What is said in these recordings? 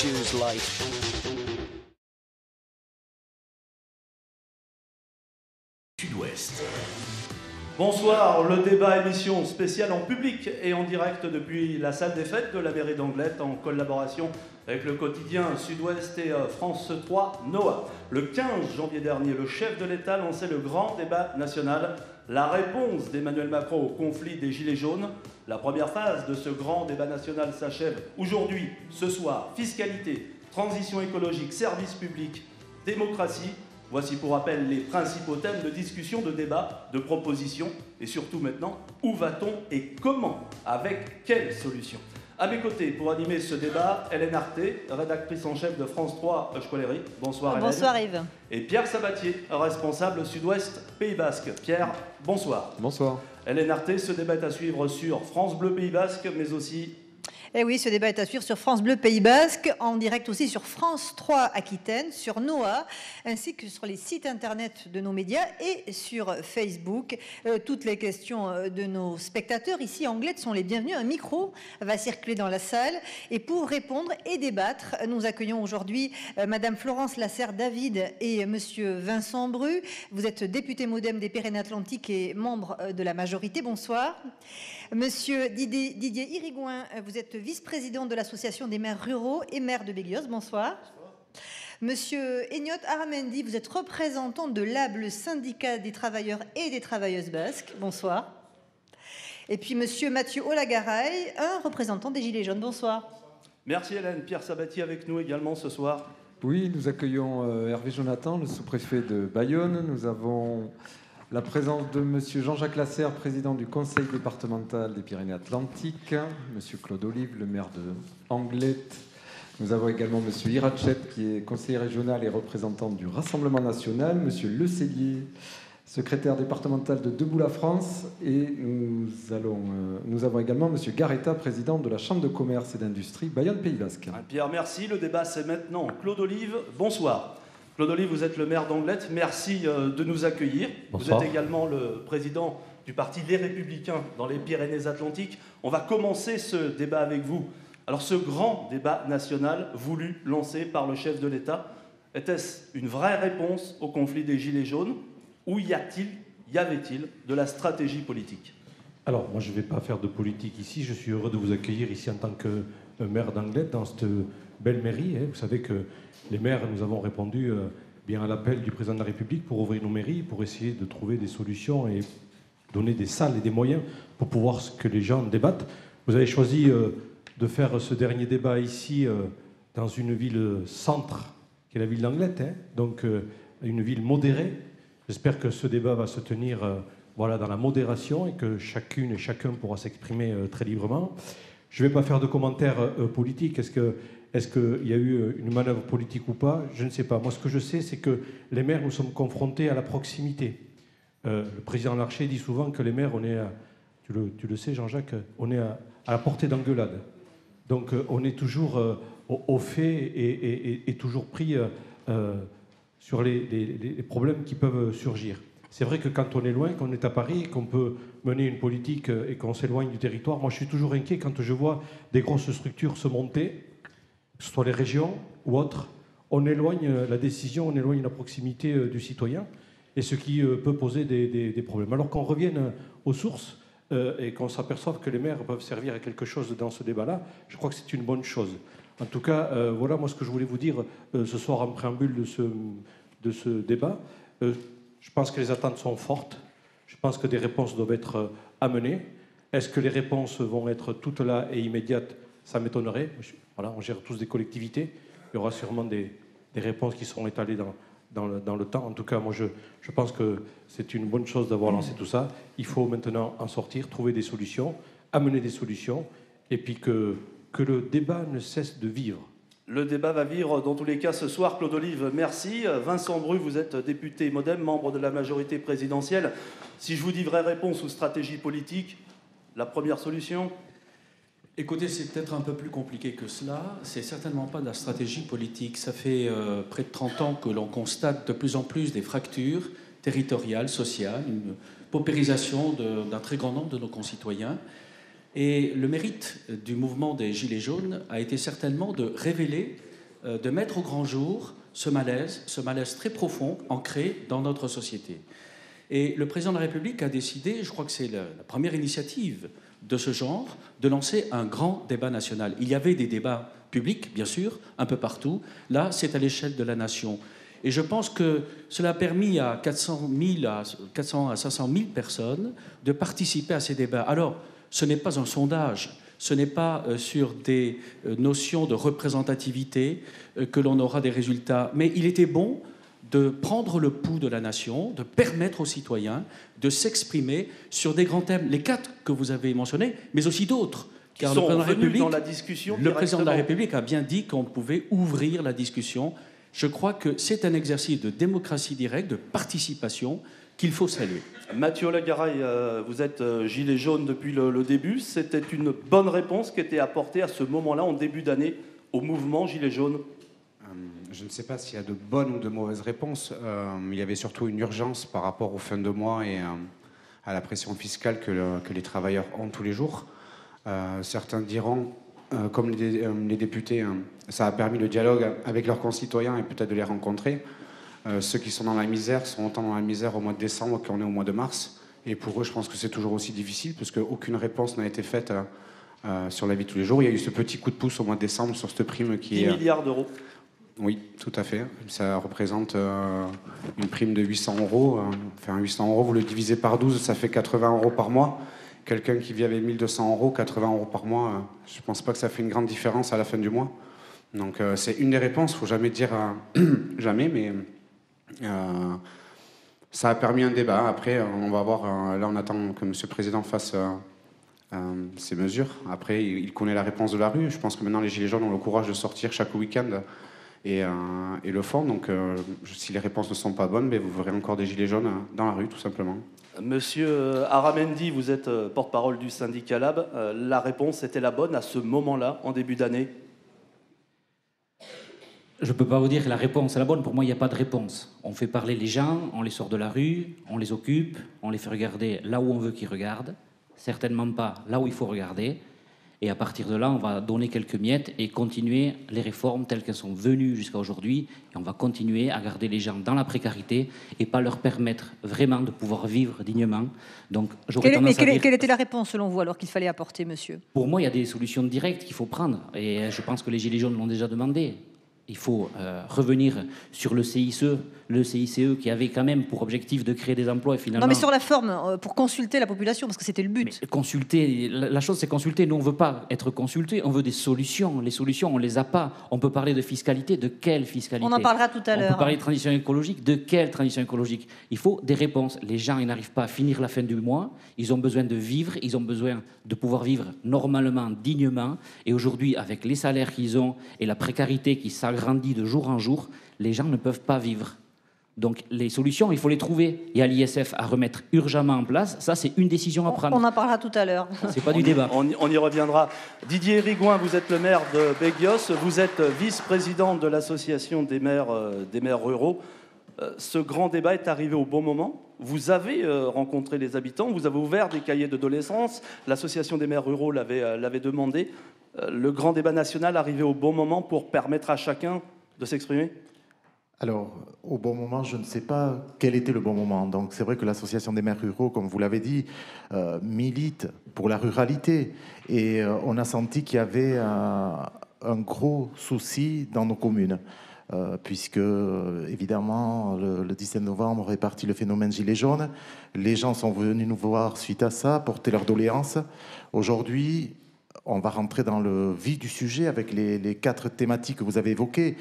choose life. Sud-Ouest. Bonsoir, le débat émission spéciale en public et en direct depuis la salle des fêtes de la mairie d'Anglet en collaboration avec le quotidien Sud-Ouest et France 3 NOAH. Le 15 janvier dernier, le chef de l'État lançait le grand débat national, la réponse d'Emmanuel Macron au conflit des Gilets jaunes. La première phase de ce grand débat national s'achève aujourd'hui, ce soir. Fiscalité, transition écologique, services publics, démocratie. Voici pour rappel les principaux thèmes de discussion, de débat, de proposition et surtout maintenant, où va-t-on et comment? Avec quelles solutions? À mes côtés, pour animer ce débat, Hélène Arté, rédactrice en chef de France 3 Euskal-Herri. Bonsoir Hélène. Bonsoir Yves. Et Pierre Sabatier, responsable Sud-Ouest Pays Basque. Pierre, bonsoir. Bonsoir. Hélène Arté, ce débat est à suivre sur France Bleu Pays Basque, mais aussi... Eh oui, ce débat est à suivre sur France Bleu Pays Basque, en direct aussi sur France 3 Aquitaine, sur NOAH, ainsi que sur les sites internet de nos médias et sur Facebook. Toutes les questions de nos spectateurs ici à Anglet sont les bienvenues. Un micro va circuler dans la salle. Et pour répondre et débattre, nous accueillons aujourd'hui Madame Florence Lasserre-David et Monsieur Vincent Bru. Vous êtes député MoDem des Pyrénées-Atlantiques et membre de la majorité. Bonsoir. Monsieur Didier Irigoyen, vous êtes vice-président de l'Association des maires ruraux et maire de Béguios. Bonsoir. Monsieur Eniot Aramendi, vous êtes représentant de l'AB, le syndicat des travailleurs et des travailleuses basques. Bonsoir. Et puis monsieur Mathieu Olagaray, un représentant des Gilets jaunes. Bonsoir. Merci Hélène. Pierre Sabatier avec nous également ce soir. Oui, nous accueillons Hervé Jonathan, le sous-préfet de Bayonne. Nous avons la présence de monsieur Jean-Jacques Lasserre, président du conseil départemental des Pyrénées-Atlantiques, monsieur Claude Olive, le maire de Anglet. Nous avons également monsieur Irachet, qui est conseiller régional et représentant du Rassemblement national, monsieur Le Cellier, secrétaire départemental de Debout la France, et nous avons également monsieur Garetta, président de la Chambre de commerce et d'industrie Bayonne-Pays Basque. Pierre, merci. Le débat, c'est maintenant. Claude Olive, bonsoir. Claude Olive, vous êtes le maire d'Anglet. Merci de nous accueillir. Bonsoir. Vous êtes également le président du parti Les Républicains dans les Pyrénées-Atlantiques. On va commencer ce débat avec vous. Alors, ce grand débat national voulu, lancé par le chef de l'État, était-ce une vraie réponse au conflit des Gilets jaunes ou y avait-il de la stratégie politique? Alors, moi, je ne vais pas faire de politique ici. Je suis heureux de vous accueillir ici en tant que maire d'Anglet, dans cette belle mairie. Vous savez que les maires, nous avons répondu bien à l'appel du président de la République pour ouvrir nos mairies, pour essayer de trouver des solutions et donner des salles et des moyens pour pouvoir que les gens débattent. Vous avez choisi de faire ce dernier débat ici, dans une ville centre, qui est la ville d'Anglet, donc une ville modérée. J'espère que ce débat va se tenir dans la modération et que chacune et chacun pourra s'exprimer très librement. Je ne vais pas faire de commentaires politiques. Est-ce qu'il y a eu une manœuvre politique ou pas? Je ne sais pas. Moi, ce que je sais, c'est que les maires, nous sommes confrontés à la proximité. Le président Larcher dit souvent que les maires, on est, tu le sais Jean-Jacques, on est à la portée d'engueulade. Donc on est toujours au fait et toujours pris sur les problèmes qui peuvent surgir. C'est vrai que quand on est loin, qu'on est à Paris, qu'on peut mener une politique et qu'on s'éloigne du territoire, moi je suis toujours inquiet quand je vois des grosses structures se monter, que ce soit les régions ou autres. On éloigne la décision, on éloigne la proximité du citoyen, et ce qui peut poser des problèmes. Alors qu'on revienne aux sources et qu'on s'aperçoive que les maires peuvent servir à quelque chose dans ce débat-là, je crois que c'est une bonne chose. En tout cas, voilà moi ce que je voulais vous dire ce soir en préambule de ce débat. Je pense que les attentes sont fortes. Je pense que des réponses doivent être amenées. Est-ce que les réponses vont être toutes là et immédiates? Ça m'étonnerait. Voilà, on gère tous des collectivités. Il y aura sûrement des réponses qui seront étalées dans le temps. En tout cas, moi, je pense que c'est une bonne chose d'avoir lancé tout ça. Il faut maintenant en sortir, trouver des solutions, amener des solutions, et puis que le débat ne cesse de vivre. Le débat va vivre dans tous les cas ce soir. Claude Olive, merci. Vincent Bru, vous êtes député MoDem, membre de la majorité présidentielle. Si je vous dis vraie réponse ou stratégie politique, la première solution? Écoutez, c'est peut-être un peu plus compliqué que cela. C'est certainement pas de la stratégie politique. Ça fait près de 30 ans que l'on constate de plus en plus des fractures territoriales, sociales, une paupérisation d'un très grand nombre de nos concitoyens. Et le mérite du mouvement des Gilets jaunes a été certainement de révéler de mettre au grand jour ce malaise très profond, ancré dans notre société. Et le président de la République a décidé, je crois que c'est la première initiative de ce genre, de lancer un grand débat national. Il y avait des débats publics, bien sûr, un peu partout. Là, c'est à l'échelle de la nation. Et je pense que cela a permis à 400 à 500 000 personnes de participer à ces débats. Alors, ce n'est pas un sondage, ce n'est pas sur des notions de représentativité que l'on aura des résultats, mais il était bon de prendre le pouls de la nation, de permettre aux citoyens de s'exprimer sur des grands thèmes, les 4 que vous avez mentionnés, mais aussi d'autres. Car le président de la République a bien dit qu'on pouvait ouvrir la discussion. Je crois que c'est un exercice de démocratie directe, de participation, qu'il faut saluer. Mathieu Lagaray, vous êtes gilet jaune depuis le début. C'était une bonne réponse qui était apportée à ce moment-là, en début d'année, au mouvement gilet jaune. Je ne sais pas s'il y a de bonnes ou de mauvaises réponses. Il y avait surtout une urgence par rapport aux fins de mois et à la pression fiscale que les travailleurs ont tous les jours. Certains diront, comme les députés, ça a permis le dialogue avec leurs concitoyens et peut-être de les rencontrer. Ceux qui sont dans la misère sont autant dans la misère au mois de décembre qu'on est au mois de mars. Et pour eux, je pense que c'est toujours aussi difficile parce qu'aucune réponse n'a été faite sur la vie de tous les jours. Il y a eu ce petit coup de pouce au mois de décembre sur cette prime qui est... 10 milliards d'euros. Oui, tout à fait. Ça représente une prime de 800 euros. Enfin, 800 euros, vous le divisez par 12, ça fait 80 euros par mois. Quelqu'un qui vit avec 1200 euros, 80 euros par mois, je ne pense pas que ça fait une grande différence à la fin du mois. Donc c'est une des réponses, il ne faut jamais dire jamais, mais ça a permis un débat. Après, on va voir, là on attend que M. le Président fasse ces mesures. Après, il connaît la réponse de la rue. Je pense que maintenant les Gilets jaunes ont le courage de sortir chaque week-end et le font. Donc si les réponses ne sont pas bonnes, ben, vous verrez encore des Gilets jaunes dans la rue, tout simplement. Monsieur Aramendi, vous êtes porte-parole du syndicat Lab. La réponse était la bonne à ce moment-là, en début d'année? Je ne peux pas vous dire que la réponse est la bonne. Pour moi, il n'y a pas de réponse. On fait parler les gens, on les sort de la rue, on les occupe, on les fait regarder là où on veut qu'ils regardent, certainement pas là où il faut regarder. Et à partir de là, on va donner quelques miettes et continuer les réformes telles qu'elles sont venues jusqu'à aujourd'hui. Et on va continuer à garder les gens dans la précarité et pas leur permettre vraiment de pouvoir vivre dignement. Donc, quelle était la réponse selon vous alors qu'il fallait apporter, monsieur? Pour moi, il y a des solutions directes qu'il faut prendre. Et je pense que les Gilets jaunes l'ont déjà demandé. Il faut revenir sur le CICE qui avait quand même pour objectif de créer des emplois et finalement... Non, mais sur la forme, pour consulter la population, parce que c'était le but. Mais consulter, la chose c'est consulter. Nous, on ne veut pas être consultés, on veut des solutions. Les solutions, on ne les a pas. On peut parler de fiscalité. De quelle fiscalité? On en parlera tout à l'heure. On peut parler de transition écologique. De quelle transition écologique? Il faut des réponses. Les gens, ils n'arrivent pas à finir la fin du mois. Ils ont besoin de vivre. Ils ont besoin de pouvoir vivre normalement, dignement. Et aujourd'hui, avec les salaires qu'ils ont et la précarité qui s'agrandit de jour en jour, les gens ne peuvent pas vivre. Donc les solutions, il faut les trouver. Il y a l'ISF à remettre urgemment en place. Ça, c'est une décision à prendre. On en parlera tout à l'heure. C'est pas du débat. On y reviendra. Didier Rigouin, vous êtes le maire de Béguios. Vous êtes vice-président de l'association des maires ruraux. Ce grand débat est arrivé au bon moment. Vous avez rencontré les habitants. Vous avez ouvert des cahiers de doléances. L'association des maires ruraux l'avait demandé. Le grand débat national arrivé au bon moment pour permettre à chacun de s'exprimer? Alors, au bon moment, je ne sais pas quel était le bon moment. Donc, c'est vrai que l'Association des maires ruraux, comme vous l'avez dit, milite pour la ruralité. Et on a senti qu'il y avait un gros souci dans nos communes. Puisque, évidemment, le 17 novembre est parti le phénomène Gilets jaunes. Les gens sont venus nous voir suite à ça, porter leurs doléances. Aujourd'hui, on va rentrer dans le vif du sujet avec les 4 thématiques que vous avez évoquées.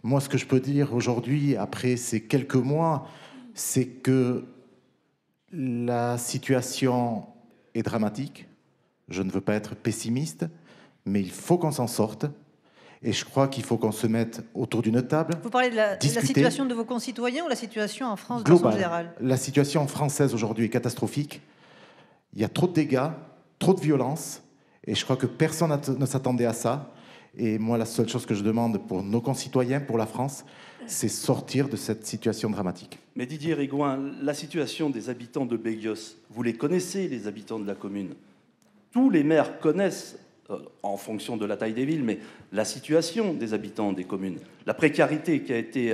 Moi, ce que je peux dire aujourd'hui, après ces quelques mois, c'est que la situation est dramatique. Je ne veux pas être pessimiste, mais il faut qu'on s'en sorte. Et je crois qu'il faut qu'on se mette autour d'une table. Vous parlez de la situation de vos concitoyens ou la situation en France de façon générale? La situation française aujourd'hui est catastrophique. Il y a trop de dégâts, trop de violence. Et je crois que personne ne s'attendait à ça. Et moi, la seule chose que je demande pour nos concitoyens, pour la France, c'est sortir de cette situation dramatique. Mais Didier Rigouin, la situation des habitants de Béguios, vous les connaissez, les habitants de la commune. Tous les maires connaissent en fonction de la taille des villes, mais la situation des habitants des communes, la précarité qui a été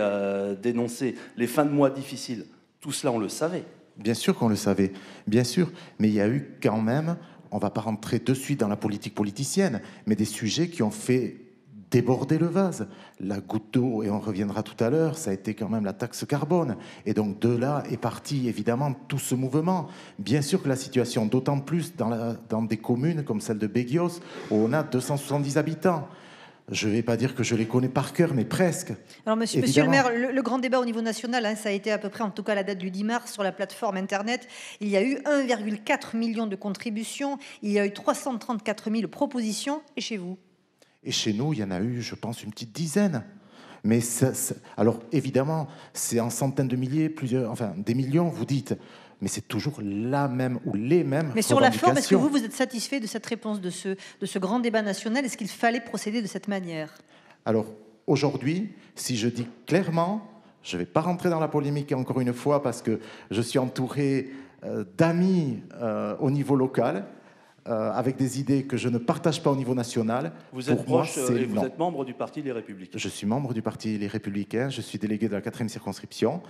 dénoncée, les fins de mois difficiles, tout cela on le savait. Bien sûr qu'on le savait, bien sûr, mais il y a eu quand même, on ne va pas rentrer de suite dans la politique politicienne, mais des sujets qui ont fait déborder le vase. La goutte d'eau, et on reviendra tout à l'heure, ça a été quand même la taxe carbone. Et donc de là est parti évidemment tout ce mouvement. Bien sûr que la situation, d'autant plus dans des communes comme celle de Béguios, où on a 270 habitants. Je ne vais pas dire que je les connais par cœur, mais presque. Alors, monsieur le maire, le grand débat au niveau national, ça a été à peu près, en tout cas à la date du 10 mars, sur la plateforme Internet. Il y a eu 1,4 million de contributions, il y a eu 334 000 propositions, et chez vous? Et chez nous, il y en a eu, je pense, une petite dizaine. Mais alors, évidemment, c'est en centaines de milliers, des millions, vous dites. Mais c'est toujours la même ou les mêmes. Mais sur la forme, est-ce que vous êtes satisfait de cette réponse, de ce grand débat national? Est-ce qu'il fallait procéder de cette manière? Alors, aujourd'hui, si je dis clairement, je ne vais pas rentrer dans la polémique encore une fois, parce que je suis entouré d'amis au niveau local, avec des idées que je ne partage pas au niveau national. Vous êtes proche et vous êtes membre du Parti Les Républicains. Je suis membre du Parti Les Républicains, je suis délégué de la 4e circonscription.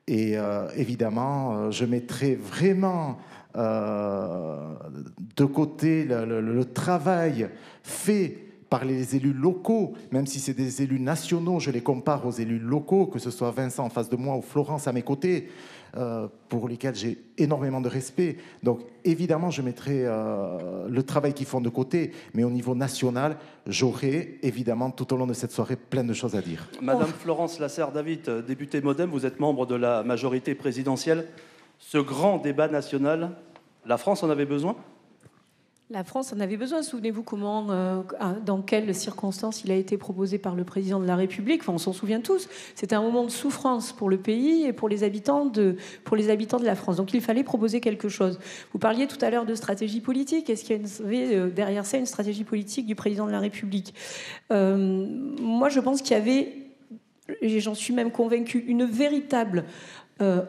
Et évidemment, je mettrai vraiment de côté le travail fait par les élus locaux, même si c'est des élus nationaux, je les compare aux élus locaux, que ce soit Vincent en face de moi ou Florence à mes côtés, pour lesquels j'ai énormément de respect. Donc évidemment, je mettrai le travail qu'ils font de côté, mais au niveau national, j'aurai évidemment tout au long de cette soirée plein de choses à dire. Madame Florence Lasserre-David, députée MoDem, vous êtes membre de la majorité présidentielle. Ce grand débat national, la France en avait besoin ? La France en avait besoin. Souvenez-vous dans quelles circonstances il a été proposé par le président de la République. Enfin, on s'en souvient tous. C'était un moment de souffrance pour le pays et pour les habitants de la France. Donc il fallait proposer quelque chose. Vous parliez tout à l'heure de stratégie politique. Est-ce qu'il y avait derrière ça une stratégie politique du président de la République ? Moi, je pense qu'il y avait, et j'en suis même convaincue, une véritable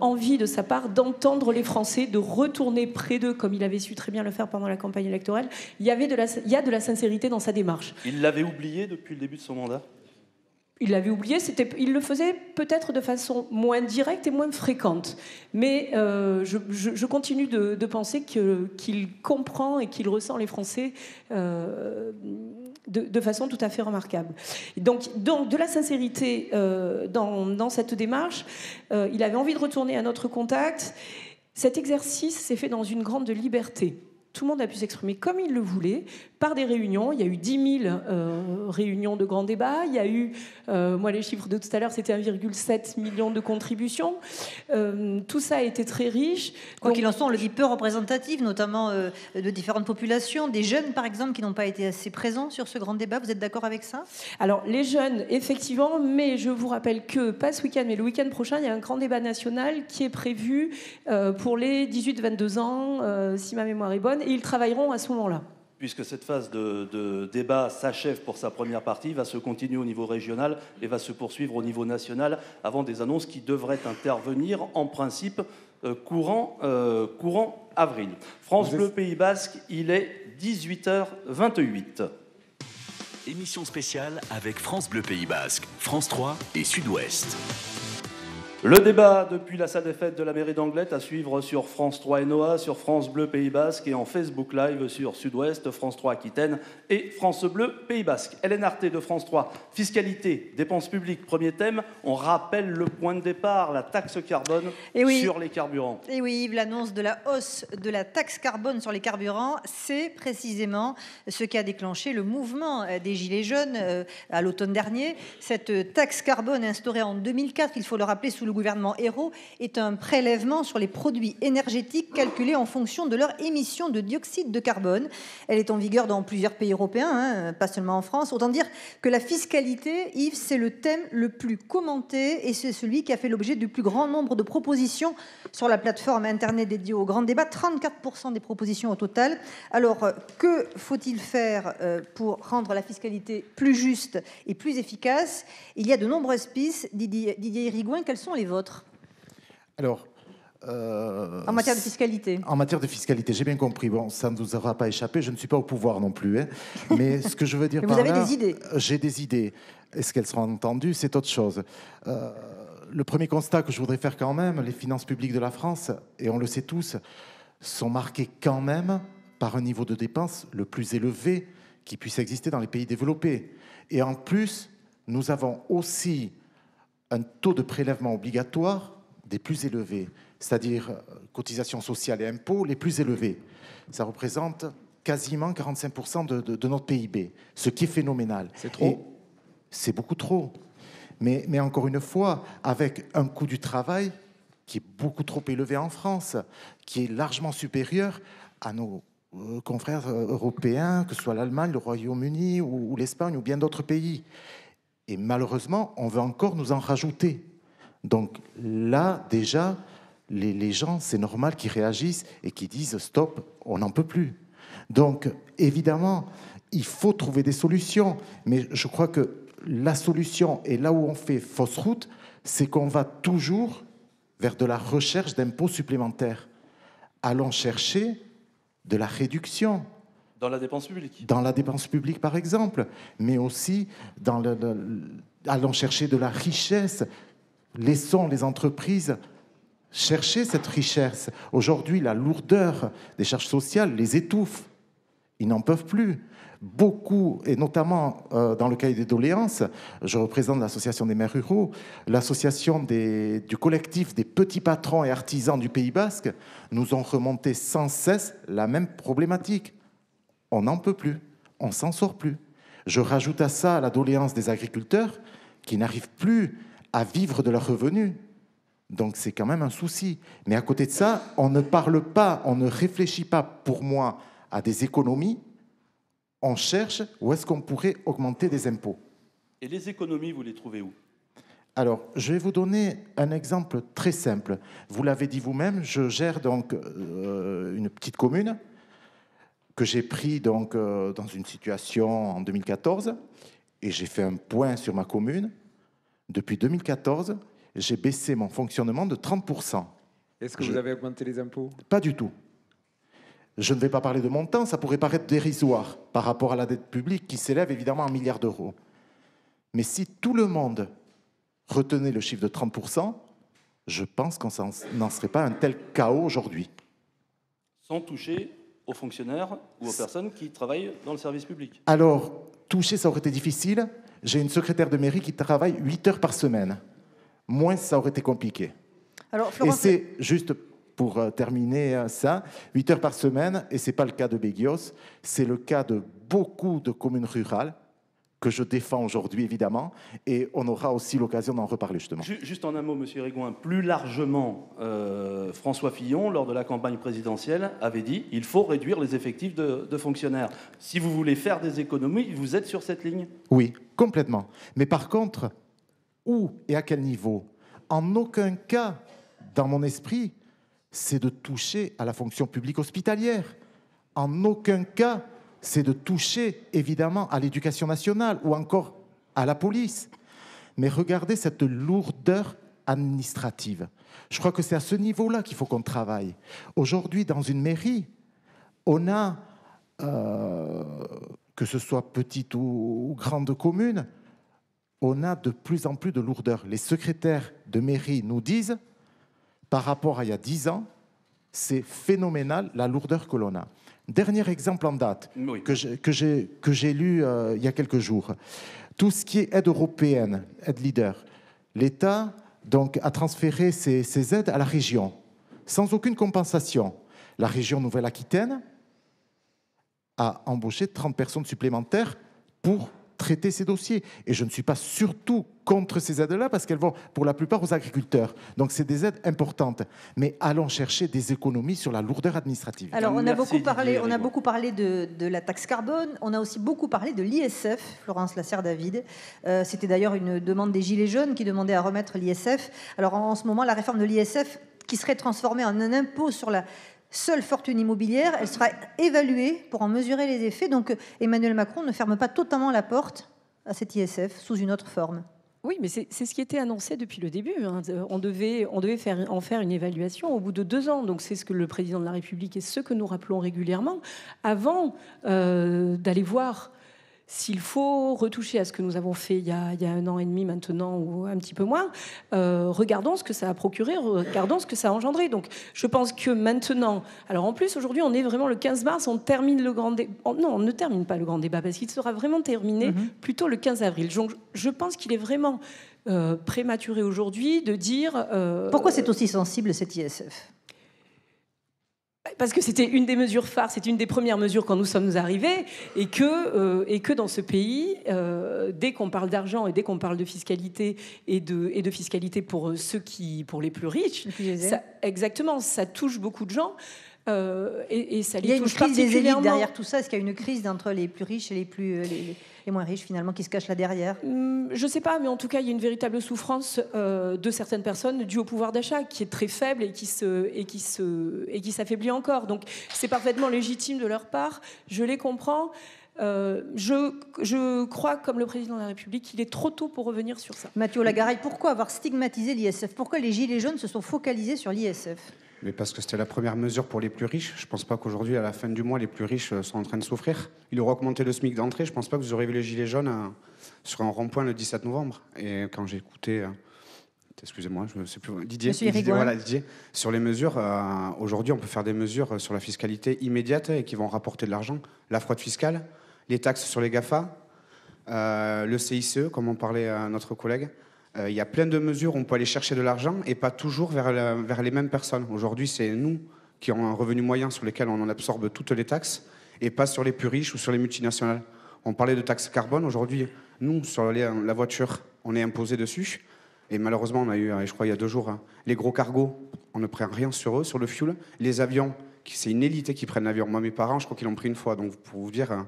envie de sa part d'entendre les Français, de retourner près d'eux, comme il avait su très bien le faire pendant la campagne électorale. Il y a de la sincérité dans sa démarche. Il l'avait oublié depuis le début de son mandat ? Il l'avait oublié, il le faisait peut-être de façon moins directe et moins fréquente. Mais je continue de penser qu'il comprend et qu'il ressent les Français de façon tout à fait remarquable. Donc de la sincérité dans cette démarche. Il avait envie de retourner à notre contact. Cet exercice s'est fait dans une grande liberté. Tout le monde a pu s'exprimer comme il le voulait, par des réunions. Il y a eu 10 000 réunions de grands débats. Il y a eu, moi les chiffres de tout à l'heure, c'était 1,7 million de contributions. Tout ça a été très riche. Quoi qu'il en soit, on le dit peu représentatif, notamment de différentes populations. Des jeunes, par exemple, qui n'ont pas été assez présents sur ce grand débat. Vous êtes d'accord avec ça ? Alors, les jeunes, effectivement, mais je vous rappelle que, pas ce week-end, mais le week-end prochain, il y a un grand débat national qui est prévu pour les 18-22 ans, si ma mémoire est bonne, et ils travailleront à ce moment-là. Puisque cette phase de débat s'achève pour sa première partie, va se continuer au niveau régional et va se poursuivre au niveau national avant des annonces qui devraient intervenir en principe courant avril. France Bleu Pays Basque, il est 18h28. Émission spéciale avec France Bleu Pays Basque, France 3 et Sud-Ouest. Le débat depuis la salle des fêtes de la mairie d'Anglet à suivre sur France 3 et NOA, sur France Bleu Pays Basque et en Facebook Live sur Sud-Ouest, France 3 Aquitaine et France Bleu Pays Basque. Hélène Arté de France 3, fiscalité, dépenses publiques, premier thème. On rappelle le point de départ, la taxe carbone sur les carburants. Et oui, Yves, l'annonce de la hausse de la taxe carbone sur les carburants, c'est précisément ce qui a déclenché le mouvement des Gilets jaunes à l'automne dernier. Cette taxe carbone instaurée en 2004, il faut le rappeler, sous le gouvernement Ayrault, est un prélèvement sur les produits énergétiques calculés en fonction de leur émission de dioxyde de carbone. Elle est en vigueur dans plusieurs pays européens, pas seulement en France. Autant dire que la fiscalité, Yves, c'est le thème le plus commenté et c'est celui qui a fait l'objet du plus grand nombre de propositions sur la plateforme Internet dédiée au grand débat, 34% des propositions au total. Alors, que faut-il faire pour rendre la fiscalité plus juste et plus efficace ? Il y a de nombreuses pistes. Didier Rigouin, quelles sont les vôtres ? Alors, En matière de fiscalité. En matière de fiscalité, j'ai bien compris. Bon, ça ne vous aura pas échappé. Je ne suis pas au pouvoir non plus. Hein. Mais ce que je veux dire Mais par vous avez là, des idées. J'ai des idées. Est-ce qu'elles seront entendues? C'est autre chose. Le premier constat que je voudrais faire quand même, les finances publiques de la France, et on le sait tous, sont marquées quand même par un niveau de dépenses le plus élevé qui puisse exister dans les pays développés. Et en plus, nous avons aussi un taux de prélèvement obligatoire des plus élevés, c'est-à-dire cotisations sociales et impôts les plus élevés. Ça représente quasiment 45% de notre PIB, ce qui est phénoménal. C'est trop. C'est beaucoup trop. Mais encore une fois, avec un coût du travail qui est beaucoup trop élevé en France, qui est largement supérieur à nos confrères européens, que ce soit l'Allemagne, le Royaume-Uni ou l'Espagne ou bien d'autres pays. Et malheureusement, on veut encore nous en rajouter. Donc là, déjà, les gens, c'est normal qu'ils réagissent et qu'ils disent « stop, on n'en peut plus ». Donc, évidemment, il faut trouver des solutions. Mais je crois que la solution, et là où on fait fausse route, c'est qu'on va toujours vers de la recherche d'impôts supplémentaires. Allons chercher de la réduction. Dans la dépense publique. Dans la dépense publique, par exemple, mais aussi allons chercher de la richesse. Laissons les entreprises chercher cette richesse. Aujourd'hui, la lourdeur des charges sociales les étouffe. Ils n'en peuvent plus. Beaucoup, et notamment dans le cahier des doléances, je représente l'association des maires ruraux, l'association du collectif des petits patrons et artisans du Pays Basque, nous ont remonté sans cesse la même problématique. On n'en peut plus, on s'en sort plus. Je rajoute à ça la doléance des agriculteurs qui n'arrivent plus à vivre de leurs revenus. Donc c'est quand même un souci. Mais à côté de ça, on ne parle pas, on ne réfléchit pas, pour moi, à des économies. On cherche où est-ce qu'on pourrait augmenter des impôts. Et les économies, vous les trouvez où? Alors, je vais vous donner un exemple très simple. Vous l'avez dit vous-même, je gère donc une petite commune que j'ai pris donc dans une situation en 2014 et j'ai fait un point sur ma commune. Depuis 2014, j'ai baissé mon fonctionnement de 30%. Est-ce que vous avez augmenté les impôts? Pas du tout. Je ne vais pas parler de montant, ça pourrait paraître dérisoire par rapport à la dette publique qui s'élève évidemment à 1 milliard d'euros. Mais si tout le monde retenait le chiffre de 30%, je pense qu'on n'en serait pas un tel chaos aujourd'hui. Sans toucher aux fonctionnaires ou aux personnes qui travaillent dans le service public. Alors, toucher, ça aurait été difficile. J'ai une secrétaire de mairie qui travaille 8 heures par semaine. Moins, ça aurait été compliqué. Alors, Florence... Et c'est juste... Pour terminer ça, 8 heures par semaine, et ce n'est pas le cas de Béguios, c'est le cas de beaucoup de communes rurales que je défends aujourd'hui, évidemment, et on aura aussi l'occasion d'en reparler, justement. Juste en un mot, Monsieur Hérigoin, plus largement, François Fillon, lors de la campagne présidentielle, avait dit « il faut réduire les effectifs de fonctionnaires ». Si vous voulez faire des économies, vous êtes sur cette ligne? Oui, complètement. Mais par contre, où et à quel niveau? En aucun cas, dans mon esprit, c'est de toucher à la fonction publique hospitalière. En aucun cas, c'est de toucher, évidemment, à l'éducation nationale ou encore à la police. Mais regardez cette lourdeur administrative. Je crois que c'est à ce niveau-là qu'il faut qu'on travaille. Aujourd'hui, dans une mairie, on a, que ce soit petite ou grande commune, on a de plus en plus de lourdeur. Les secrétaires de mairie nous disent, par rapport à il y a 10 ans, c'est phénoménal la lourdeur que l'on a. Dernier exemple en date oui. que j'ai lu il y a quelques jours. Tout ce qui est aide européenne, aide leader, l'État donc, a transféré ces aides à la région, sans aucune compensation. La région Nouvelle-Aquitaine a embauché 30 personnes supplémentaires pour traiter ces dossiers. Et je ne suis pas surtout contre ces aides-là parce qu'elles vont pour la plupart aux agriculteurs. Donc c'est des aides importantes. Mais allons chercher des économies sur la lourdeur administrative. Alors on a beaucoup parlé de la taxe carbone, on a aussi beaucoup parlé de l'ISF, Florence Lasserre-David. C'était d'ailleurs une demande des Gilets jaunes qui demandait à remettre l'ISF. Alors en ce moment, la réforme de l'ISF qui serait transformée en un impôt sur la seule fortune immobilière, elle sera évaluée pour en mesurer les effets. Donc Emmanuel Macron ne ferme pas totalement la porte à cet ISF sous une autre forme. Oui, mais c'est ce qui était annoncé depuis le début. Hein. On devait en faire une évaluation au bout de 2 ans. Donc c'est ce que le président de la République et ce que nous rappelons régulièrement, avant d'aller voir s'il faut retoucher à ce que nous avons fait il y a 1 an et demi maintenant, ou un petit peu moins. Regardons ce que ça a procuré, regardons ce que ça a engendré. Donc je pense que maintenant... Alors en plus, aujourd'hui, on est vraiment le 15 mars, on termine le grand débat. Non, on ne termine pas le grand débat, parce qu'il sera vraiment terminé plutôt le 15 avril. Donc je pense qu'il est vraiment prématuré aujourd'hui de dire... Pourquoi c'est aussi sensible, cet ISF ? Parce que c'était une des mesures phares, c'est une des premières mesures quand nous sommes arrivés, et que dans ce pays, dès qu'on parle d'argent et dès qu'on parle de fiscalité et de fiscalité pour les plus riches, exactement, ça touche beaucoup de gens. Et ça les touche particulièrement. Il y a une crise des élites derrière tout ça. Est-ce qu'il y a une crise entre les plus riches et les moins riches, finalement, qui se cachent là derrière ? Je ne sais pas, mais en tout cas, il y a une véritable souffrance de certaines personnes due au pouvoir d'achat, qui est très faible et qui s'affaiblit encore. Donc, c'est parfaitement légitime de leur part. Je les comprends. Je crois, comme le président de la République, qu'il est trop tôt pour revenir sur ça. Mathieu Lagaraille, pourquoi avoir stigmatisé l'ISF ? Pourquoi les Gilets jaunes se sont focalisés sur l'ISF ? Mais parce que c'était la première mesure pour les plus riches. Je ne pense pas qu'aujourd'hui, à la fin du mois, les plus riches sont en train de souffrir. Ils auraient augmenté le SMIC d'entrée. Je ne pense pas que vous aurez vu les Gilets jaunes sur un rond-point le 17 novembre. Et quand j'ai écouté, excusez-moi, je ne sais plus, Didier, sur les mesures, aujourd'hui, on peut faire des mesures sur la fiscalité immédiate et qui vont rapporter de l'argent. La fraude fiscale, les taxes sur les GAFA, le CICE, comme en parlait notre collègue. Il y a plein de mesures où on peut aller chercher de l'argent et pas toujours vers les mêmes personnes. Aujourd'hui, c'est nous qui avons un revenu moyen sur lesquels on en absorbe toutes les taxes et pas sur les plus riches ou sur les multinationales. On parlait de taxes carbone. Aujourd'hui, nous, sur la voiture, on est imposé dessus. Et malheureusement, on a eu, je crois, il y a 2 jours, les gros cargos, on ne prend rien sur eux, sur le fuel. Les avions, c'est une élite qui prennent l'avion. Moi, mes parents, je crois qu'ils l'ont pris une fois. Donc, pour vous dire,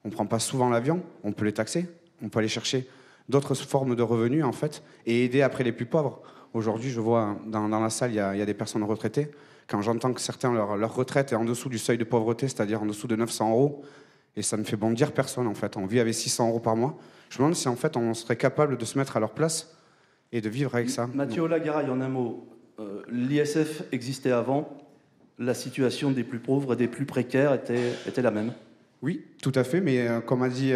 on ne prend pas souvent l'avion. On peut les taxer. On peut aller chercher d'autres formes de revenus, en fait, et aider après les plus pauvres. Aujourd'hui, je vois dans la salle, il y a des personnes retraitées. Quand j'entends que certains, leur retraite est en dessous du seuil de pauvreté, c'est-à-dire en dessous de 900 €, et ça ne fait bondir personne, en fait. On vit avec 600 € par mois. Je me demande si, en fait, on serait capable de se mettre à leur place et de vivre avec ça. Mathieu Lagaraille, en un mot, l'ISF existait avant, la situation des plus pauvres et des plus précaires était la même. Oui, tout à fait, mais comme a dit...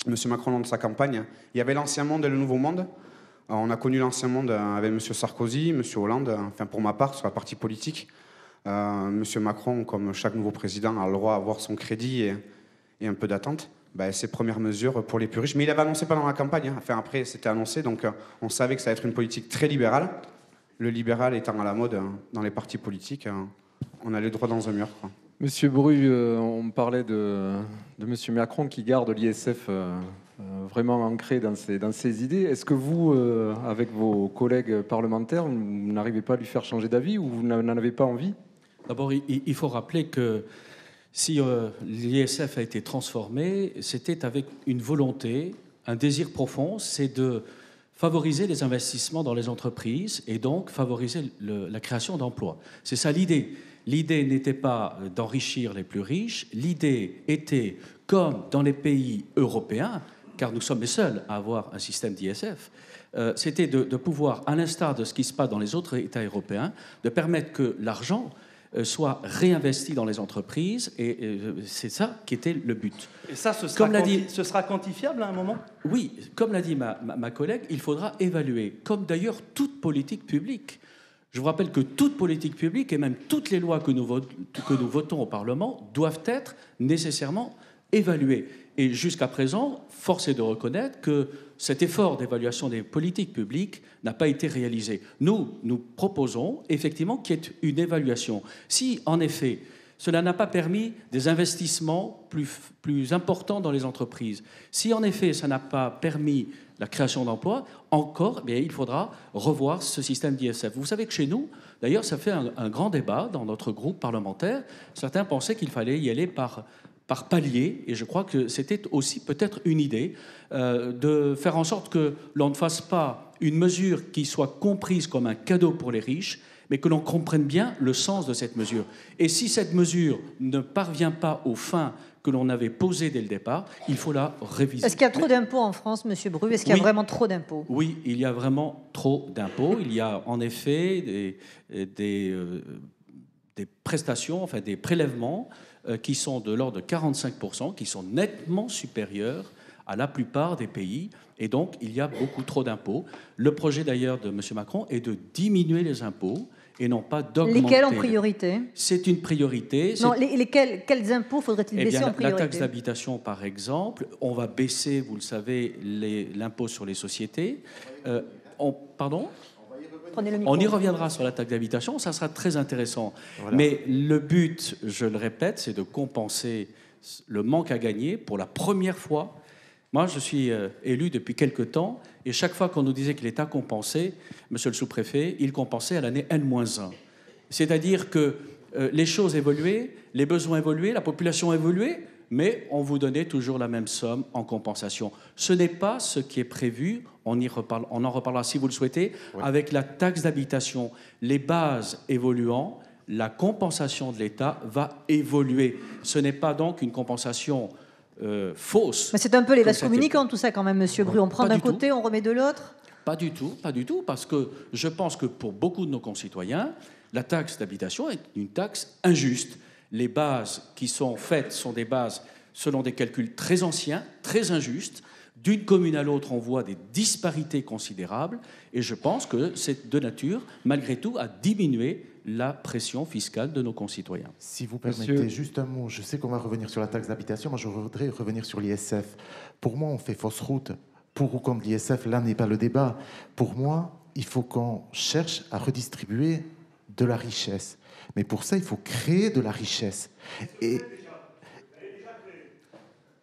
M. Macron, lors de sa campagne, il y avait l'ancien monde et le nouveau monde. On a connu l'ancien monde avec M. Sarkozy, M. Hollande, enfin pour ma part, sur la partie politique. M. Macron, comme chaque nouveau président, a le droit d'avoir son crédit et un peu d'attente. Ses premières mesures pour les plus riches. Mais il avait annoncé pendant la campagne. Enfin, après, c'était annoncé, donc on savait que ça allait être une politique très libérale. Le libéral étant à la mode dans les partis politiques, on allait droit dans un mur, quoi. Monsieur Bru, on parlait de Monsieur Macron qui garde l'ISF vraiment ancré dans ses idées. Est-ce que vous, avec vos collègues parlementaires, vous n'arrivez pas à lui faire changer d'avis ou vous n'en avez pas envie ? D'abord, il faut rappeler que si l'ISF a été transformé, c'était avec une volonté, un désir profond, c'est de favoriser les investissements dans les entreprises et donc favoriser la création d'emplois. C'est ça l'idée. L'idée n'était pas d'enrichir les plus riches, l'idée était, comme dans les pays européens, car nous sommes les seuls à avoir un système d'ISF, c'était de pouvoir, à l'instar de ce qui se passe dans les autres États européens, de permettre que l'argent soit réinvesti dans les entreprises, et c'est ça qui était le but. Et ça, ce sera quantifiable à un moment ? Oui, comme l'a dit ma collègue, il faudra évaluer, comme d'ailleurs toute politique publique. Je vous rappelle que toute politique publique, et même toutes les lois que nous votons au Parlement, doivent être nécessairement évaluées. Et jusqu'à présent, force est de reconnaître que cet effort d'évaluation des politiques publiques n'a pas été réalisé. Nous proposons effectivement qu'il y ait une évaluation. Si, en effet, cela n'a pas permis des investissements plus importants dans les entreprises, si, en effet, ça n'a pas permis la création d'emplois, encore, il faudra revoir ce système d'ISF. Vous savez que chez nous, d'ailleurs, ça fait un grand débat dans notre groupe parlementaire. Certains pensaient qu'il fallait y aller par palier, et je crois que c'était aussi peut-être une idée de faire en sorte que l'on ne fasse pas une mesure qui soit comprise comme un cadeau pour les riches, mais que l'on comprenne bien le sens de cette mesure. Et si cette mesure ne parvient pas aux fins que l'on avait posée dès le départ, il faut la réviser. Est-ce qu'il y a trop d'impôts en France, Monsieur Bru? Est-ce qu'il y a vraiment trop d'impôts? Oui, il y a vraiment trop d'impôts. Il y a en effet des prestations, enfin des prélèvements qui sont de l'ordre de 45%, qui sont nettement supérieurs à la plupart des pays. Et donc, il y a beaucoup trop d'impôts. Le projet d'ailleurs de M. Macron est de diminuer les impôts et non pas d'augmenter. Lesquels en priorité? C'est une priorité. Non, quels impôts faudrait-il baisser en priorité? La taxe d'habitation, par exemple, on va baisser, vous le savez, l'impôt sur les sociétés. Pardon ? On y reviendra sur la taxe d'habitation, ça sera très intéressant. Voilà. Mais le but, je le répète, c'est de compenser le manque à gagner pour la première fois. Moi, je suis élu depuis quelque temps, et chaque fois qu'on nous disait que l'État compensait, monsieur le sous-préfet, il compensait à l'année N-1. C'est-à-dire que les choses évoluaient, les besoins évoluaient, la population évoluait, mais on vous donnait toujours la même somme en compensation. Ce n'est pas ce qui est prévu, on en reparlera si vous le souhaitez, oui, avec la taxe d'habitation. Les bases évoluant, la compensation de l'État va évoluer. Ce n'est pas donc une compensation fausse. Mais c'est un peu les vases communicants, tout ça, quand même, Monsieur Bru. On prend d'un côté, on remet de l'autre. Pas du tout, parce que je pense que pour beaucoup de nos concitoyens, la taxe d'habitation est une taxe injuste. Les bases qui sont faites sont des bases selon des calculs très anciens, très injustes. D'une commune à l'autre, on voit des disparités considérables, et je pense que c'est de nature, malgré tout, à diminuer la pression fiscale de nos concitoyens. Si vous permettez juste un mot, je sais qu'on va revenir sur la taxe d'habitation, moi je voudrais revenir sur l'ISF. Pour moi, on fait fausse route. Pour ou contre l'ISF, là n'est pas le débat. Pour moi, il faut qu'on cherche à redistribuer de la richesse. Mais pour ça, il faut créer de la richesse. Et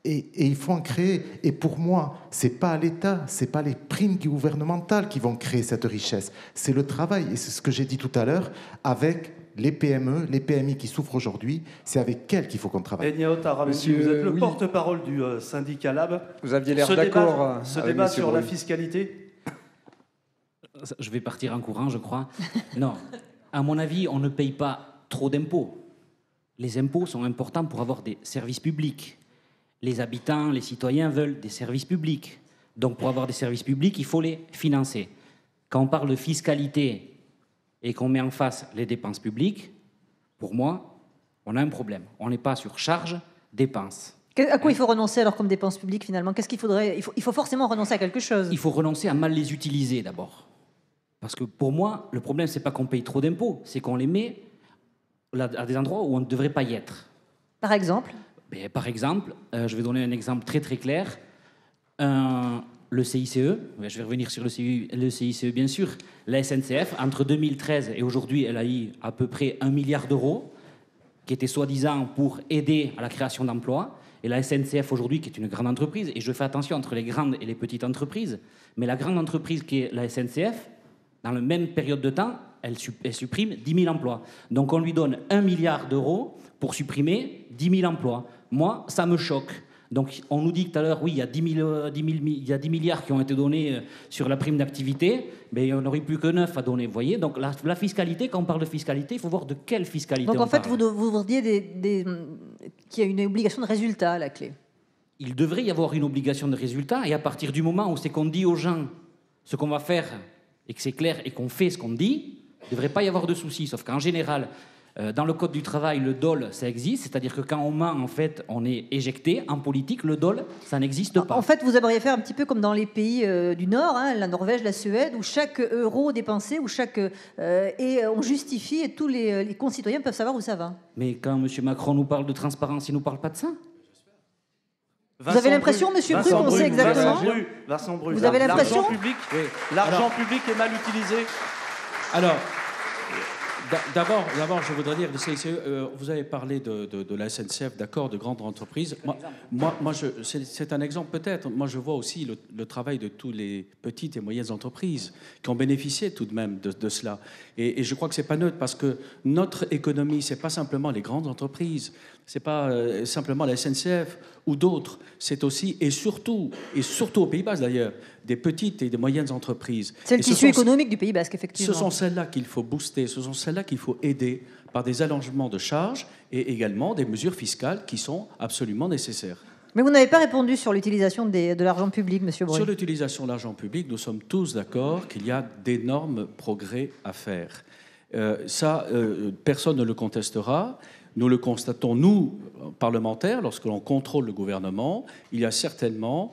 il faut en créer. Et pour moi, ce n'est pas l'État, ce n'est pas les primes gouvernementales qui vont créer cette richesse. C'est le travail. Et c'est ce que j'ai dit tout à l'heure, avec les PME, les PMI qui souffrent aujourd'hui, c'est avec elles qu'il faut qu'on travaille. Enya Otaramoudi, vous êtes le porte-parole du syndicat Lab. Vous aviez l'air d'accord. Ce débat sur la fiscalité. Je vais partir en courant, je crois. Non, à mon avis, on ne paye pas trop d'impôts. Les impôts sont importants pour avoir des services publics. Les habitants, les citoyens veulent des services publics. Donc pour avoir des services publics, il faut les financer. Quand on parle de fiscalité et qu'on met en face les dépenses publiques, pour moi, on a un problème. On n'est pas sur charge, dépenses. À quoi il faut renoncer alors comme dépenses publiques finalement? Qu'est-ce qu'il faudrait? Il faut forcément renoncer à quelque chose. Il faut renoncer à mal les utiliser d'abord. Parce que pour moi, le problème, c'est pas qu'on paye trop d'impôts, c'est qu'on les met à des endroits où on ne devrait pas y être. Par exemple? Par exemple, je vais donner un exemple très très clair. Le CICE, je vais revenir sur le CICE bien sûr, la SNCF, entre 2013 et aujourd'hui, elle a eu à peu près 1 milliard d'euros, qui était soi-disant pour aider à la création d'emplois. Et la SNCF aujourd'hui, qui est une grande entreprise, et je fais attention entre les grandes et les petites entreprises, mais la grande entreprise qui est la SNCF, dans la même période de temps, elle supprime 10 000 emplois. Donc on lui donne 1 milliard d'euros pour supprimer 10 000 emplois. Moi, ça me choque. Donc on nous dit tout à l'heure, oui, il y a 10 milliards qui ont été donnés sur la prime d'activité, mais il n'y en aurait plus que 9 à donner. Vous voyez, donc la fiscalité, quand on parle de fiscalité, il faut voir de quelle fiscalité on parle. Donc en fait, vous disiez qu'il y a une obligation de résultat à la clé. Il devrait y avoir une obligation de résultat, et à partir du moment où c'est qu'on dit aux gens ce qu'on va faire, et que c'est clair, et qu'on fait ce qu'on dit, il ne devrait pas y avoir de soucis. Sauf qu'en général, dans le Code du travail, le dol, ça existe. C'est-à-dire que quand on ment, en fait, on est éjecté. En politique, le dol, ça n'existe pas. En fait, vous aimeriez faire un petit peu comme dans les pays du Nord, hein, la Norvège, la Suède, où chaque euro dépensé, où on justifie et tous les concitoyens peuvent savoir où ça va. Mais quand M. Macron nous parle de transparence, il ne nous parle pas de ça. Vous avez l'impression, Monsieur Bru, qu'on sait exactement? Vincent Bru, vous avez l'impression? L'argent public est mal utilisé. Alors, d'abord, je voudrais dire, vous avez parlé de la SNCF, d'accord, de grandes entreprises. C'est un exemple peut-être. Moi, je vois aussi le travail de toutes les petites et moyennes entreprises qui ont bénéficié tout de même de cela. Et je crois que c'est pas neutre parce que notre économie, c'est pas simplement les grandes entreprises. Ce n'est pas simplement la SNCF ou d'autres. C'est aussi, et surtout au Pays Basque d'ailleurs, des petites et des moyennes entreprises. C'est le tissu économique du Pays Basque, effectivement. Ce sont celles-là qu'il faut booster, ce sont celles-là qu'il faut aider par des allègements de charges et également des mesures fiscales qui sont absolument nécessaires. Mais vous n'avez pas répondu sur l'utilisation de l'argent public, Monsieur Bruy. Sur l'utilisation de l'argent public, nous sommes tous d'accord qu'il y a d'énormes progrès à faire. Personne ne le contestera. Nous le constatons, nous, parlementaires, lorsque l'on contrôle le gouvernement, il y a certainement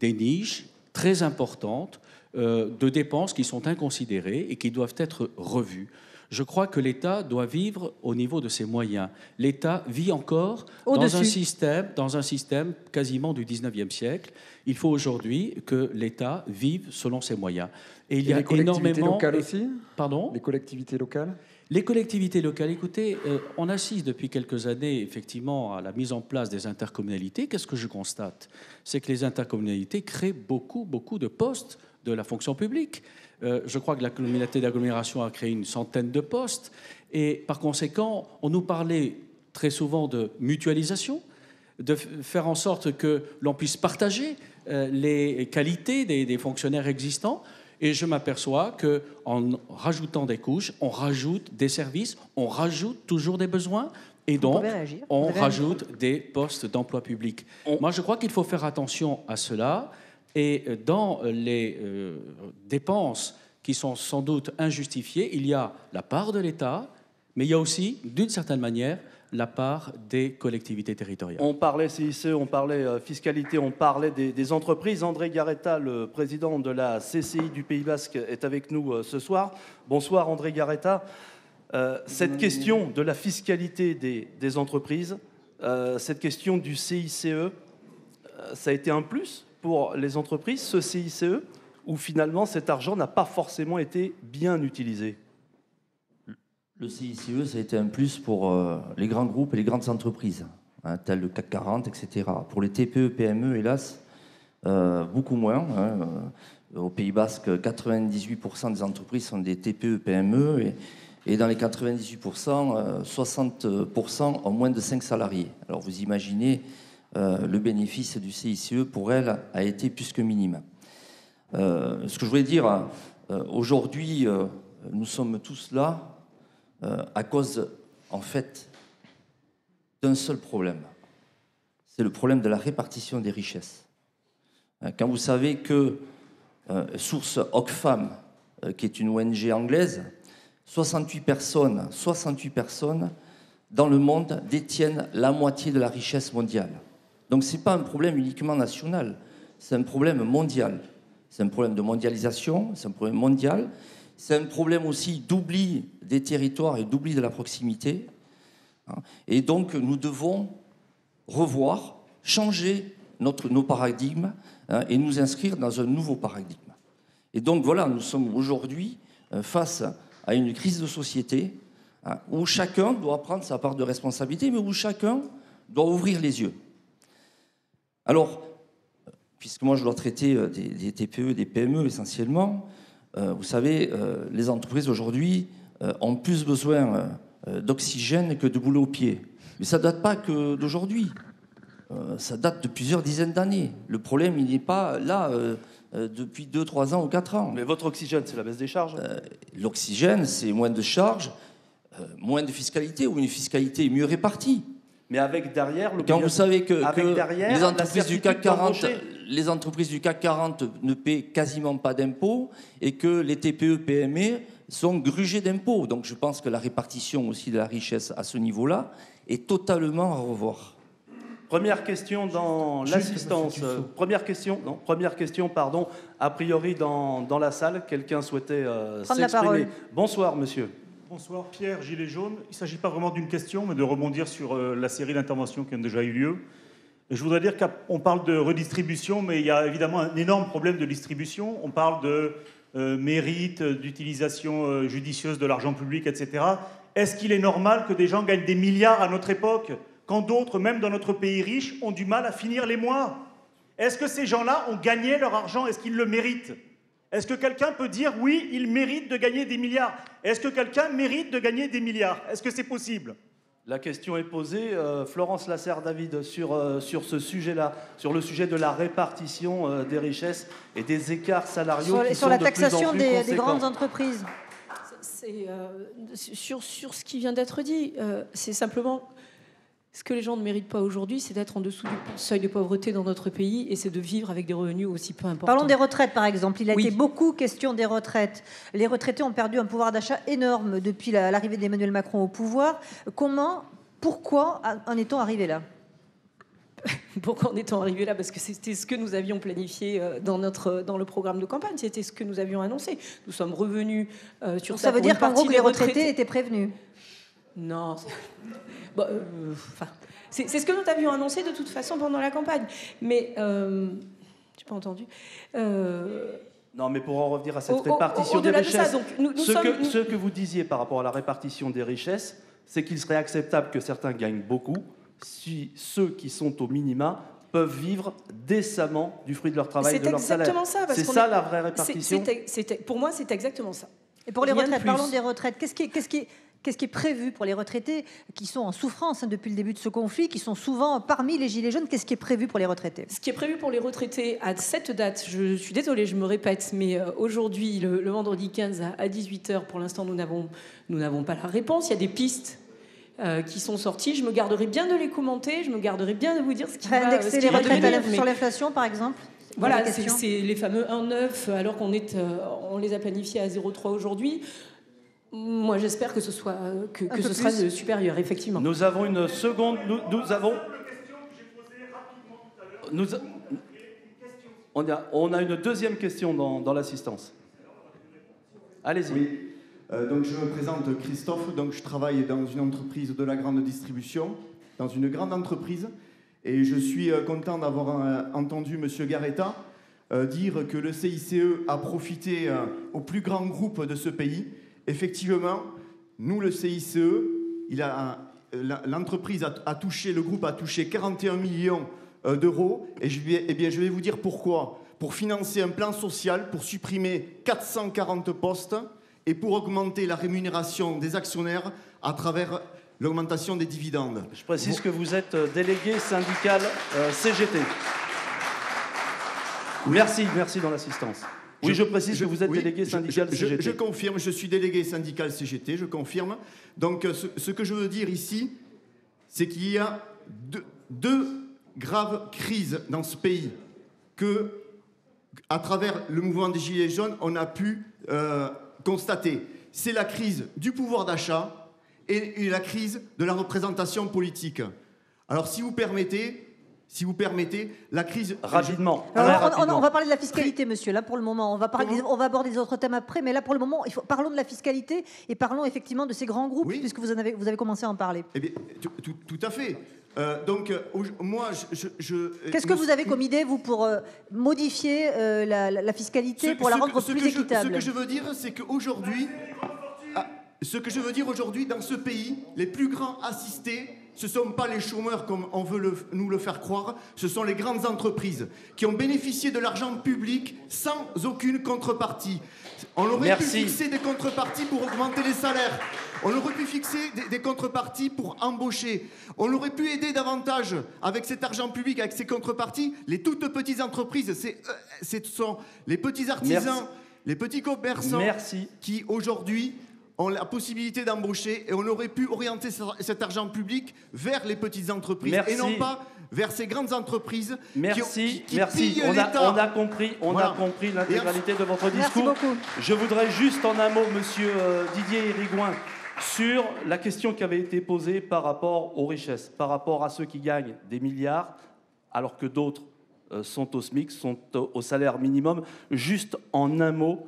des niches très importantes de dépenses qui sont inconsidérées et qui doivent être revues. Je crois que l'État doit vivre au niveau de ses moyens. L'État vit encore dans un système quasiment du 19e siècle. Il faut aujourd'hui que l'État vive selon ses moyens. Et il y a les collectivités locales aussi ? Pardon ? Les collectivités locales ? Les collectivités locales, écoutez, on assiste depuis quelques années effectivement à la mise en place des intercommunalités. Qu'est-ce que je constate ? C'est que les intercommunalités créent beaucoup de postes de la fonction publique. Je crois que la communauté d'agglomération a créé une centaine de postes. Et par conséquent, on nous parlait très souvent de mutualisation, de faire en sorte que l'on puisse partager les qualités des fonctionnaires existants. Et je m'aperçois qu'en rajoutant des couches, on rajoute des services, on rajoute toujours des besoins. Et donc, on rajoute des postes d'emploi public. Moi, je crois qu'il faut faire attention à cela. Et dans les dépenses qui sont sans doute injustifiées, il y a la part de l'État, mais il y a aussi, d'une certaine manière, la part des collectivités territoriales. On parlait CICE, on parlait fiscalité, on parlait des entreprises. André Garreta, le président de la CCI du Pays Basque, est avec nous ce soir. Bonsoir André Garreta. Cette question de la fiscalité des entreprises, cette question du CICE, ça a été un plus pour les entreprises, ce CICE, où finalement cet argent n'a pas forcément été bien utilisé? Le CICE, ça a été un plus pour les grands groupes et les grandes entreprises, hein, tels le CAC 40, etc. Pour les TPE, PME, hélas, beaucoup moins. Au Pays Basque, 98% des entreprises sont des TPE, PME, et dans les 98%, 60% ont moins de 5 salariés. Alors vous imaginez, le bénéfice du CICE, pour elles, a été plus que minime. Ce que je voulais dire, aujourd'hui, nous sommes tous là à cause, en fait, d'un seul problème. C'est le problème de la répartition des richesses. Quand vous savez que, source Oxfam, qui est une ONG anglaise, 68 personnes dans le monde détiennent la moitié de la richesse mondiale. Donc ce n'est pas un problème uniquement national, c'est un problème mondial. C'est un problème de mondialisation, c'est un problème mondial. C'est un problème aussi d'oubli des territoires et d'oubli de la proximité. Et donc, nous devons revoir, changer nos paradigmes et nous inscrire dans un nouveau paradigme. Et donc, voilà, nous sommes aujourd'hui face à une crise de société où chacun doit prendre sa part de responsabilité, mais où chacun doit ouvrir les yeux. Alors, puisque moi, je dois traiter des TPE, des PME essentiellement, vous savez, les entreprises aujourd'hui ont plus besoin d'oxygène que de boulot au pied. Mais ça ne date pas que d'aujourd'hui. Ça date de plusieurs dizaines d'années. Le problème, il n'est pas là depuis 2, 3 ans ou 4 ans. Mais votre oxygène, c'est la baisse des charges? L'oxygène, c'est moins de charges, moins de fiscalité ou une fiscalité mieux répartie. Mais avec derrière... Quand vous savez que les entreprises du CAC 40, les entreprises du CAC 40 ne paient quasiment pas d'impôts et que les TPE, PME sont grugés d'impôts. Donc je pense que la répartition aussi de la richesse à ce niveau-là est totalement à revoir. Première question dans l'assistance. Première question, pardon. A priori dans la salle, quelqu'un souhaitait s'exprimer. Bonsoir, monsieur. Bonsoir, Pierre, Gilet jaune. Il ne s'agit pas vraiment d'une question, mais de rebondir sur la série d'interventions qui ont déjà eu lieu. Et je voudrais dire qu'on parle de redistribution, mais il y a évidemment un énorme problème de distribution. On parle de mérite, d'utilisation judicieuse de l'argent public, etc. Est-ce qu'il est normal que des gens gagnent des milliards à notre époque, quand d'autres, même dans notre pays riche, ont du mal à finir les mois? Est-ce que ces gens-là ont gagné leur argent? Est-ce qu'ils le méritent? Est-ce que quelqu'un peut dire « oui, il mérite de gagner des milliards » Est-ce que quelqu'un mérite de gagner des milliards? Est-ce que c'est possible? La question est posée. Florence Lasserre-David, sur ce sujet-là, sur le sujet de la répartition des richesses et des écarts salariaux sur la taxation des grandes entreprises. Sur ce qui vient d'être dit, c'est simplement ce que les gens ne méritent pas aujourd'hui, c'est d'être en dessous du seuil de pauvreté dans notre pays et c'est de vivre avec des revenus aussi peu importants. Parlons des retraites, par exemple. Il a été beaucoup question des retraites. Les retraités ont perdu un pouvoir d'achat énorme depuis l'arrivée d'Emmanuel Macron au pouvoir. Pourquoi en est-on arrivé là ? Pourquoi en est-on arrivé là ? Parce que c'était ce que nous avions planifié dans le programme de campagne, c'était ce que nous avions annoncé. Nous sommes revenus sur ça. Ça veut dire qu'en gros, que les retraités étaient prévenus ? Non. C'est ce que nous avions annoncé de toute façon pendant la campagne. Mais, j'ai pas entendu. Non, mais pour en revenir à cette répartition des richesses, ce que vous disiez par rapport à la répartition des richesses, c'est qu'il serait acceptable que certains gagnent beaucoup si ceux qui sont au minima peuvent vivre décemment du fruit de leur travail et de leur salaire. C'est ça la vraie répartition. Pour moi, c'est exactement ça. Et pour les retraites, parlons des retraites. Qu'est-ce qui est prévu pour les retraités qui sont en souffrance depuis le début de ce conflit, qui sont souvent parmi les gilets jaunes? Qu'est-ce qui est prévu pour les retraités? Ce qui est prévu pour les retraités à cette date, je suis désolée, je me répète, mais aujourd'hui, le vendredi 15 à 18h, pour l'instant, nous n'avons pas la réponse. Il y a des pistes qui sont sorties. Je me garderai bien de les commenter, je me garderai bien de vous dire ce qui va indexer les retraites sur l'inflation, par exemple. Voilà, c'est les fameux 1,9, alors qu'on les a planifiés à 0,3 aujourd'hui. Moi, j'espère que ce sera supérieur, effectivement. Nous avons une seconde. On a une deuxième question dans l'assistance. Allez-y. Oui. Donc, je me présente Christophe. Donc, je travaille dans une entreprise de la grande distribution, dans une grande entreprise. Et je suis content d'avoir entendu M. Garetta dire que le CICE a profité au plus grand groupe de ce pays. Effectivement, nous, le CICE, l'entreprise a touché, le groupe a touché 41 millions d'euros. Et je vais vous dire pourquoi. Pour financer un plan social, pour supprimer 440 postes et pour augmenter la rémunération des actionnaires à travers l'augmentation des dividendes. Je précise que vous êtes délégué syndical CGT. Merci dans l'assistance. Oui, je précise que vous êtes délégué syndical CGT. Je confirme, je suis délégué syndical CGT, je confirme. Donc, ce que je veux dire ici, c'est qu'il y a deux graves crises dans ce pays que, à travers le mouvement des Gilets jaunes, on a pu constater. C'est la crise du pouvoir d'achat et la crise de la représentation politique. Alors, si vous permettez, la crise... Rapidement. On va parler de la fiscalité, monsieur. Là, pour le moment, on va aborder les autres thèmes après. Mais là, pour le moment, parlons de la fiscalité et parlons effectivement de ces grands groupes, puisque vous avez commencé à en parler. Eh bien, tout à fait. Moi, Qu'est-ce que vous avez comme idée, vous, pour modifier la fiscalité, pour la rendre plus équitable? Ce que je veux dire, c'est qu'aujourd'hui, dans ce pays, les plus grands assistés, ce ne sont pas les chômeurs comme on veut nous le faire croire, ce sont les grandes entreprises qui ont bénéficié de l'argent public sans aucune contrepartie. On aurait pu fixer des contreparties pour augmenter les salaires. On aurait pu fixer des contreparties pour embaucher. On aurait pu aider davantage avec cet argent public, avec ces contreparties, les toutes petites entreprises. Ce sont les petits artisans, les petits commerçants qui aujourd'hui ont la possibilité d'embaucher et on aurait pu orienter cet argent public vers les petites entreprises et non pas vers ces grandes entreprises qui pillent l'État. On a compris l'intégralité de votre discours. Merci beaucoup. Je voudrais juste en un mot, monsieur Didier Hérigouin, sur la question qui avait été posée par rapport aux richesses, par rapport à ceux qui gagnent des milliards, alors que d'autres sont au SMIC, sont au salaire minimum. Juste en un mot,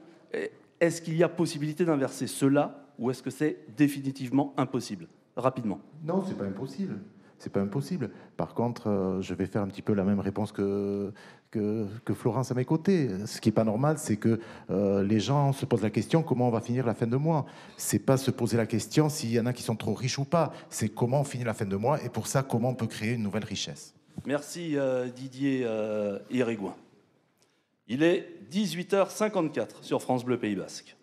est-ce qu'il y a possibilité d'inverser cela ou est-ce que c'est définitivement impossible? Rapidement. Non, c'est pas impossible. C'est pas impossible. Par contre, je vais faire un petit peu la même réponse que Florence à mes côtés. Ce qui n'est pas normal, c'est que les gens se posent la question comment on va finir la fin de mois. C'est pas se poser la question s'il y en a qui sont trop riches ou pas. C'est comment on finit la fin de mois et pour ça, comment on peut créer une nouvelle richesse. Merci Didier Hérigouin. Il est 18h54 sur France Bleu Pays Basque.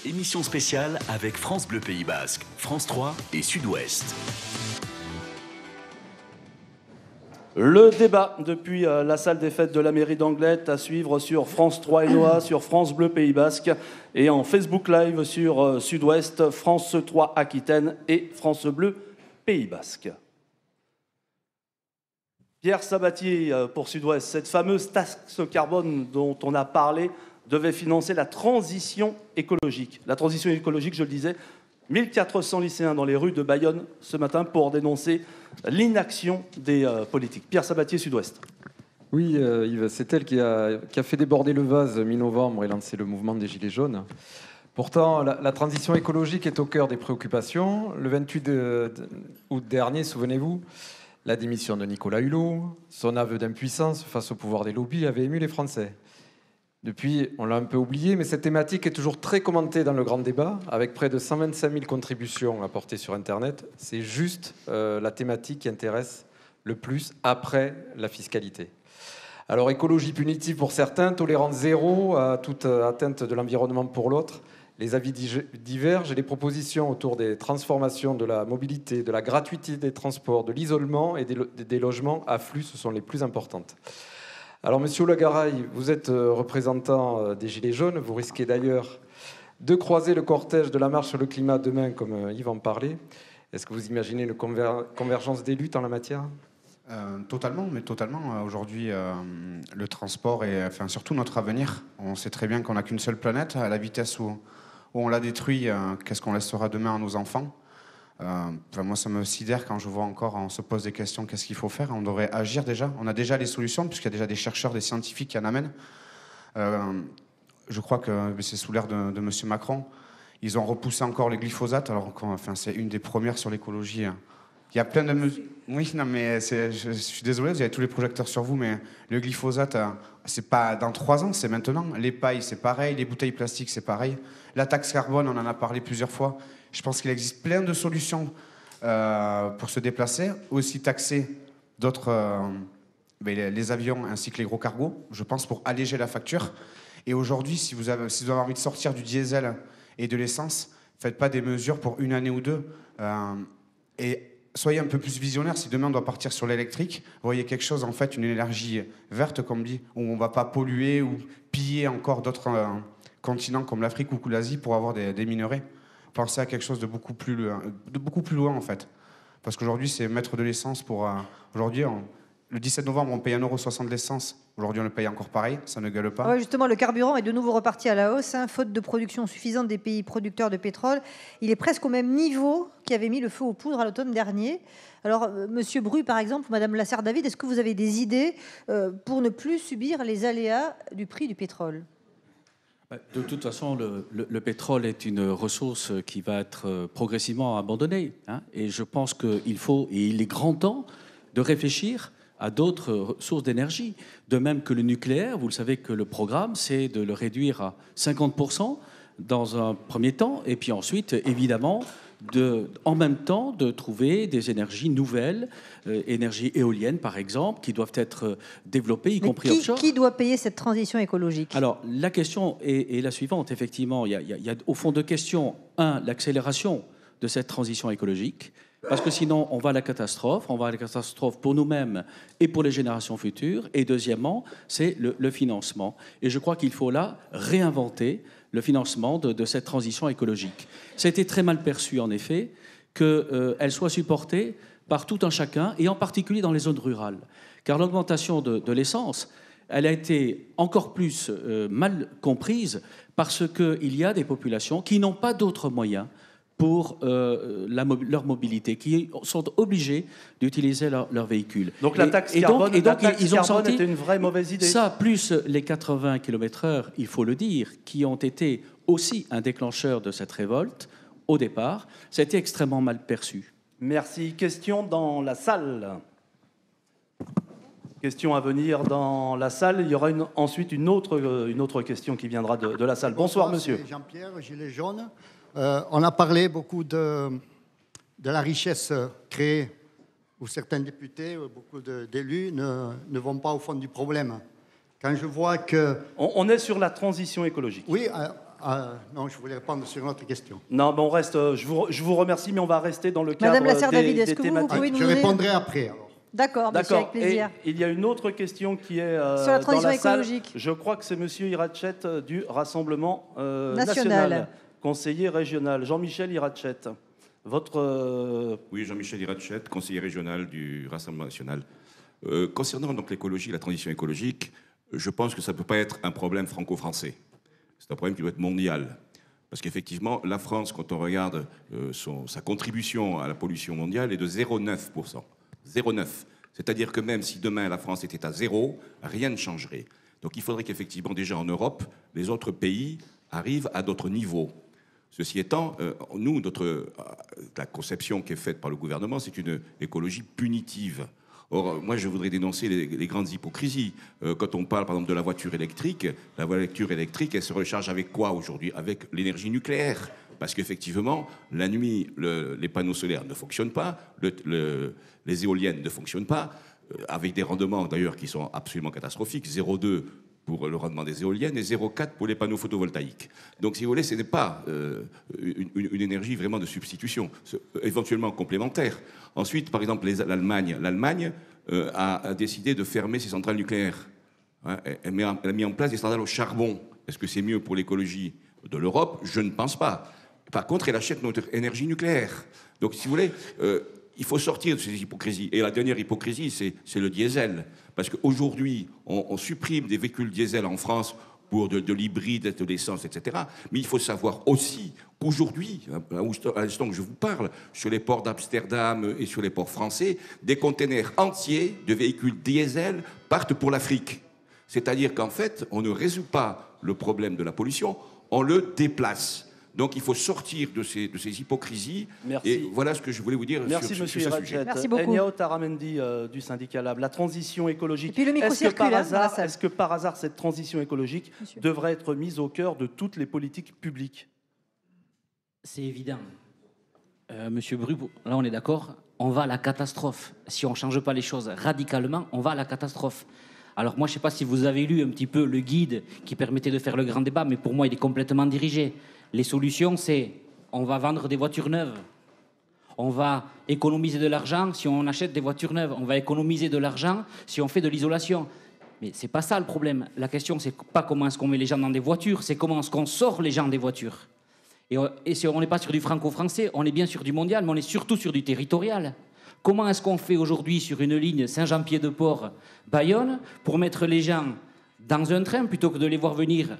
Émission spéciale avec France Bleu Pays Basque, France 3 et Sud-Ouest. Le débat depuis la salle des fêtes de la mairie d'Anglet à suivre sur France 3 et Noa, sur France Bleu Pays Basque et en Facebook Live sur Sud-Ouest, France 3 Aquitaine et France Bleu Pays Basque. Pierre Sabatier pour Sud-Ouest, cette fameuse taxe carbone dont on a parlé devait financer la transition écologique. La transition écologique, je le disais, 1400 lycéens dans les rues de Bayonne ce matin pour dénoncer l'inaction des politiques. Pierre Sabatier, Sud-Ouest. Oui, Yves, c'est elle qui a fait déborder le vase mi-novembre et lancé le mouvement des Gilets jaunes. Pourtant, la transition écologique est au cœur des préoccupations. Le 28 août dernier, souvenez-vous, la démission de Nicolas Hulot, son aveu d'impuissance face au pouvoir des lobbies avait ému les Français. Depuis, on l'a un peu oublié, mais cette thématique est toujours très commentée dans le grand débat, avec près de 125 000 contributions apportées sur Internet. C'est juste la thématique qui intéresse le plus après la fiscalité. Alors, écologie punitive pour certains, tolérance zéro à toute atteinte de l'environnement pour l'autre. Les avis divergent et les propositions autour des transformations de la mobilité, de la gratuité des transports, de l'isolement et des logements affluent, ce sont les plus importantes. Alors, Monsieur Olagaray, vous êtes représentant des Gilets jaunes. Vous risquez d'ailleurs de croiser le cortège de la marche sur le climat demain, comme Yves en parlait. Est-ce que vous imaginez une convergence des luttes en la matière ? Totalement, mais totalement. Aujourd'hui, le transport et surtout notre avenir. On sait très bien qu'on n'a qu'une seule planète. À la vitesse où on la détruit, qu'est-ce qu'on laissera demain à nos enfants ? Moi, ça me sidère quand je vois encore, on se pose des questions, qu'est-ce qu'il faut faire ? On devrait agir déjà. On a déjà les solutions, puisqu'il y a déjà des chercheurs, des scientifiques qui en amènent. Je crois que c'est sous l'ère de M. Macron. Ils ont repoussé encore les glyphosates, alors que c'est une des premières sur l'écologie. Il y a plein de mesures. Oui, non, mais je suis désolé, vous avez tous les projecteurs sur vous, mais le glyphosate, c'est pas dans 3 ans, c'est maintenant. Les pailles, c'est pareil. Les bouteilles plastiques, c'est pareil. La taxe carbone, on en a parlé plusieurs fois. Je pense qu'il existe plein de solutions pour se déplacer. Aussi taxer d'autres, les avions ainsi que les gros cargos, je pense, pour alléger la facture. Et aujourd'hui, si vous avez envie de sortir du diesel et de l'essence, faites pas des mesures pour une année ou deux. Et soyez un peu plus visionnaire. Si demain on doit partir sur l'électrique, voyez quelque chose, en fait, une énergie verte, comme dit, où on ne va pas polluer ou piller encore d'autres continents comme l'Afrique ou l'Asie pour avoir des minerais. Pensez à quelque chose de beaucoup plus loin, en fait. Parce qu'aujourd'hui, c'est mettre de l'essence pour... aujourd'hui, le 17 novembre, on paye 1,60 € de l'essence. Aujourd'hui, on le paye encore pareil, ça ne gueule pas. Ouais, justement, le carburant est de nouveau reparti à la hausse, faute de production suffisante des pays producteurs de pétrole. Il est presque au même niveau qui avait mis le feu aux poudres à l'automne dernier. Alors, Monsieur Bru, par exemple, Madame Lasserre-David, est-ce que vous avez des idées pour ne plus subir les aléas du prix du pétrole ? De toute façon, le pétrole est une ressource qui va être progressivement abandonnée. Et je pense qu'il faut, et il est grand temps, de réfléchir à d'autres sources d'énergie. De même que le nucléaire, vous le savez que le programme, c'est de le réduire à 50% dans un premier temps, et puis ensuite, évidemment, en même temps, de trouver des énergies nouvelles, énergies éoliennes par exemple, qui doivent être développées, y compris offshore. Qui doit payer cette transition écologique ? Alors, la question est la suivante. Effectivement, il y a au fond 2 questions. 1, l'accélération de cette transition écologique, parce que sinon, on va à la catastrophe. On va à la catastrophe pour nous-mêmes et pour les générations futures. Et deuxièmement, c'est le financement. Et je crois qu'il faut là réinventer le financement de cette transition écologique. Ça a été très mal perçu, en effet, qu'elle soit supportée par tout un chacun, et en particulier dans les zones rurales. Car l'augmentation de l'essence, elle a été encore plus mal comprise parce qu'il y a des populations qui n'ont pas d'autres moyens pour leur mobilité, qui sont obligés d'utiliser leur véhicule. Donc la taxe carbone, ils ont senti était une vraie mauvaise idée. Ça, plus les 80 km/h, il faut le dire, qui ont été aussi un déclencheur de cette révolte, au départ, ça a été extrêmement mal perçu. Merci. Question dans la salle. Question à venir dans la salle. Il y aura ensuite une autre question qui viendra de la salle. Bonsoir, monsieur. Jean-Pierre, Gilets jaunes. On a parlé beaucoup de la richesse créée, où certains députés, beaucoup d'élus ne vont pas au fond du problème. Quand je vois que... On est sur la transition écologique. Oui, Non, je voulais répondre sur une autre question. Non, mais on reste. Je vous remercie, mais on va rester dans le cadre Madame Lasserre-David, des est-ce que vous thématiques. pouvez nous Je donner... répondrai après, alors. D'accord, monsieur, avec plaisir. Et il y a une autre question qui est Sur la transition dans la salle. écologique. Je crois que c'est monsieur Irachet du Rassemblement National. national, conseiller régional. Jean-Michel Irachet, votre... Oui, Jean-Michel Irachet, conseiller régional du Rassemblement national. Concernant donc l'écologie, la transition écologique, je pense que ça ne peut pas être un problème franco-français. C'est un problème qui doit être mondial. Parce qu'effectivement, la France, quand on regarde sa contribution à la pollution mondiale, est de 0,9%. 0,9%. C'est-à-dire que même si demain la France était à 0, rien ne changerait. Donc il faudrait qu'effectivement, déjà en Europe, les autres pays arrivent à d'autres niveaux. Ceci étant, nous, la conception qui est faite par le gouvernement, c'est une écologie punitive. Or, moi, je voudrais dénoncer les grandes hypocrisies. Quand on parle, par exemple, de la voiture électrique, elle se recharge avec quoi aujourd'hui? Avec l'énergie nucléaire. Parce qu'effectivement, la nuit, les panneaux solaires ne fonctionnent pas, les éoliennes ne fonctionnent pas, avec des rendements d'ailleurs qui sont absolument catastrophiques, 0,2 pour le rendement des éoliennes et 0,4 pour les panneaux photovoltaïques. Donc, si vous voulez, ce n'est pas une énergie vraiment de substitution, éventuellement complémentaire. Ensuite, par exemple, l'Allemagne a décidé de fermer ses centrales nucléaires. Hein, elle a mis en place des centrales au charbon. Est-ce que c'est mieux pour l'écologie de l'Europe? Je ne pense pas. Par contre, elle achète notre énergie nucléaire. Donc, si vous voulez, il faut sortir de ces hypocrisies. Et la dernière hypocrisie, c'est le diesel. Parce qu'aujourd'hui, on supprime des véhicules diesel en France pour de l'hybride, de l'essence, etc. Mais il faut savoir aussi qu'aujourd'hui, à l'instant que je vous parle, sur les ports d'Amsterdam et sur les ports français, des containers entiers de véhicules diesel partent pour l'Afrique. C'est-à-dire qu'en fait, on ne résout pas le problème de la pollution, on le déplace. Donc il faut sortir de ces hypocrisies. Merci. Et voilà ce que je voulais vous dire Merci, sur monsieur ce Irachet. sujet. Merci beaucoup. Eniao Taramendi du syndicat Lab, la transition écologique. Et puis le micro circule, dans la salle. Est-ce que par hasard cette transition écologique devrait être mise au cœur de toutes les politiques publiques? C'est évident. Monsieur Bru, là on est d'accord, on va à la catastrophe. Si on ne change pas les choses radicalement, on va à la catastrophe. Alors moi je ne sais pas si vous avez lu un petit peu le guide qui permettait de faire le grand débat, mais pour moi il est complètement dirigé. Les solutions, c'est on va vendre des voitures neuves. On va économiser de l'argent si on achète des voitures neuves. On va économiser de l'argent si on fait de l'isolation. Mais c'est pas ça le problème. La question, c'est pas comment est-ce qu'on met les gens dans des voitures, c'est comment est-ce qu'on sort les gens des voitures. Et si on n'est pas sur du franco-français, on est bien sur du mondial, mais on est surtout sur du territorial. Comment est-ce qu'on fait aujourd'hui sur une ligne Saint-Jean-Pied-de-Port-Bayonne pour mettre les gens dans un train plutôt que de les voir venir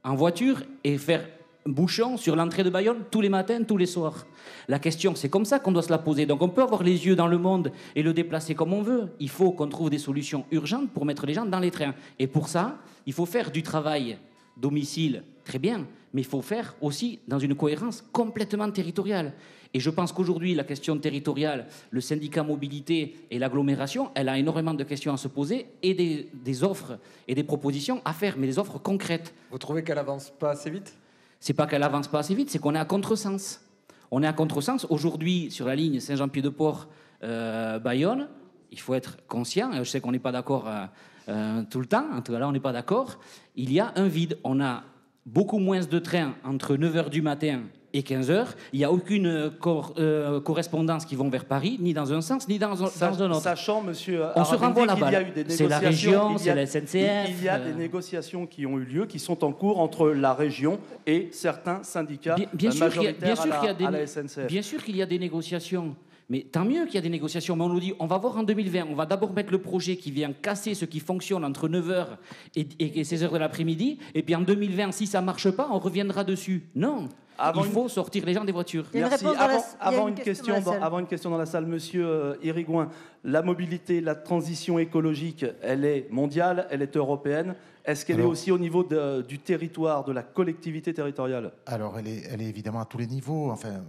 en voiture et faire bouchon sur l'entrée de Bayonne tous les matins, tous les soirs? La question, c'est comme ça qu'on doit se la poser. Donc on peut avoir les yeux dans le monde et le déplacer comme on veut. Il faut qu'on trouve des solutions urgentes pour mettre les gens dans les trains. Et pour ça, il faut faire du travail domicile, très bien, mais il faut faire aussi dans une cohérence complètement territoriale. Et je pense qu'aujourd'hui, la question territoriale, le syndicat mobilité et l'agglomération, elle a énormément de questions à se poser et des offres et des propositions à faire, mais des offres concrètes. Vous trouvez qu'elle avance pas assez vite? C'est pas qu'elle avance pas assez vite, c'est qu'on est à contresens. On est à contresens. Aujourd'hui, sur la ligne Saint-Jean-Pied-de-Port-Bayonne, il faut être conscient, je sais qu'on n'est pas d'accord tout le temps, en tout cas là on n'est pas d'accord, il y a un vide. On a beaucoup moins de trains entre 9h du matin et 15h. Il n'y a aucune correspondance qui vont vers Paris, ni dans un sens, ni dans un autre. Sachant, monsieur on se renvoie la balle. C'est la région, c'est la SNCF. Il y a des négociations qui ont eu lieu, qui sont en cours entre la région et certains syndicats majoritaires à la SNCF. Bien sûr qu'il y a des négociations. Mais tant mieux qu'il y a des négociations. Mais on nous dit, on va voir en 2020, on va d'abord mettre le projet qui vient casser ce qui fonctionne entre 9h et 16h de l'après-midi. Et puis en 2020, si ça ne marche pas, on reviendra dessus. Non. Il faut sortir les gens des voitures. Merci. Avant une question dans la salle, monsieur Hérigoin, la mobilité, la transition écologique, elle est mondiale, elle est européenne. Est-ce qu'elle est aussi au niveau du territoire, de la collectivité territoriale? Alors, elle est évidemment à tous les niveaux. Enfin,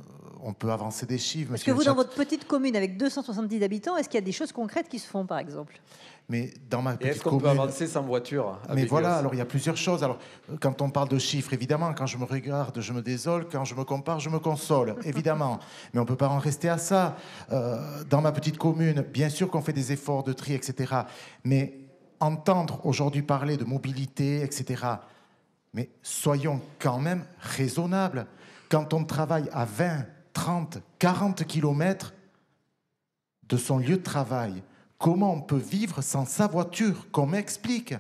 on peut avancer des chiffres. Est-ce que vous, dans votre petite commune avec 270 habitants, est-ce qu'il y a des choses concrètes qui se font, par exemple? Mais dans ma petite est-ce qu'on peut avancer sans voiture? Mais voilà, alors il y a plusieurs choses. Alors, quand on parle de chiffres, évidemment, quand je me regarde, je me désole. Quand je me compare, je me console, évidemment. Mais on ne peut pas en rester à ça. Dans ma petite commune, bien sûr qu'on fait des efforts de tri, etc. Mais entendre aujourd'hui parler de mobilité, etc., Mais soyons quand même raisonnables. Quand on travaille à 20, 30, 40 kilomètres de son lieu de travail, comment on peut vivre sans sa voiture? Qu'on m'explique.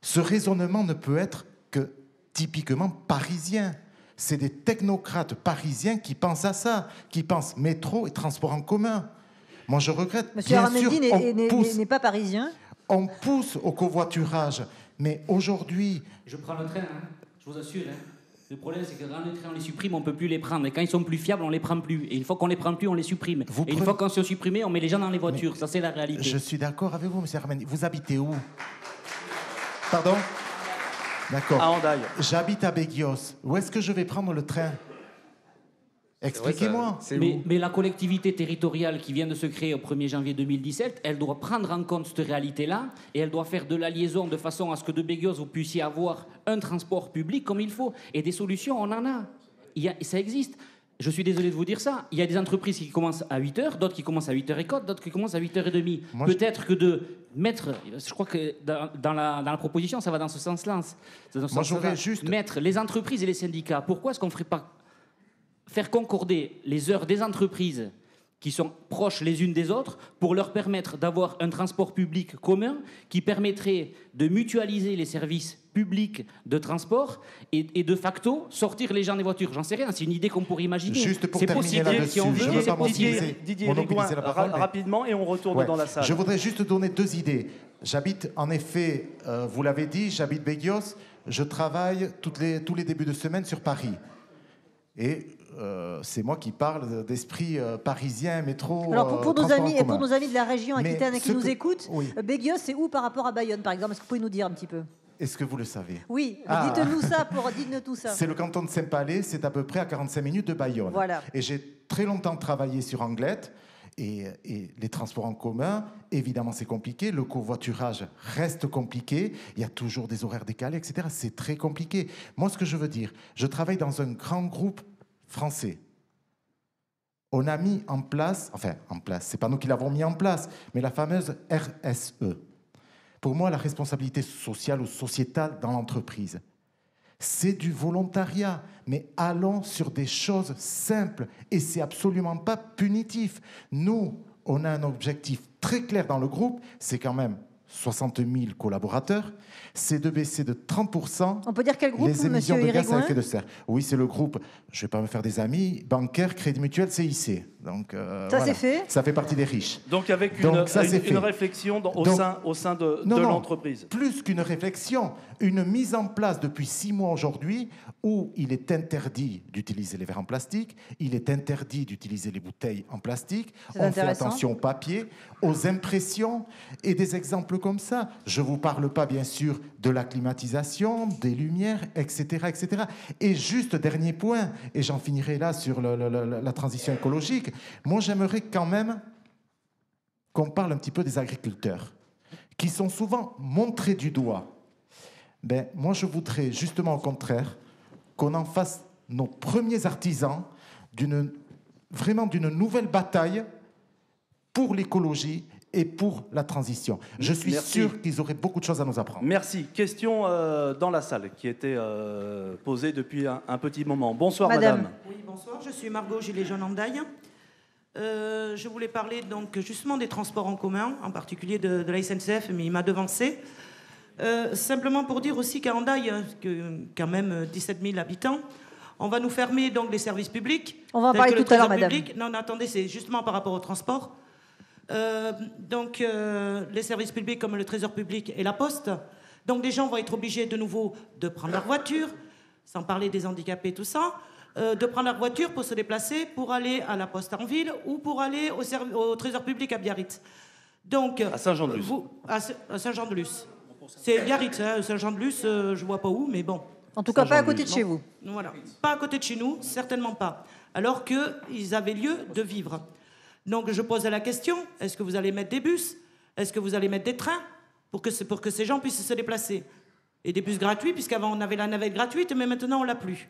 Ce raisonnement ne peut être que typiquement parisien. C'est des technocrates parisiens qui pensent à ça, qui pensent métro et transport en commun. Moi, je regrette. Monsieur Aramendi n'est pas parisien. On pousse au covoiturage, mais aujourd'hui... Je prends le train, hein, je vous assure. Hein. Le problème, c'est que quand les trains, on les supprime, on ne peut plus les prendre. Et quand ils sont plus fiables, on ne les prend plus. Et une fois qu'on ne les prend plus, on les supprime. Et une fois qu'on s'est supprimé, on met les gens dans les voitures. Mais ça, c'est la réalité. Je suis d'accord avec vous, monsieur Aramendi. Vous habitez où? Pardon? D'accord. À Hendaye. J'habite à Béguios. Où est-ce que je vais prendre le train? Expliquez-moi. Mais la collectivité territoriale qui vient de se créer au 1er janvier 2017, elle doit prendre en compte cette réalité-là et elle doit faire de la liaison de façon à ce que de Béguios, vous puissiez avoir un transport public comme il faut. Et des solutions, on en a. Ça existe. Je suis désolé de vous dire ça. Il y a des entreprises qui commencent à 8h, d'autres qui commencent à 8h15, d'autres qui commencent à 8h30. Peut-être que de mettre... Je crois que dans la proposition, ça va dans ce sens-là. Moi, j'aurais juste... Mettre les entreprises et les syndicats. Pourquoi est-ce qu'on ne ferait pas faire concorder les heures des entreprises qui sont proches les unes des autres pour leur permettre d'avoir un transport public commun qui permettrait de mutualiser les services publics de transport et de facto sortir les gens des voitures. J'en sais rien, c'est une idée qu'on pourrait imaginer. Juste pour terminer là-dessus, je ne veux pas Didier Rigouin, rapidement, et on retourne dans la salle. Je voudrais juste donner 2 idées. J'habite, en effet, vous l'avez dit, j'habite Béguios, je travaille tous les débuts de semaine sur Paris. Et c'est moi qui parle d'esprit parisien, métro. Alors pour nos amis et pour nos amis de la région aquitaine qui nous écoutent, Béguios, c'est où par rapport à Bayonne, par exemple? Est-ce que vous pouvez nous dire un petit peu? Est-ce que vous le savez? Oui, dites-nous ça. Dites-nous tout ça. C'est le canton de Saint-Palais, c'est à peu près à 45 minutes de Bayonne. Voilà. Et j'ai très longtemps travaillé sur Anglette. Et les transports en commun, évidemment, c'est compliqué. Le covoiturage reste compliqué. Il y a toujours des horaires décalés, etc. C'est très compliqué. Moi, ce que je veux dire, je travaille dans un grand groupe français. On a mis en place, c'est pas nous qui l'avons mis en place, mais la fameuse RSE. Pour moi, la responsabilité sociale ou sociétale dans l'entreprise, c'est du volontariat, mais allons sur des choses simples et c'est absolument pas punitif. Nous, on a un objectif très clair dans le groupe, c'est quand même 60 000 collaborateurs, c'est de baisser de 30% on peut dire quel groupe, les émissions de gaz à effet de serre. Oui, c'est le groupe, je ne vais pas me faire des amis, bancaire, Crédit Mutuel, CIC. Donc, ça, c'est fait. Ça fait partie des riches. Donc avec une réflexion au sein de l'entreprise. Plus qu'une réflexion, une mise en place depuis 6 mois aujourd'hui où il est interdit d'utiliser les verres en plastique, il est interdit d'utiliser les bouteilles en plastique, on fait attention au papier, aux impressions et des exemples comme ça. Je ne vous parle pas bien sûr de la climatisation, des lumières, etc., etc. Et juste dernier point, et j'en finirai là sur la transition écologique, moi j'aimerais quand même qu'on parle un petit peu des agriculteurs, qui sont souvent montrés du doigt. Ben, moi je voudrais justement au contraire qu'on en fasse nos premiers artisans vraiment d'une nouvelle bataille pour l'écologie et pour la transition. Je suis sûr qu'ils auraient beaucoup de choses à nous apprendre. Merci. Question dans la salle qui était posée depuis un petit moment. Bonsoir, madame. Oui, bonsoir. Je suis Margot Gilets jaunes Hendaye. Je voulais parler donc justement des transports en commun, en particulier de la SNCF, mais il m'a devancé. Simplement pour dire aussi qu'à Hendaye, quand même 17 000 habitants, on va nous fermer donc les services publics. On va en parler tout à l'heure, madame. Non, attendez, c'est justement par rapport au transport. Donc les services publics comme le Trésor public et la Poste. Donc les gens vont être obligés de nouveau de prendre leur voiture, sans parler des handicapés, tout ça, de prendre leur voiture pour se déplacer, pour aller à la Poste en ville ou pour aller au Trésor public à Biarritz. Donc, à Saint-Jean-de-Luz. À Saint-Jean-de-Luz. C'est Biarritz, hein, Saint-Jean-de-Luz, je vois pas où, mais bon. En tout cas, pas à côté de chez vous. Voilà, pas à côté de chez nous, certainement pas. Alors qu'ils avaient lieu de vivre. Donc je pose la question, est-ce que vous allez mettre des bus? Est-ce que vous allez mettre des trains pour que ces gens puissent se déplacer? Et des bus gratuits, puisqu'avant on avait la navette gratuite, mais maintenant on l'a plus.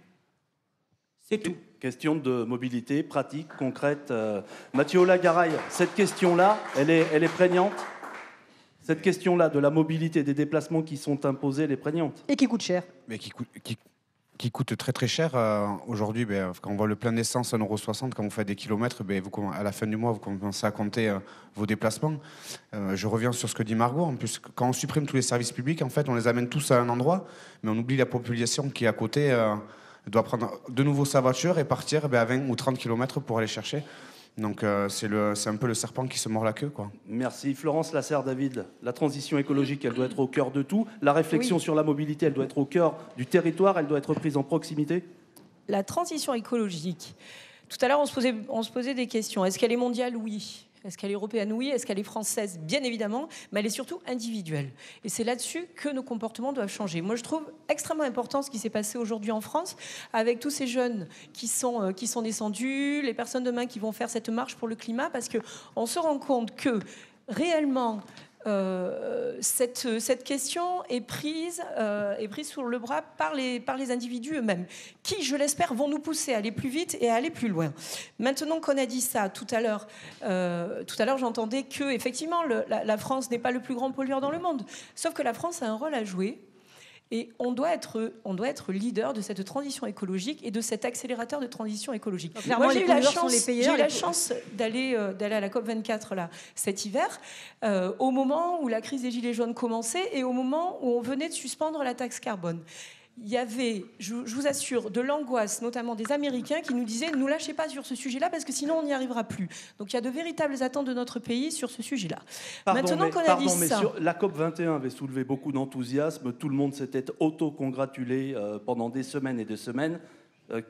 C'est tout. Question de mobilité pratique, concrète. Mathieu Lagaraille, cette question-là, elle est prégnante? Cette question-là de la mobilité, des déplacements qui sont imposés, elle est prégnante. Et qui coûte cher. Mais qui coûte très très cher. Aujourd'hui, quand on voit le plein d'essence à 1,60 €, quand vous faites des kilomètres, à la fin du mois, vous commencez à compter vos déplacements. Je reviens sur ce que dit Margot. En plus, quand on supprime tous les services publics, en fait, on les amène tous à un endroit, mais on oublie la population qui est à côté, doit prendre de nouveau sa voiture et partir à 20 ou 30 kilomètres pour aller chercher. Donc c'est un peu le serpent qui se mord la queue, quoi. Merci. Florence Lasserre-David, la transition écologique, elle doit être au cœur de tout. La réflexion sur la mobilité, elle doit être au cœur du territoire, elle doit être prise en proximité. La transition écologique, tout à l'heure on se posait des questions. Est-ce qu'elle est mondiale? Oui. Est-ce qu'elle est européenne? Oui. Est-ce qu'elle est française? Bien évidemment, mais elle est surtout individuelle. Et c'est là-dessus que nos comportements doivent changer. Moi, je trouve extrêmement important ce qui s'est passé aujourd'hui en France, avec tous ces jeunes qui sont descendus, les personnes demain qui vont faire cette marche pour le climat, parce qu'on se rend compte que réellement, cette question est prise sur le bras par les individus eux-mêmes, qui, je l'espère, vont nous pousser à aller plus vite et à aller plus loin. Maintenant qu'on a dit ça, tout à l'heure, j'entendais que effectivement, la France n'est pas le plus grand pollueur dans le monde, sauf que la France a un rôle à jouer. Et on doit être leader de cette transition écologique et de cet accélérateur de transition écologique. Clairement, j'ai eu la chance d'aller à la COP24 là, cet hiver, au moment où la crise des Gilets jaunes commençait et au moment où on venait de suspendre la taxe carbone. Il y avait, je vous assure, de l'angoisse, notamment des Américains, qui nous disaient « ne nous lâchez pas sur ce sujet-là parce que sinon on n'y arrivera plus ». Donc il y a de véritables attentes de notre pays sur ce sujet-là. Maintenant qu'on a dit ça... La COP21 avait soulevé beaucoup d'enthousiasme, tout le monde s'était auto-congratulé pendant des semaines et des semaines.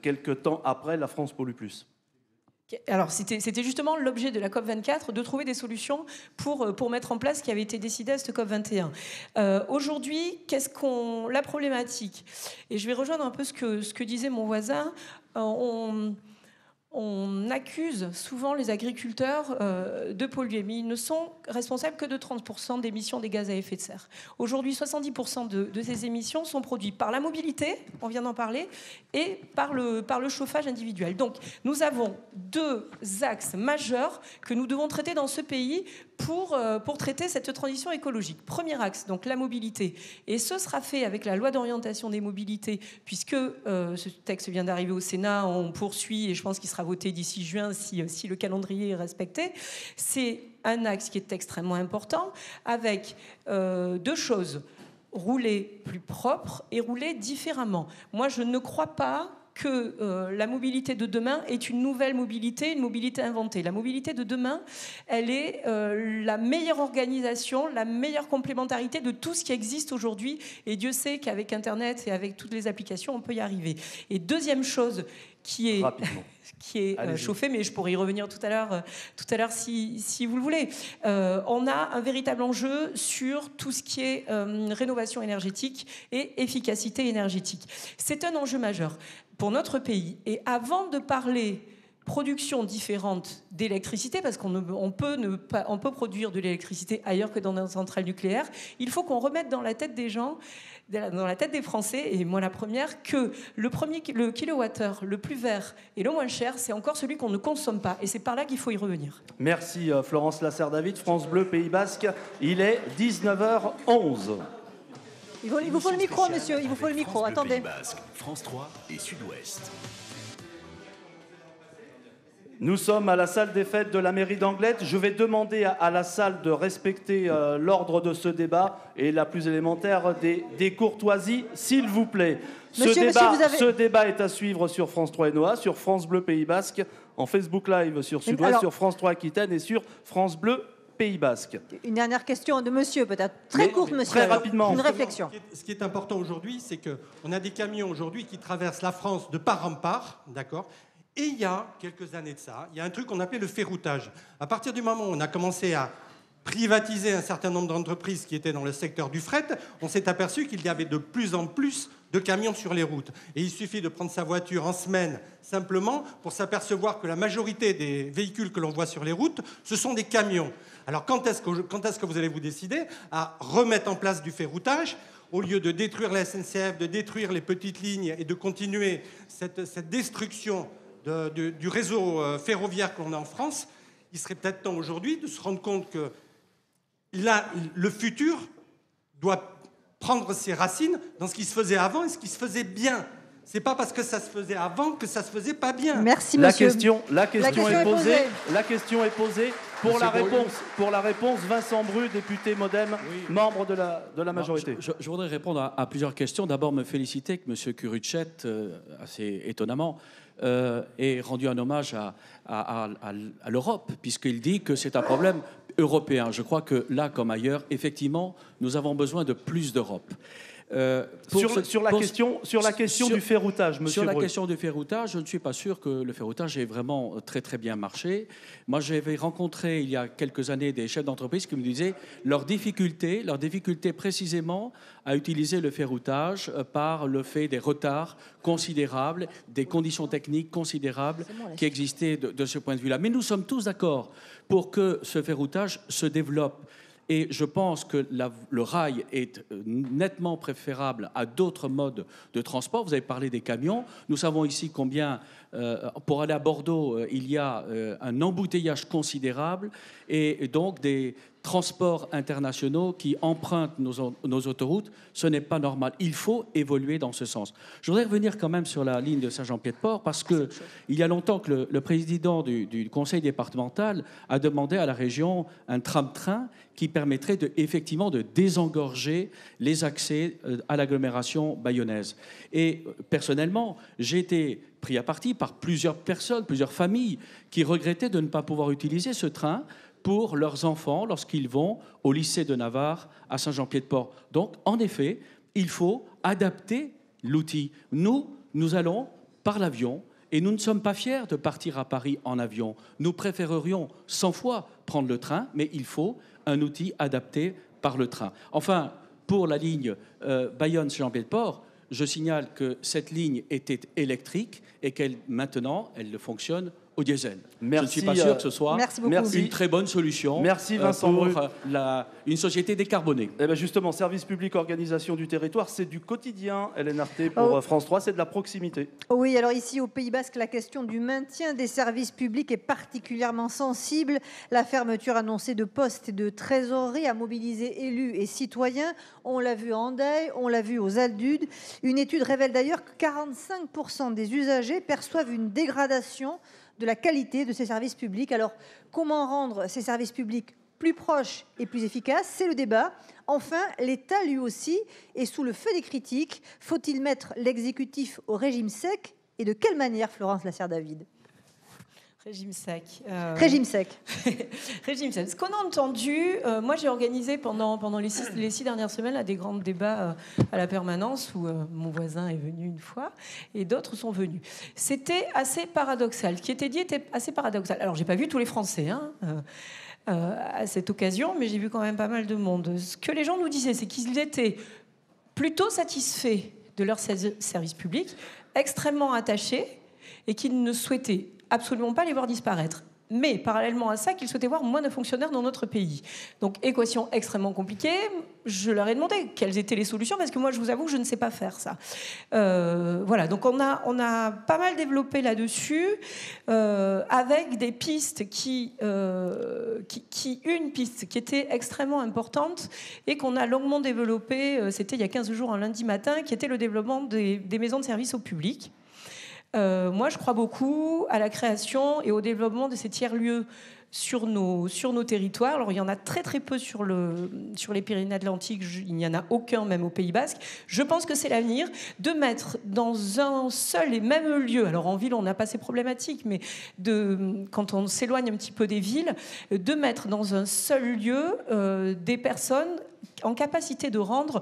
Quelque temps après, la France pollue plus. Alors, c'était justement l'objet de la COP24, de trouver des solutions pour mettre en place ce qui avait été décidé à cette COP21. Aujourd'hui, la problématique, et je vais rejoindre un peu ce que disait mon voisin, on accuse souvent les agriculteurs de polluer, mais ils ne sont responsables que de 30% d'émissions des gaz à effet de serre. Aujourd'hui, 70% de ces émissions sont produites par la mobilité, on vient d'en parler, et par le chauffage individuel. Donc, nous avons deux axes majeurs que nous devons traiter dans ce pays pour traiter cette transition écologique. Premier axe, donc la mobilité. Et ce sera fait avec la loi d'orientation des mobilités, puisque ce texte vient d'arriver au Sénat, on poursuit, et je pense qu'il sera voté d'ici juin si le calendrier est respecté. C'est un axe qui est extrêmement important, avec deux choses. Rouler plus propre et rouler différemment. Moi, je ne crois pas que la mobilité de demain est une nouvelle mobilité, une mobilité inventée. La mobilité de demain, elle est la meilleure organisation, la meilleure complémentarité de tout ce qui existe aujourd'hui. Et Dieu sait qu'avec Internet et avec toutes les applications, on peut y arriver. Et deuxième chose qui est chauffée, mais je pourrais y revenir tout à l'heure si vous le voulez. On a un véritable enjeu sur tout ce qui est rénovation énergétique et efficacité énergétique. C'est un enjeu majeur pour notre pays. Et avant de parler production différente d'électricité, parce qu'on peut produire de l'électricité ailleurs que dans nos centrales nucléaires, il faut qu'on remette dans la tête des gens, dans la tête des Français, et moi la première, que le kilowattheure le plus vert et le moins cher, c'est encore celui qu'on ne consomme pas. Et c'est par là qu'il faut y revenir. Merci Florence Lasserre-David, France Bleu, Pays Basque. Il est 19h11. Il vous faut le micro, monsieur, il vous faut le micro, France attendez. Bleu, Pays Basque, France 3 et Sud-Ouest. Nous sommes à la salle des fêtes de la mairie d'Anglet. Je vais demander à la salle de respecter l'ordre de ce débat et la plus élémentaire des courtoisies, s'il vous plaît. Ce débat est à suivre sur France 3 et Noa, sur France Bleu Pays Basque, en Facebook Live sur Sud-Ouest, sur France 3 Aquitaine et sur France Bleu Pays Basque. Une dernière question de monsieur, peut-être très courte, monsieur. Très rapidement. Une réflexion. Ce qui est important aujourd'hui, c'est qu'on a des camions aujourd'hui qui traversent la France de part en part, d'accord ? Et il y a quelques années de ça, il y a un truc qu'on appelait le ferroutage. À partir du moment où on a commencé à privatiser un certain nombre d'entreprises qui étaient dans le secteur du fret, on s'est aperçu qu'il y avait de plus en plus de camions sur les routes. Et il suffit de prendre sa voiture en semaine, simplement, pour s'apercevoir que la majorité des véhicules que l'on voit sur les routes, ce sont des camions. Alors quand est-ce que vous allez vous décider à remettre en place du ferroutage au lieu de détruire la SNCF, de détruire les petites lignes et de continuer cette destruction du réseau ferroviaire qu'on a en France? Il serait peut-être temps aujourd'hui de se rendre compte que le futur doit prendre ses racines dans ce qui se faisait avant et ce qui se faisait bien. C'est pas parce que ça se faisait avant que ça se faisait pas bien. Merci, monsieur. La question est posée. La question est posée. Pour la réponse, Vincent Bru, député MoDem, membre de la majorité. Je voudrais répondre à plusieurs questions. D'abord, me féliciter que M. Kuruchet, assez étonnamment, ait rendu un hommage à l'Europe, puisqu'il dit que c'est un problème européen. Je crois que là, comme ailleurs, effectivement, nous avons besoin de plus d'Europe. Sur la question du ferroutage, monsieur Sur la Bru. question du ferroutage, je ne suis pas sûr que le ferroutage ait vraiment très très bien marché. Moi, j'avais rencontré il y a quelques années des chefs d'entreprise qui me disaient leur difficulté précisément à utiliser le ferroutage par le fait des retards considérables, des conditions techniques considérables qui existaient de ce point de vue-là. Mais nous sommes tous d'accord pour que ce ferroutage se développe. Et je pense que le rail est nettement préférable à d'autres modes de transport. Vous avez parlé des camions. Nous savons ici combien, pour aller à Bordeaux, il y a un embouteillage considérable et donc des transports internationaux qui empruntent nos autoroutes. Ce n'est pas normal. Il faut évoluer dans ce sens. Je voudrais revenir quand même sur la ligne de Saint-Jean-Pied-de-Port parce qu'il y a longtemps que le président du conseil départemental a demandé à la région un tram-train qui permettrait effectivement de désengorger les accès à l'agglomération bayonnaise. Et personnellement, j'ai été pris à partie par plusieurs personnes, plusieurs familles qui regrettaient de ne pas pouvoir utiliser ce train pour leurs enfants lorsqu'ils vont au lycée de Navarre à Saint-Jean-Pied-de-Port. Donc, en effet, il faut adapter l'outil. Nous allons par l'avion et nous ne sommes pas fiers de partir à Paris en avion. Nous préférerions 100 fois prendre le train, mais il faut un outil adapté par le train. Enfin, pour la ligne Bayonne-Saint-Jean-Pied-de-Port, je signale que cette ligne était électrique et maintenant, elle fonctionne au diesel. Je ne suis pas sûr que ce soit une très bonne solution Vincent pour une société décarbonée. Eh bien justement, service public, organisation du territoire, c'est du quotidien, Hélène Arté, pour France 3, c'est de la proximité. Oui, alors ici au Pays Basque, la question du maintien des services publics est particulièrement sensible. La fermeture annoncée de postes et de trésoreries a mobilisé élus et citoyens. On l'a vu à Hendaye, on l'a vu aux Aldudes. Une étude révèle d'ailleurs que 45% des usagers perçoivent une dégradation de la qualité de ces services publics. Alors, comment rendre ces services publics plus proches et plus efficaces? C'est le débat. Enfin, l'État, lui aussi, est sous le feu des critiques. Faut-il mettre l'exécutif au régime sec? Et de quelle manière, Florence Lasserre-David? Régime sec. Régime sec. Régime sec. Ce qu'on a entendu, moi j'ai organisé pendant les 6 dernières semaines là, des grands débats à la permanence où mon voisin est venu une fois et d'autres sont venus. C'était assez paradoxal. Ce qui était dit était assez paradoxal. Alors j'ai pas vu tous les Français à cette occasion, mais j'ai vu quand même pas mal de monde. Ce que les gens nous disaient, c'est qu'ils étaient plutôt satisfaits de leur service public, extrêmement attachés et qu'ils ne souhaitaient absolument pas les voir disparaître. Mais parallèlement à ça, qu'ils souhaitaient voir moins de fonctionnaires dans notre pays. Donc, équation extrêmement compliquée. Je leur ai demandé quelles étaient les solutions, parce que moi, je vous avoue que je ne sais pas faire ça. Voilà, donc on a pas mal développé là-dessus, avec des pistes une piste qui était extrêmement importante et qu'on a longuement développée, c'était il y a 15 jours, un lundi matin, qui était le développement des maisons de service au public. Moi, je crois beaucoup à la création et au développement de ces tiers-lieux sur nos territoires. Alors, il y en a très très peu sur les Pyrénées-Atlantiques, il n'y en a aucun même au Pays Basque. Je pense que c'est l'avenir de mettre dans un seul et même lieu, alors en ville on n'a pas ces problématiques, mais quand on s'éloigne un petit peu des villes, de mettre dans un seul lieu des personnes en capacité de rendre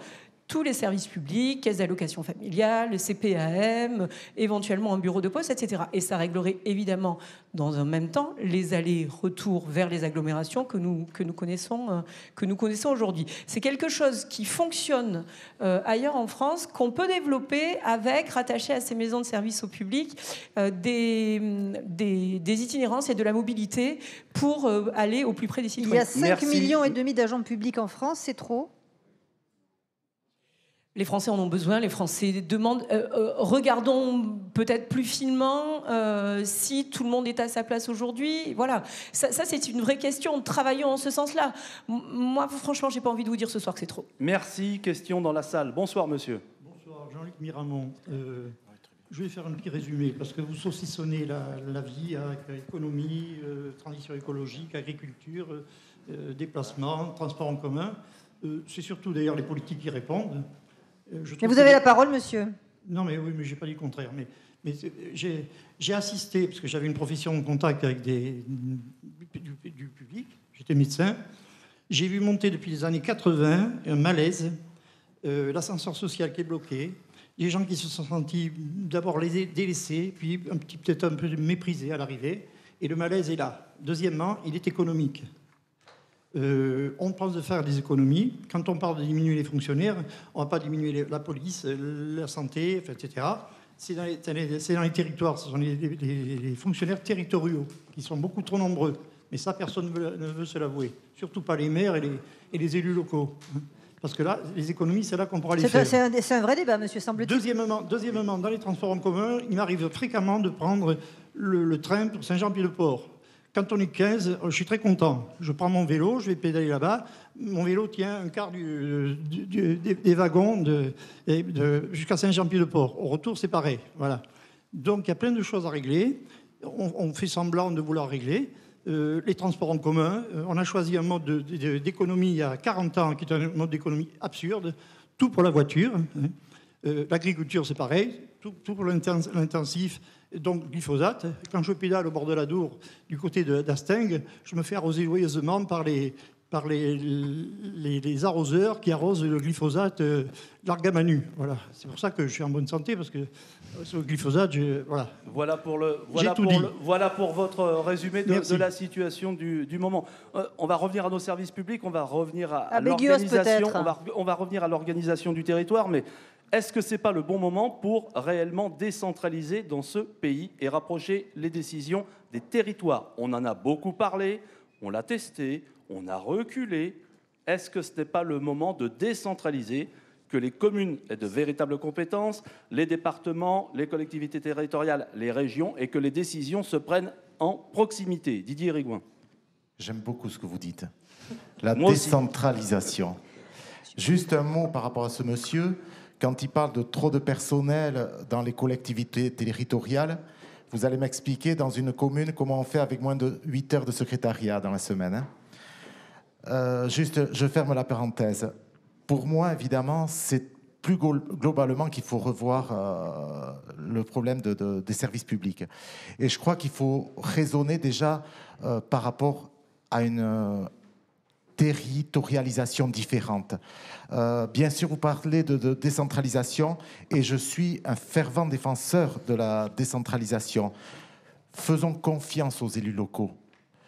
tous les services publics, caisse d'allocation familiale, le CPAM, éventuellement un bureau de poste, etc. Et ça réglerait évidemment, dans un même temps, les allers-retours vers les agglomérations que nous connaissons aujourd'hui. C'est quelque chose qui fonctionne ailleurs en France, qu'on peut développer avec, rattaché à ces maisons de services au public, des itinérances et de la mobilité pour aller au plus près des citoyens. Il y a 5,5 millions d'agents publics en France, c'est trop ? Les Français en ont besoin, les Français demandent. Regardons peut-être plus finement si tout le monde est à sa place aujourd'hui. Voilà, ça c'est une vraie question. Travaillons en ce sens-là. Moi, franchement, j'ai pas envie de vous dire ce soir que c'est trop. Merci. Question dans la salle. Bonsoir, monsieur. Bonsoir, Jean-Luc Miramont. Je vais faire un petit résumé, parce que vous saucissonnez la vie avec économie, transition écologique, agriculture, déplacement, transport en commun. C'est surtout d'ailleurs les politiques qui répondent. Mais vous avez la parole, monsieur. Non, mais oui, mais j'ai pas dit le contraire. Mais j'ai assisté, parce que j'avais une profession en contact avec du public, j'étais médecin. J'ai vu monter depuis les années 80 un malaise, l'ascenseur social qui est bloqué, les gens qui se sont sentis d'abord délaissés, puis peut-être un peu méprisés à l'arrivée, et le malaise est là. Deuxièmement, il est économique. On pense de faire des économies. Quand on parle de diminuer les fonctionnaires, on ne va pas diminuer la police, la santé, etc. C'est dans les territoires, ce sont les fonctionnaires territoriaux qui sont beaucoup trop nombreux. Mais ça, personne ne veut se l'avouer. Surtout pas les maires et les élus locaux. Parce que là, les économies, c'est là qu'on pourra les faire. C'est un vrai débat, monsieur, semble-t-il. Deuxièmement, dans les transports en commun, il m'arrive fréquemment de prendre le train pour Saint-Jean-Pied-de-Port. Quand on est 15, je suis très content. Je prends mon vélo, je vais pédaler là-bas. Mon vélo tient un quart des wagons jusqu'à Saint-Jean-Pied-de-Port. Au retour, c'est pareil. Voilà. Donc, il y a plein de choses à régler. On fait semblant de vouloir régler. Les transports en commun, on a choisi un mode d'économie il y a 40 ans qui est un mode d'économie absurde. Tout pour la voiture. L'agriculture, c'est pareil. Tout pour l'intensif. Donc, glyphosate. Quand je pédale au bord de la Dour, du côté d'Astingue, je me fais arroser joyeusement par les arroseurs qui arrosent le glyphosate l'Argamanu. Voilà. C'est pour ça que je suis en bonne santé, parce que ce glyphosate, voilà. Voilà pour votre résumé de la situation du moment. On va revenir à nos services publics, on va revenir à l'organisation. On va revenir à l'organisation du territoire, mais est-ce que ce n'est pas le bon moment pour réellement décentraliser dans ce pays et rapprocher les décisions des territoires? On en a beaucoup parlé, on l'a testé, on a reculé. Est-ce que ce n'est pas le moment de décentraliser, que les communes aient de véritables compétences, les départements, les collectivités territoriales, les régions, et que les décisions se prennent en proximité? Didier Rigouin. J'aime beaucoup ce que vous dites. La décentralisation. Juste un mot par rapport à ce monsieur. Quand il parle de trop de personnel dans les collectivités territoriales, vous allez m'expliquer dans une commune comment on fait avec moins de 8 heures de secrétariat dans la semaine. Juste, je ferme la parenthèse. Pour moi, évidemment, c'est plus globalement qu'il faut revoir le problème des services publics. Et je crois qu'il faut raisonner déjà par rapport à une territorialisation différente. Bien sûr, vous parlez de décentralisation et je suis un fervent défenseur de la décentralisation. Faisons confiance aux élus locaux.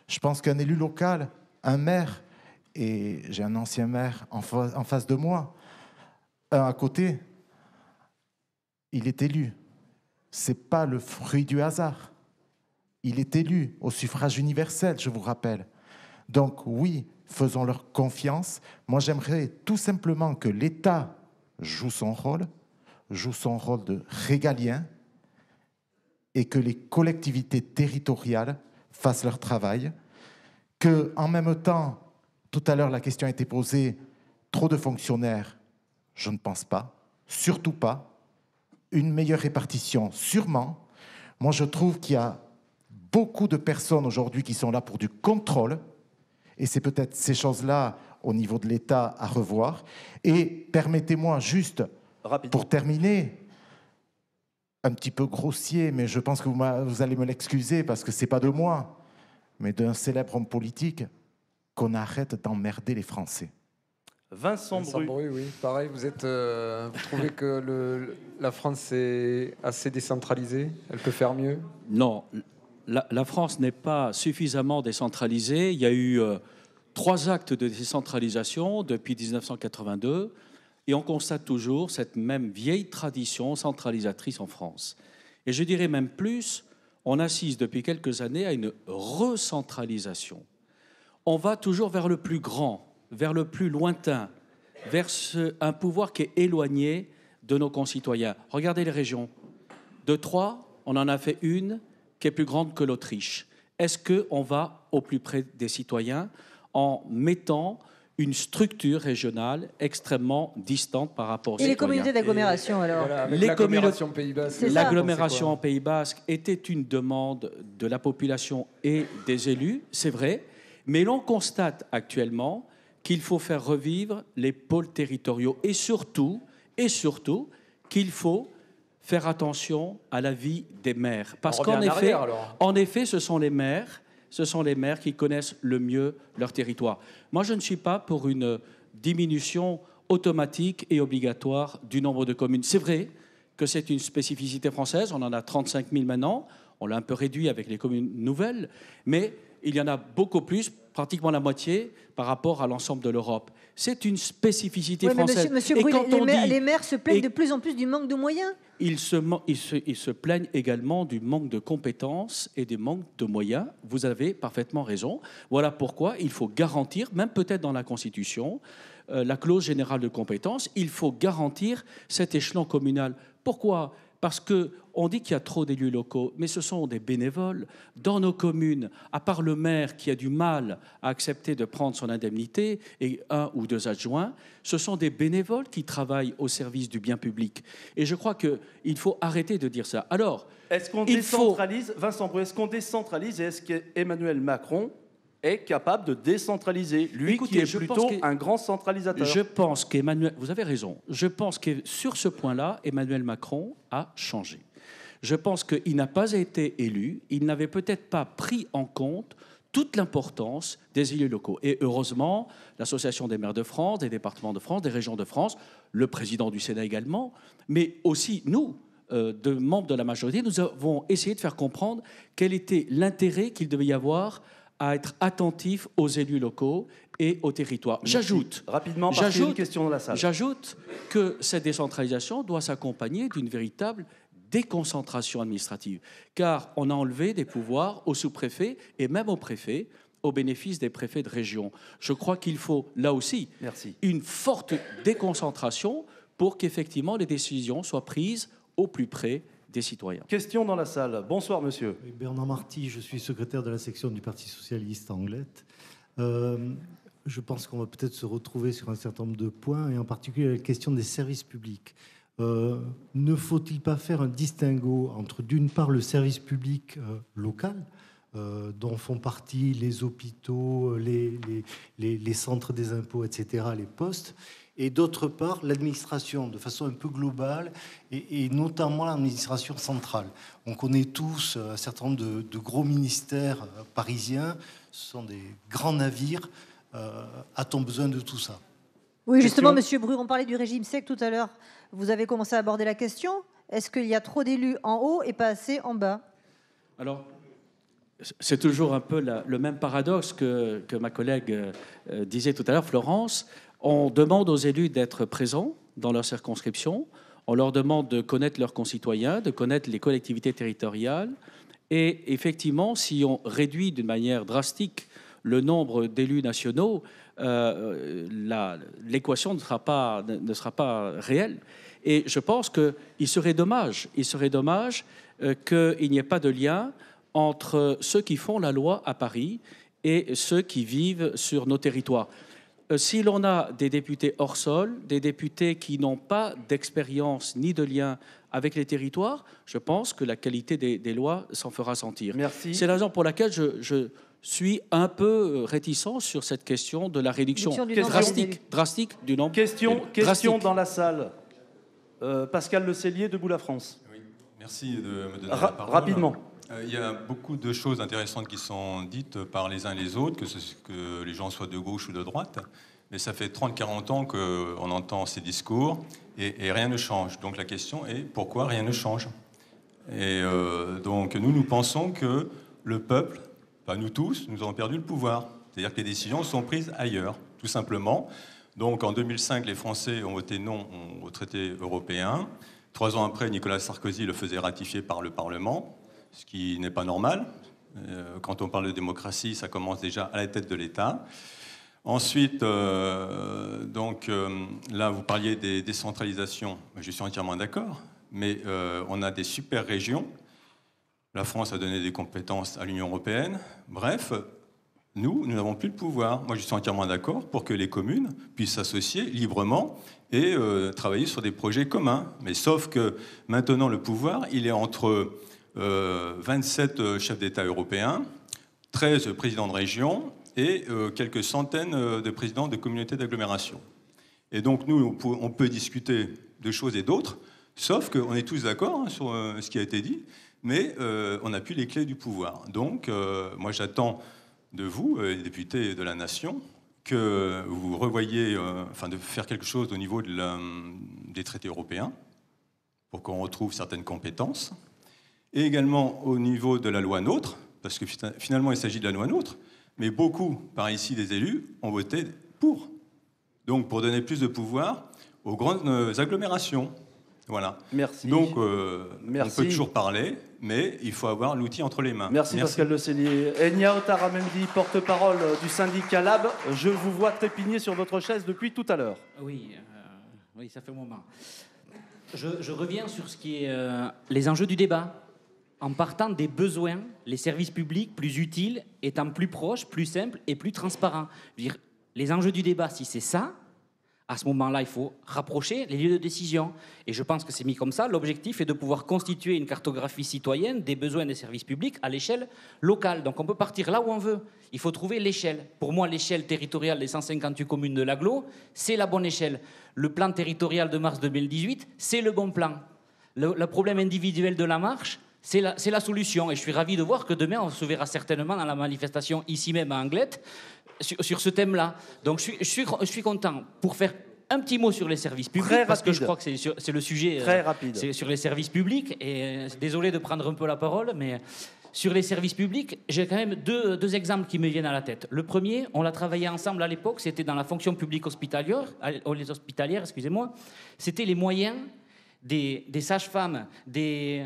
Je pense qu'un élu local, un maire, et j'ai un ancien maire en face de moi, un à côté, il est élu. Ce n'est pas le fruit du hasard. Il est élu au suffrage universel, je vous rappelle. Donc oui, faisons leur confiance. Moi, j'aimerais tout simplement que l'État joue son rôle de régalien, et que les collectivités territoriales fassent leur travail, que, en même temps, tout à l'heure, la question a été posée, trop de fonctionnaires, je ne pense pas, surtout pas. Une meilleure répartition, sûrement. Moi, je trouve qu'il y a beaucoup de personnes aujourd'hui qui sont là pour du contrôle, et c'est peut-être ces choses-là, au niveau de l'État, à revoir. Et permettez-moi juste, pour terminer, un petit peu grossier, mais je pense que vous allez me l'excuser parce que ce n'est pas de moi, mais d'un célèbre homme politique, qu'on arrête d'emmerder les Français. Vincent Bru. Oui, pareil, vous trouvez que la France est assez décentralisée? Elle peut faire mieux? Non, la France n'est pas suffisamment décentralisée. Il y a eu 3 actes de décentralisation depuis 1982 et on constate toujours cette même vieille tradition centralisatrice en France. Et je dirais même plus, on assiste depuis quelques années à une recentralisation. On va toujours vers le plus grand, vers le plus lointain, vers un pouvoir qui est éloigné de nos concitoyens. Regardez les régions. De 3, on en a fait une qui est plus grande que l'Autriche. Est-ce qu'on va au plus près des citoyens en mettant une structure régionale extrêmement distante par rapport aux citoyens? Et les communautés d'agglomération, alors L'agglomération Pays Basque. L'agglomération en Pays Basque était une demande de la population et des élus, c'est vrai, mais l'on constate actuellement qu'il faut faire revivre les pôles territoriaux et surtout qu'il faut faire attention à la vie des maires. Parce qu'en effet, ce sont les maires qui connaissent le mieux leur territoire. Moi, je ne suis pas pour une diminution automatique et obligatoire du nombre de communes. C'est vrai que c'est une spécificité française, on en a 35 000 maintenant, on l'a un peu réduit avec les communes nouvelles, mais il y en a beaucoup plus, pratiquement la moitié, par rapport à l'ensemble de l'Europe. C'est une spécificité française. Monsieur Brûle, les maires se plaignent de plus en plus du manque de moyens. Ils se plaignent également du manque de compétences et du manque de moyens. Vous avez parfaitement raison. Voilà pourquoi il faut garantir, même peut-être dans la Constitution, la clause générale de compétences, il faut garantir cet échelon communal. Pourquoi ? Parce qu'on dit qu'il y a trop d'élus locaux, mais ce sont des bénévoles. Dans nos communes, à part le maire qui a du mal à accepter de prendre son indemnité et 1 ou 2 adjoints, ce sont des bénévoles qui travaillent au service du bien public. Et je crois qu'il faut arrêter de dire ça. Alors, est-ce qu'on décentralise, Vincent Brou, est-ce qu'on décentralise et est-ce qu'Emmanuel Macron est capable de décentraliser, lui qui est plutôt un grand centralisateur? Je pense qu'Emmanuel, vous avez raison, je pense que sur ce point-là, Emmanuel Macron a changé. Je pense qu'il n'a pas été élu, il n'avait peut-être pas pris en compte toute l'importance des élus locaux. Et heureusement, l'Association des maires de France, des départements de France, des régions de France, le président du Sénat également, mais aussi nous, de membres de la majorité, nous avons essayé de faire comprendre quel était l'intérêt qu'il devait y avoir à être attentif aux élus locaux et aux territoires. J'ajoute que cette décentralisation doit s'accompagner d'une véritable déconcentration administrative, car on a enlevé des pouvoirs aux sous-préfets et même aux préfets au bénéfice des préfets de région. Je crois qu'il faut, là aussi, une forte déconcentration pour qu'effectivement les décisions soient prises au plus près des citoyens. Question dans la salle. Bonsoir, monsieur. Bernard Marty, je suis secrétaire de la section du Parti socialiste à Anglet. Je pense qu'on va peut-être se retrouver sur un certain nombre de points, et en particulier la question des services publics. Ne faut-il pas faire un distinguo entre, d'une part, le service public local, dont font partie les hôpitaux, les centres des impôts, etc., les postes, et d'autre part, l'administration, de façon un peu globale, et notamment l'administration centrale. On connaît tous un certain nombre de gros ministères parisiens, ce sont des grands navires. A-t-on besoin de tout ça? Oui, justement, Monsieur Brure, on parlait du régime sec tout à l'heure. Vous avez commencé à aborder la question. Est-ce qu'il y a trop d'élus en haut et pas assez en bas? Alors, c'est toujours un peu le même paradoxe que ma collègue disait tout à l'heure, Florence. On demande aux élus d'être présents dans leur circonscription. On leur demande de connaître leurs concitoyens, de connaître les collectivités territoriales. Et effectivement, si on réduit d'une manière drastique le nombre d'élus nationaux, l'équation ne sera pas réelle. Et je pense qu'il serait dommage qu'il n'y ait pas de lien entre ceux qui font la loi à Paris et ceux qui vivent sur nos territoires. Si l'on a des députés hors sol, des députés qui n'ont pas d'expérience ni de lien avec les territoires, je pense que la qualité des lois s'en fera sentir. Merci. C'est la raison pour laquelle je suis un peu réticent sur cette question de la réduction drastique du nombre. Question dans la salle. Pascal Le Cellier, Debout la France. Oui, merci de me donner la parole. Rapidement. Il y a beaucoup de choses intéressantes qui sont dites par les uns et les autres, que les gens soient de gauche ou de droite. Mais ça fait 30-40 ans qu'on entend ces discours et rien ne change. Donc la question est pourquoi rien ne change? Et donc nous pensons que le peuple, pas nous tous, nous avons perdu le pouvoir. C'est-à-dire que les décisions sont prises ailleurs, tout simplement. Donc en 2005, les Français ont voté non au traité européen. 3 ans après, Nicolas Sarkozy le faisait ratifier par le Parlement, ce qui n'est pas normal. Quand on parle de démocratie, ça commence déjà à la tête de l'État. Ensuite, donc, là, vous parliez des décentralisations. Je suis entièrement d'accord, mais on a des super régions. La France a donné des compétences à l'Union européenne. Bref, nous n'avons plus le pouvoir. Moi, je suis entièrement d'accord pour que les communes puissent s'associer librement et travailler sur des projets communs. Mais sauf que maintenant, le pouvoir, il est entre 27 chefs d'État européens, 13 présidents de région et quelques centaines de présidents de communautés d'agglomération. Et donc, nous, on peut discuter de choses et d'autres, sauf qu'on est tous d'accord sur ce qui a été dit, mais on n'a plus les clés du pouvoir. Donc, moi, j'attends de vous, les députés de la Nation, que vous revoyiez, enfin, de faire quelque chose au niveau des traités européens, pour qu'on retrouve certaines compétences, et également au niveau de la loi NOTRe, parce que finalement, il s'agit de la loi NOTRe, mais beaucoup, par ici, des élus ont voté pour. Donc, pour donner plus de pouvoir aux grandes agglomérations. Voilà. Merci. Donc, Merci. on peut toujours parler, mais il faut avoir l'outil entre les mains. Merci Pascal Le Cellier. Enya Otara-Memdi, porte-parole du syndicat Lab. Je vous vois trépigner sur votre chaise depuis tout à l'heure. Oui, oui, ça fait un moment. Je reviens sur ce qui est les enjeux du débat. En partant des besoins, les services publics plus utiles étant plus proches, plus simples et plus transparents. Je veux dire, les enjeux du débat, si c'est ça, à ce moment-là, il faut rapprocher les lieux de décision. Et je pense que c'est mis comme ça. L'objectif est de pouvoir constituer une cartographie citoyenne des besoins des services publics à l'échelle locale. Donc on peut partir là où on veut. Il faut trouver l'échelle. Pour moi, l'échelle territoriale des 158 communes de l'agglo, c'est la bonne échelle. Le plan territorial de mars 2018, c'est le bon plan. Le problème individuel de la marche, c'est la solution. Et je suis ravi de voir que demain, on se verra certainement dans la manifestation ici même à Anglet sur ce thème-là. Donc je suis content. Pour faire un petit mot sur les services publics, Très parce rapide. que je crois que c'est le sujet. Très rapide. C'est sur les services publics. Et désolé de prendre un peu la parole, mais sur les services publics, j'ai quand même deux exemples qui me viennent à la tête. Le premier, on l'a travaillé ensemble à l'époque, c'était dans la fonction publique hospitalière, excusez-moi. C'était les moyens des sages-femmes, des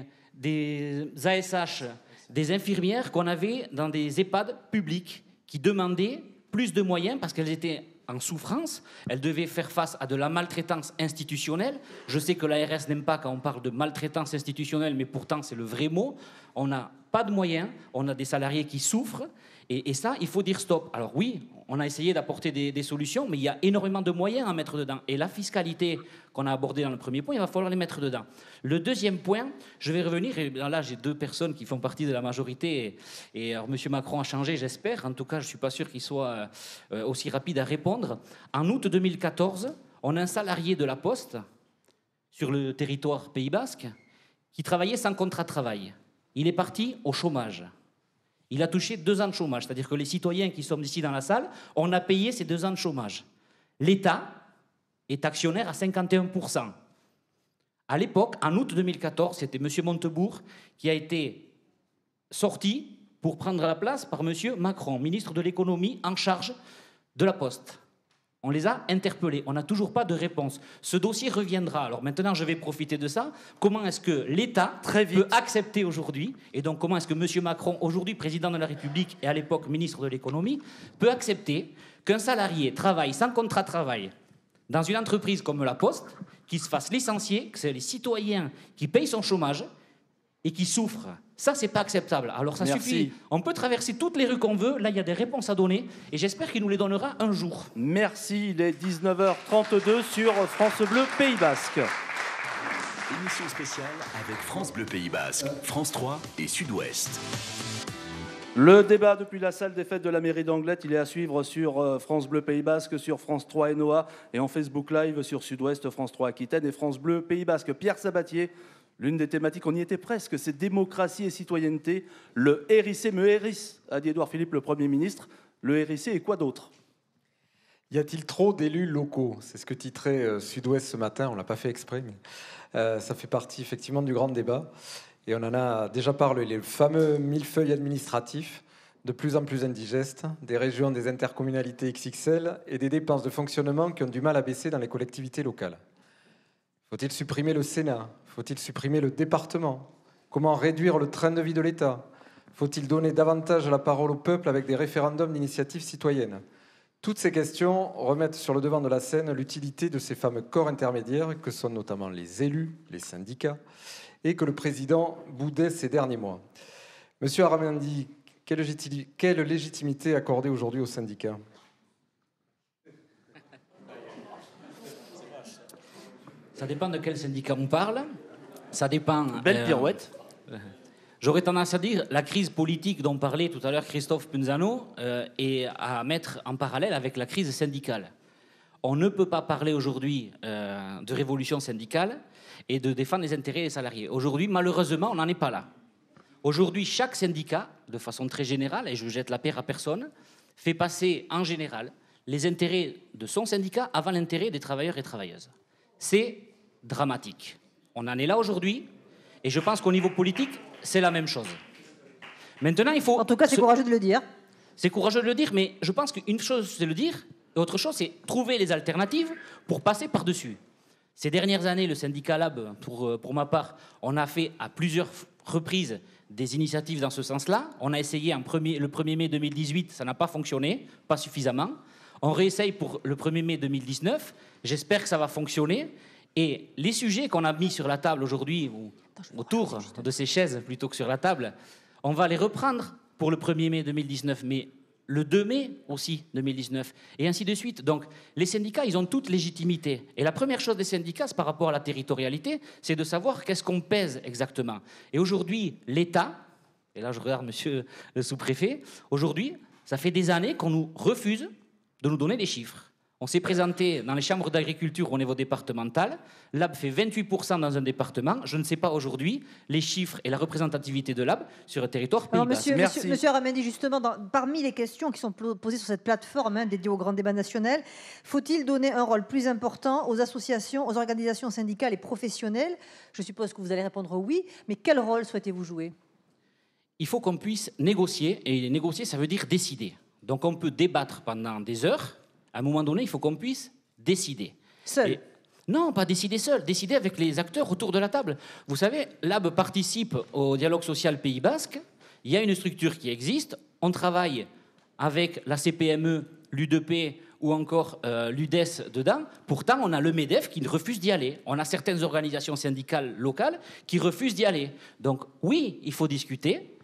ASH, des infirmières qu'on avait dans des EHPAD publics qui demandaient plus de moyens parce qu'elles étaient en souffrance, elles devaient faire face à de la maltraitance institutionnelle. Je sais que l'ARS n'aime pas quand on parle de maltraitance institutionnelle, mais pourtant c'est le vrai mot. On n'a pas de moyens, on a des salariés qui souffrent, et ça, il faut dire stop. Alors oui, on a essayé d'apporter des solutions, mais il y a énormément de moyens à mettre dedans. Et la fiscalité qu'on a abordée dans le premier point, il va falloir les mettre dedans. Le deuxième point, je vais revenir, et là j'ai deux personnes qui font partie de la majorité, et alors M. Macron a changé, j'espère. En tout cas, je ne suis pas sûr qu'il soit aussi rapide à répondre. En août 2014, on a un salarié de la Poste, sur le territoire Pays Basque, qui travaillait sans contrat de travail. Il est parti au chômage. Il a touché 2 ans de chômage, c'est-à-dire que les citoyens qui sont ici dans la salle, on a payé ces 2 ans de chômage. L'État est actionnaire à 51%. À l'époque, en août 2014, c'était M. Montebourg qui a été sorti pour prendre la place par M. Macron, ministre de l'économie en charge de la Poste. On les a interpellés. On n'a toujours pas de réponse. Ce dossier reviendra. Alors maintenant, je vais profiter de ça. Comment est-ce que l'État peut accepter aujourd'hui, et donc comment est-ce que M. Macron, aujourd'hui président de la République et à l'époque ministre de l'économie, peut accepter qu'un salarié travaille sans contrat de travail dans une entreprise comme la Poste, qui se fasse licencier, que c'est les citoyens qui payent son chômage et qui souffrent. Ça, c'est pas acceptable. Alors ça suffit. On peut traverser toutes les rues qu'on veut. Là, il y a des réponses à donner. Et j'espère qu'il nous les donnera un jour. Merci. Il est 19h32 sur France Bleu Pays Basque. Émission spéciale avec France Bleu Pays Basque, France 3 et Sud-Ouest. Le débat depuis la salle des fêtes de la mairie d'Anglet, il est à suivre sur France Bleu Pays Basque, sur France 3 et NOA, et en Facebook Live sur Sud-Ouest, France 3 Aquitaine et France Bleu Pays Basque. Pierre Sabatier, l'une des thématiques, on y était presque, c'est démocratie et citoyenneté. Le RIC me hérisse, a dit Édouard Philippe, le Premier ministre. Le RIC et quoi d'autre ? Y a-t-il trop d'élus locaux ? C'est ce que titrait Sud-Ouest ce matin, on ne l'a pas fait exprès, mais ça fait partie effectivement du grand débat. Et on en a déjà parlé, les fameux millefeuilles administratifs, de plus en plus indigestes, des régions, des intercommunalités XXL et des dépenses de fonctionnement qui ont du mal à baisser dans les collectivités locales. Faut-il supprimer le Sénat ? Faut-il supprimer le département ? Comment réduire le train de vie de l'État ? Faut-il donner davantage la parole au peuple avec des référendums d'initiative citoyenne ? Toutes ces questions remettent sur le devant de la scène l'utilité de ces fameux corps intermédiaires que sont notamment les élus, les syndicats, et que le président boudait ces derniers mois. Monsieur Aramendi, quelle légitimité accorder aujourd'hui aux syndicats ? Ça dépend de quel syndicat on parle. Ça dépend. Belle pirouette. J'aurais tendance à dire la crise politique dont parlait tout à l'heure Christophe Punzano est à mettre en parallèle avec la crise syndicale. On ne peut pas parler aujourd'hui de révolution syndicale et de défendre les intérêts des salariés. Aujourd'hui, malheureusement, on n'en est pas là. Aujourd'hui, chaque syndicat, de façon très générale, et je jette la pierre à personne, fait passer en général les intérêts de son syndicat avant l'intérêt des travailleurs et travailleuses. C'est dramatique. On en est là aujourd'hui, et je pense qu'au niveau politique, c'est la même chose. Maintenant, il faut... En tout cas, c'est courageux de le dire. C'est courageux de le dire, mais je pense qu'une chose, c'est le dire, et autre chose, c'est trouver les alternatives pour passer par-dessus. Ces dernières années, le syndicat Lab, pour ma part, on a fait à plusieurs reprises des initiatives dans ce sens-là. On a essayé le 1er mai 2018, ça n'a pas fonctionné, pas suffisamment. On réessaye pour le 1er mai 2019. J'espère que ça va fonctionner. Et les sujets qu'on a mis sur la table aujourd'hui, ou autour de ces chaises plutôt que sur la table, on va les reprendre pour le 1er mai 2019, mais le 2 mai aussi 2019, et ainsi de suite. Donc les syndicats, ils ont toute légitimité. Et la première chose des syndicats, c'est par rapport à la territorialité, c'est de savoir qu'est-ce qu'on pèse exactement. Et aujourd'hui, l'État, et là je regarde monsieur le sous-préfet, aujourd'hui, ça fait des années qu'on nous refuse de nous donner des chiffres. On s'est présenté dans les chambres d'agriculture au niveau départemental. L'AB fait 28% dans un département. Je ne sais pas aujourd'hui les chiffres et la représentativité de l'AB sur le territoire Pays Basque. Monsieur Aramendi, justement, parmi les questions qui sont posées sur cette plateforme dédiée au grand débat national, faut-il donner un rôle plus important aux associations, aux organisations syndicales et professionnelles ? Je suppose que vous allez répondre oui, mais quel rôle souhaitez-vous jouer ? Il faut qu'on puisse négocier, et négocier, ça veut dire décider. Donc on peut débattre pendant des heures. À un moment donné, il faut qu'on puisse décider. Seul ? Non, pas décider seul, décider avec les acteurs autour de la table. Vous savez, l'AB participe au dialogue social Pays Basque. Il y a une structure qui existe. On travaille avec la CPME, l'UDP ou encore l'UDES dedans. Pourtant, on a le MEDEF qui refuse d'y aller. On a certaines organisations syndicales locales qui refusent d'y aller. Donc oui, il faut discuter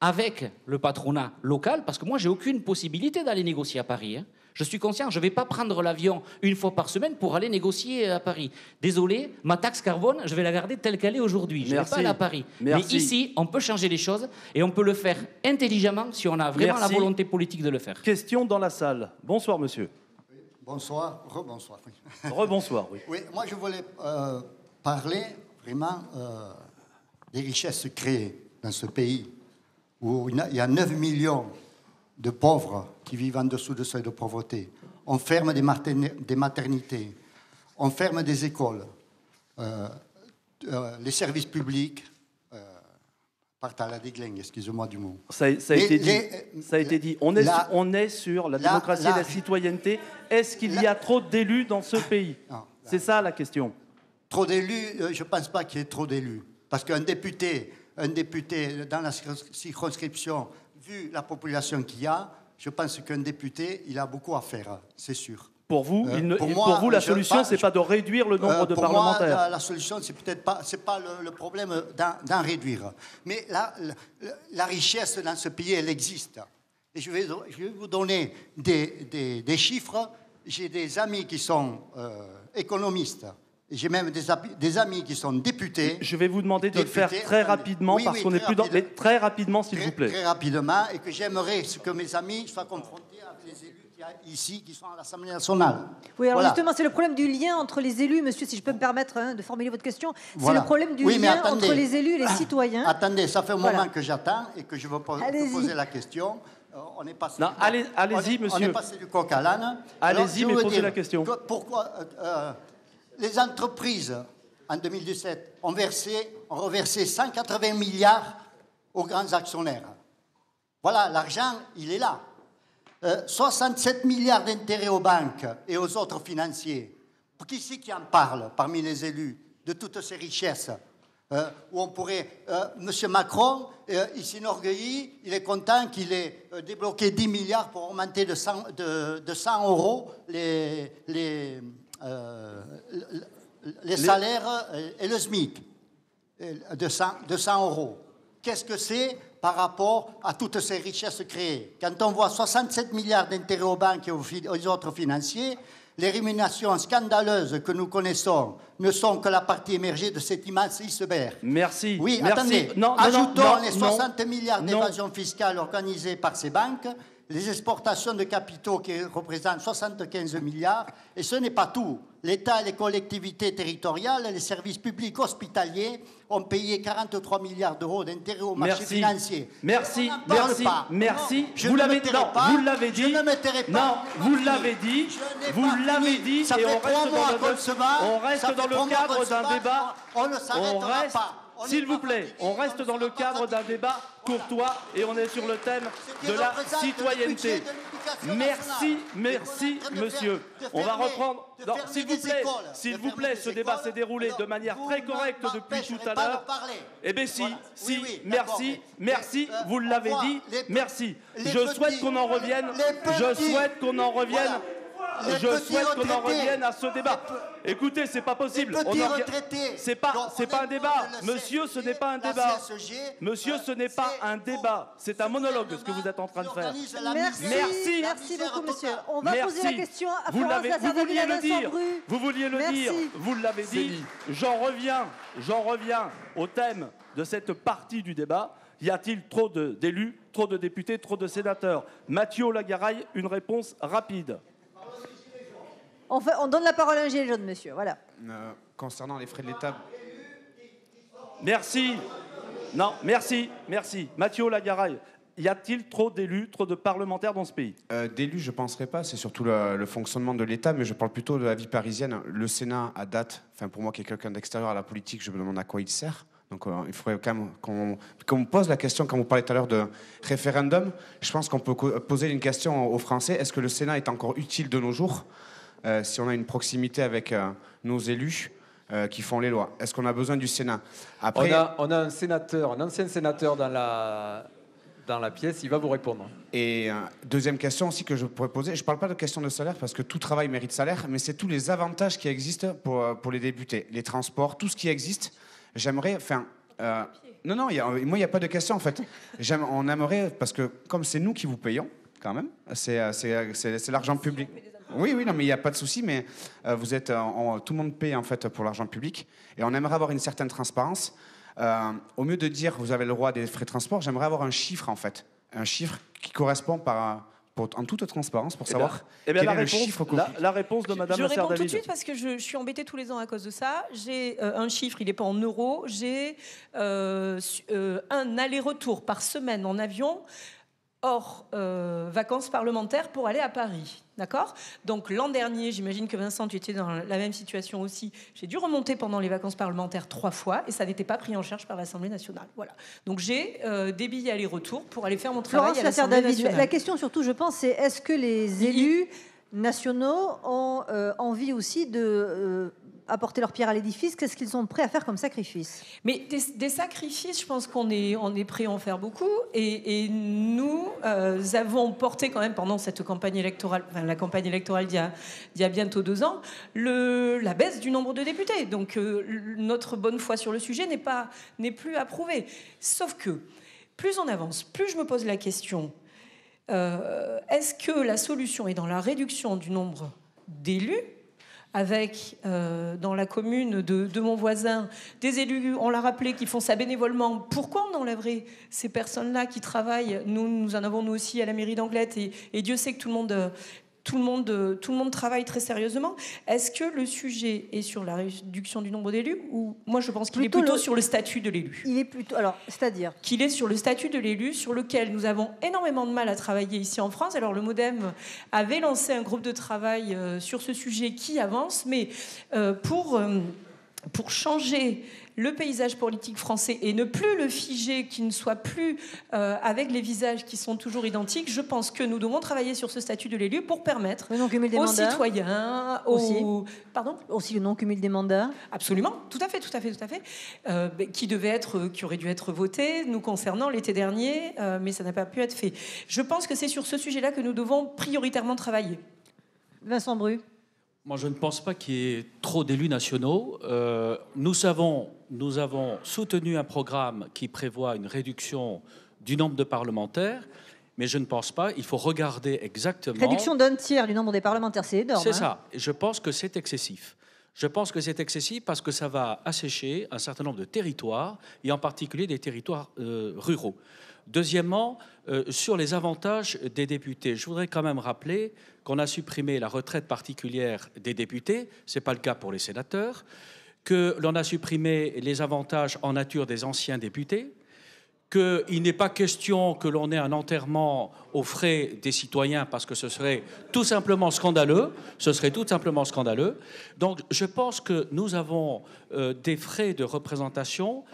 avec le patronat local, parce que moi, j'ai aucune possibilité d'aller négocier à Paris. Je suis conscient, je ne vais pas prendre l'avion une fois par semaine pour aller négocier à Paris. Désolé, ma taxe carbone, je vais la garder telle qu'elle est aujourd'hui. Je ne vais pas aller à Paris. Merci. Mais ici, on peut changer les choses et on peut le faire intelligemment si on a vraiment la volonté politique de le faire. Question dans la salle. Bonsoir, monsieur. Bonsoir, rebonsoir. Rebonsoir, oui. Oui, moi je voulais parler vraiment des richesses créées dans ce pays, où il y a 9 millions de pauvres qui vivent en dessous du seuil de pauvreté. On ferme des maternités, on ferme des écoles, les services publics partent à la déglingue, excusez-moi du mot. Ça a été dit. On est sur la démocratie et la citoyenneté. Est-ce qu'il y a trop d'élus dans ce pays ? C'est ça la question. Trop d'élus, je ne pense pas qu'il y ait trop d'élus. Parce qu'un député dans la circonscription, vu la population qu'il y a, je pense qu'un député, il a beaucoup à faire, c'est sûr. Pour vous, la solution, c'est pas de réduire le nombre de parlementaires. Pour moi, la solution, c'est peut-être pas, c'est pas le problème d'en réduire. Mais la richesse dans ce pays, elle existe. Et je vais vous donner des chiffres. J'ai des amis qui sont économistes. J'ai même des amis qui sont députés. Je vais vous demander de le faire très rapidement, parce qu'on n'est plus dans... Mais très rapidement, s'il vous plaît. Très rapidement, et que j'aimerais que mes amis soient confrontés avec les élus qu'il y a ici, qui sont à l'Assemblée nationale. Oui, alors voilà. justement, c'est le problème du lien entre les élus, monsieur, si je peux me permettre de formuler votre question. Voilà. C'est le problème du lien entre les élus et les citoyens. Attendez, ça fait un moment que j'attends et que je veux poser la question. On est passé allez-y, monsieur. On est passé du coq à l'âne. Allez-y, mais posez la question. Pourquoi les entreprises, en 2017, ont reversé 180 milliards aux grands actionnaires. Voilà, l'argent, il est là. 67 milliards d'intérêts aux banques et aux autres financiers. Qui c'est qui en parle parmi les élus de toutes ces richesses où on pourrait... Monsieur Macron, il s'enorgueillit, il est content qu'il ait débloqué 10 milliards pour augmenter de 100 euros les salaires et le SMIC, de 100 euros. Qu'est-ce que c'est par rapport à toutes ces richesses créées? Quand on voit 67 milliards d'intérêts aux banques et aux autres financiers, les rémunérations scandaleuses que nous connaissons ne sont que la partie émergée de cet immense iceberg. Merci. Oui, merci. attendez. Non, ajoutons non, les 60 milliards d'évasion fiscale organisée par ces banques, les exportations de capitaux qui représentent 75 milliards, et ce n'est pas tout. L'État et les collectivités territoriales, les services publics hospitaliers ont payé 43 milliards d'euros d'intérêts au marché financier. Merci, On n'en parle merci, pas. merci. Je Vous ne l'avez me tairai pas. vous l'avez dit. Je ne me tairai pas. Non, vous l'avez dit. Vous l'avez dit. Ça Et fait on 3 mois qu'on se bat. on reste dans le cadre d'un débat. On ne s'arrêtera pas. S'il vous plaît, on reste dans le cadre d'un débat courtois et on est sur le thème de la citoyenneté. Merci, merci, monsieur. On va reprendre. Non, s'il vous plaît, ce débat s'est déroulé de manière très correcte depuis tout à l'heure. Eh bien si, merci, merci, vous l'avez dit, merci. Je souhaite qu'on en revienne, je souhaite qu'on en revienne à ce débat. Écoutez, c'est pas possible. C'est pas un débat. Monsieur, ce n'est pas un débat. Monsieur, ce n'est pas un débat. C'est un monologue, ce que vous êtes en train de faire. Merci beaucoup, monsieur. On va poser la question à Florence Lazzarini et Vincent Bru. Vous vouliez le dire, vous l'avez dit. J'en reviens au thème de cette partie du débat. Y a-t-il trop d'élus, trop de députés, trop de sénateurs? Mathieu Lagaraille, une réponse rapide. On donne la parole à un gilet jaune, monsieur. Voilà. Concernant les frais de l'État... Merci. Non, merci. Mathieu Lagaraille, y a-t-il trop d'élus, trop de parlementaires dans ce pays? D'élus, je ne penserais pas. C'est surtout le fonctionnement de l'État, mais je parle plutôt de la vie parisienne. Le Sénat, à date, pour moi qui est quelqu'un d'extérieur à la politique, je me demande à quoi il sert. Donc il faudrait quand même qu'on me pose la question, quand vous parlez tout à l'heure de référendum, je pense qu'on peut poser une question aux Français. Est-ce que le Sénat est encore utile de nos jours si on a une proximité avec nos élus qui font les lois? Est-ce qu'on a besoin du Sénat? Après, on a un ancien sénateur dans la pièce, il va vous répondre. Et deuxième question aussi que je pourrais poser, je ne parle pas de question de salaire parce que tout travail mérite salaire, mais c'est tous les avantages qui existent pour les députés, les transports, tout ce qui existe. J'aimerais... non, moi, il n'y a pas de question en fait. On aimerait, parce que comme c'est nous qui vous payons, quand même, c'est l'argent public. Oui, non, mais il n'y a pas de souci, mais vous êtes, tout le monde paye en fait pour l'argent public, et on aimerait avoir une certaine transparence. Au mieux de dire vous avez le droit des frais de transport, j'aimerais avoir un chiffre en fait, un chiffre qui correspond en toute transparence pour savoir quel est le chiffre. La réponse de Madame Je réponds Lasserre-David. tout de suite parce que je suis embêtée tous les ans à cause de ça. J'ai un chiffre, il n'est pas en euros. J'ai un aller-retour par semaine en avion hors vacances parlementaires pour aller à Paris. D'accord ? Donc l'an dernier, j'imagine que Vincent, tu étais dans la même situation aussi. J'ai dû remonter pendant les vacances parlementaires 3 fois et ça n'était pas pris en charge par l'Assemblée nationale. Voilà. Donc j'ai des billets aller-retour pour aller faire mon travail à l'Assemblée nationale. La question surtout, je pense, c'est est-ce que les élus nationaux ont envie aussi de apporter leur pierre à l'édifice? Qu'est-ce qu'ils sont prêts à faire comme sacrifice? Mais des sacrifices, je pense qu'on est prêt à en faire beaucoup. Et nous avons porté quand même pendant cette campagne électorale, la campagne électorale d'il y a bientôt 2 ans, la baisse du nombre de députés. Donc notre bonne foi sur le sujet n'est plus approuvée. Sauf que plus on avance, plus je me pose la question, est-ce que la solution est dans la réduction du nombre d'élus, avec, dans la commune de mon voisin, des élus, on l'a rappelé, qui font ça bénévolement. Pourquoi on enlèverait ces personnes-là qui travaillent? Nous en avons nous aussi à la mairie d'Anglet, et Dieu sait que tout le monde travaille très sérieusement. Est-ce que le sujet est sur la réduction du nombre d'élus, ou moi je pense qu'il est plutôt sur le statut de l'élu? Il est plutôt, alors, c'est-à-dire qu'il est sur le statut de l'élu, sur lequel nous avons énormément de mal à travailler ici en France. Alors le MoDem avait lancé un groupe de travail sur ce sujet qui avance, mais pour pour changer le paysage politique français et ne plus le figer, qu'il ne soit plus avec les visages qui sont toujours identiques, je pense que nous devons travailler sur ce statut de l'élu pour permettre aux citoyens, Pardon ? Aussi le non-cumul des mandats. Absolument, tout à fait, qui aurait dû être voté nous concernant l'été dernier, mais ça n'a pas pu être fait. Je pense que c'est sur ce sujet-là que nous devons prioritairement travailler. Vincent Bru. Moi, je ne pense pas qu'il y ait trop d'élus nationaux. Nous avons soutenu un programme qui prévoit une réduction du nombre de parlementaires, mais je ne pense pas. Il faut regarder exactement... Réduction d'un tiers du nombre des parlementaires, c'est énorme. C'est ça. Et je pense que c'est excessif. Je pense que c'est excessif parce que ça va assécher un certain nombre de territoires, et en particulier des territoires ruraux. Deuxièmement, sur les avantages des députés, je voudrais quand même rappeler qu'on a supprimé la retraite particulière des députés, ce n'est pas le cas pour les sénateurs, que l'on a supprimé les avantages en nature des anciens députés, qu'il n'est pas question que l'on ait un enterrement aux frais des citoyens parce que ce serait tout simplement scandaleux. Donc je pense que nous avons des frais de représentation.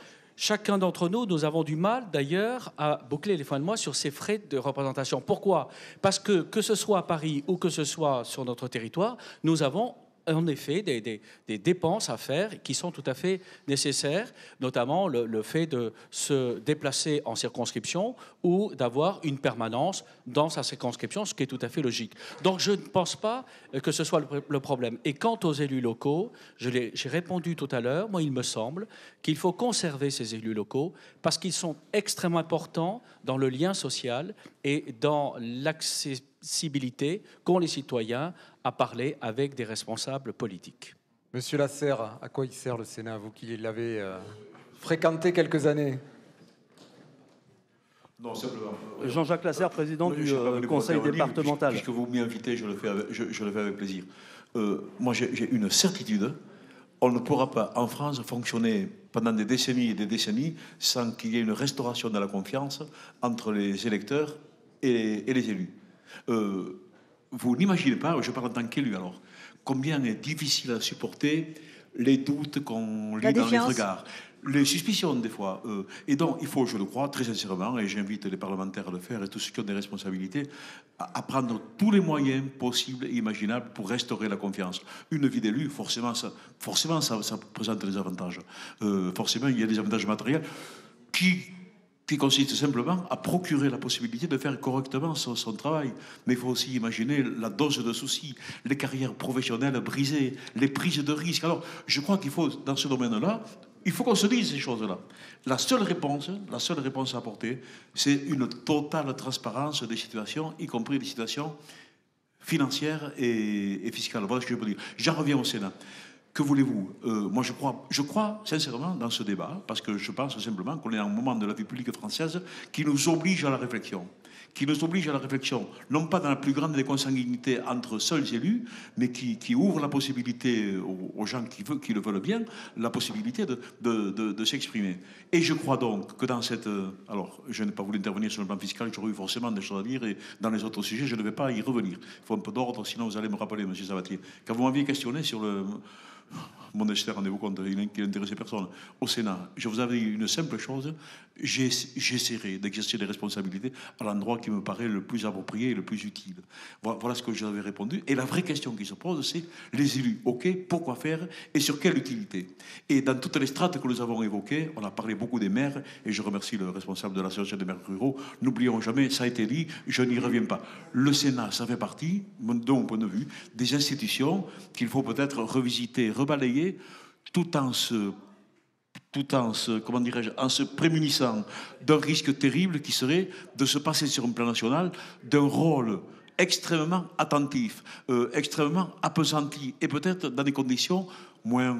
Chacun d'entre nous, nous avons du mal d'ailleurs à boucler les fins de mois sur ces frais de représentation. Pourquoi ? Parce que ce soit à Paris ou que ce soit sur notre territoire, nous avons en effet des dépenses à faire qui sont tout à fait nécessaires, notamment le fait de se déplacer en circonscription ou d'avoir une permanence dans sa circonscription, ce qui est tout à fait logique. Donc je ne pense pas que ce soit le problème. Et quant aux élus locaux, j'ai répondu tout à l'heure, moi il me semble qu'il faut conserver ces élus locaux parce qu'ils sont extrêmement importants dans le lien social et dans l'accessibilité qu'ont les citoyens à parler avec des responsables politiques. Monsieur Lasserre, à quoi il sert le Sénat, vous qui l'avez fréquenté quelques années? Non, simplement. Jean-Jacques Lasserre, président du conseil départemental. Puisque vous m'y invitez, je le fais avec plaisir. Moi, j'ai une certitude. On ne pourra pas, en France, fonctionner pendant des décennies et des décennies sans qu'il y ait une restauration de la confiance entre les électeurs et les élus. Vous n'imaginez pas, je parle en tant qu'élu alors, combien est difficile à supporter les doutes qu'on lit dans les regards, les suspicions des fois. Et donc, il faut, je le crois, très sincèrement, et j'invite les parlementaires à le faire et tous ceux qui ont des responsabilités, à prendre tous les moyens possibles et imaginables pour restaurer la confiance. Une vie d'élu, forcément, ça présente des avantages. Forcément, il y a des avantages matériels qui consiste simplement à procurer la possibilité de faire correctement son travail. Mais il faut aussi imaginer la dose de soucis, les carrières professionnelles brisées, les prises de risques. Alors, je crois qu'il faut, dans ce domaine-là, il faut qu'on se dise ces choses-là. La seule réponse à apporter, c'est une totale transparence des situations, y compris des situations financières et fiscales. Voilà ce que je peux dire. J'en reviens au Sénat. Que voulez-vous ? Moi, je crois sincèrement dans ce débat, parce que je pense simplement qu'on est à un moment de la vie publique française qui nous oblige à la réflexion. Non pas dans la plus grande des consanguinités entre seuls élus, mais qui ouvre la possibilité aux gens qui le veulent bien, la possibilité de s'exprimer. Et je crois donc que dans cette... Alors, je n'ai pas voulu intervenir sur le plan fiscal, j'aurais eu forcément des choses à dire, et dans les autres sujets, je ne vais pas y revenir. Il faut un peu d'ordre, sinon vous allez me rappeler, M. Sabatier. Quand vous m'aviez questionné sur le... Modeste, rendez-vous compte, il n'intéressait personne. Au Sénat, je vous avais dit une simple chose, j'essaierai d'exercer des responsabilités à l'endroit qui me paraît le plus approprié et le plus utile. Voilà ce que j'avais répondu. Et la vraie question qui se pose, c'est les élus, ok, pourquoi faire et sur quelle utilité? Et dans toutes les strates que nous avons évoquées, on a parlé beaucoup des maires, et je remercie le responsable de l'association des maires ruraux, n'oublions jamais, ça a été dit, je n'y reviens pas. Le Sénat, ça fait partie, de mon point de vue, des institutions qu'il faut peut-être revisiter, rebalayer, tout en se prémunissant d'un risque terrible qui serait de se passer sur un plan national d'un rôle extrêmement attentif, extrêmement appesanti, et peut-être dans des conditions moins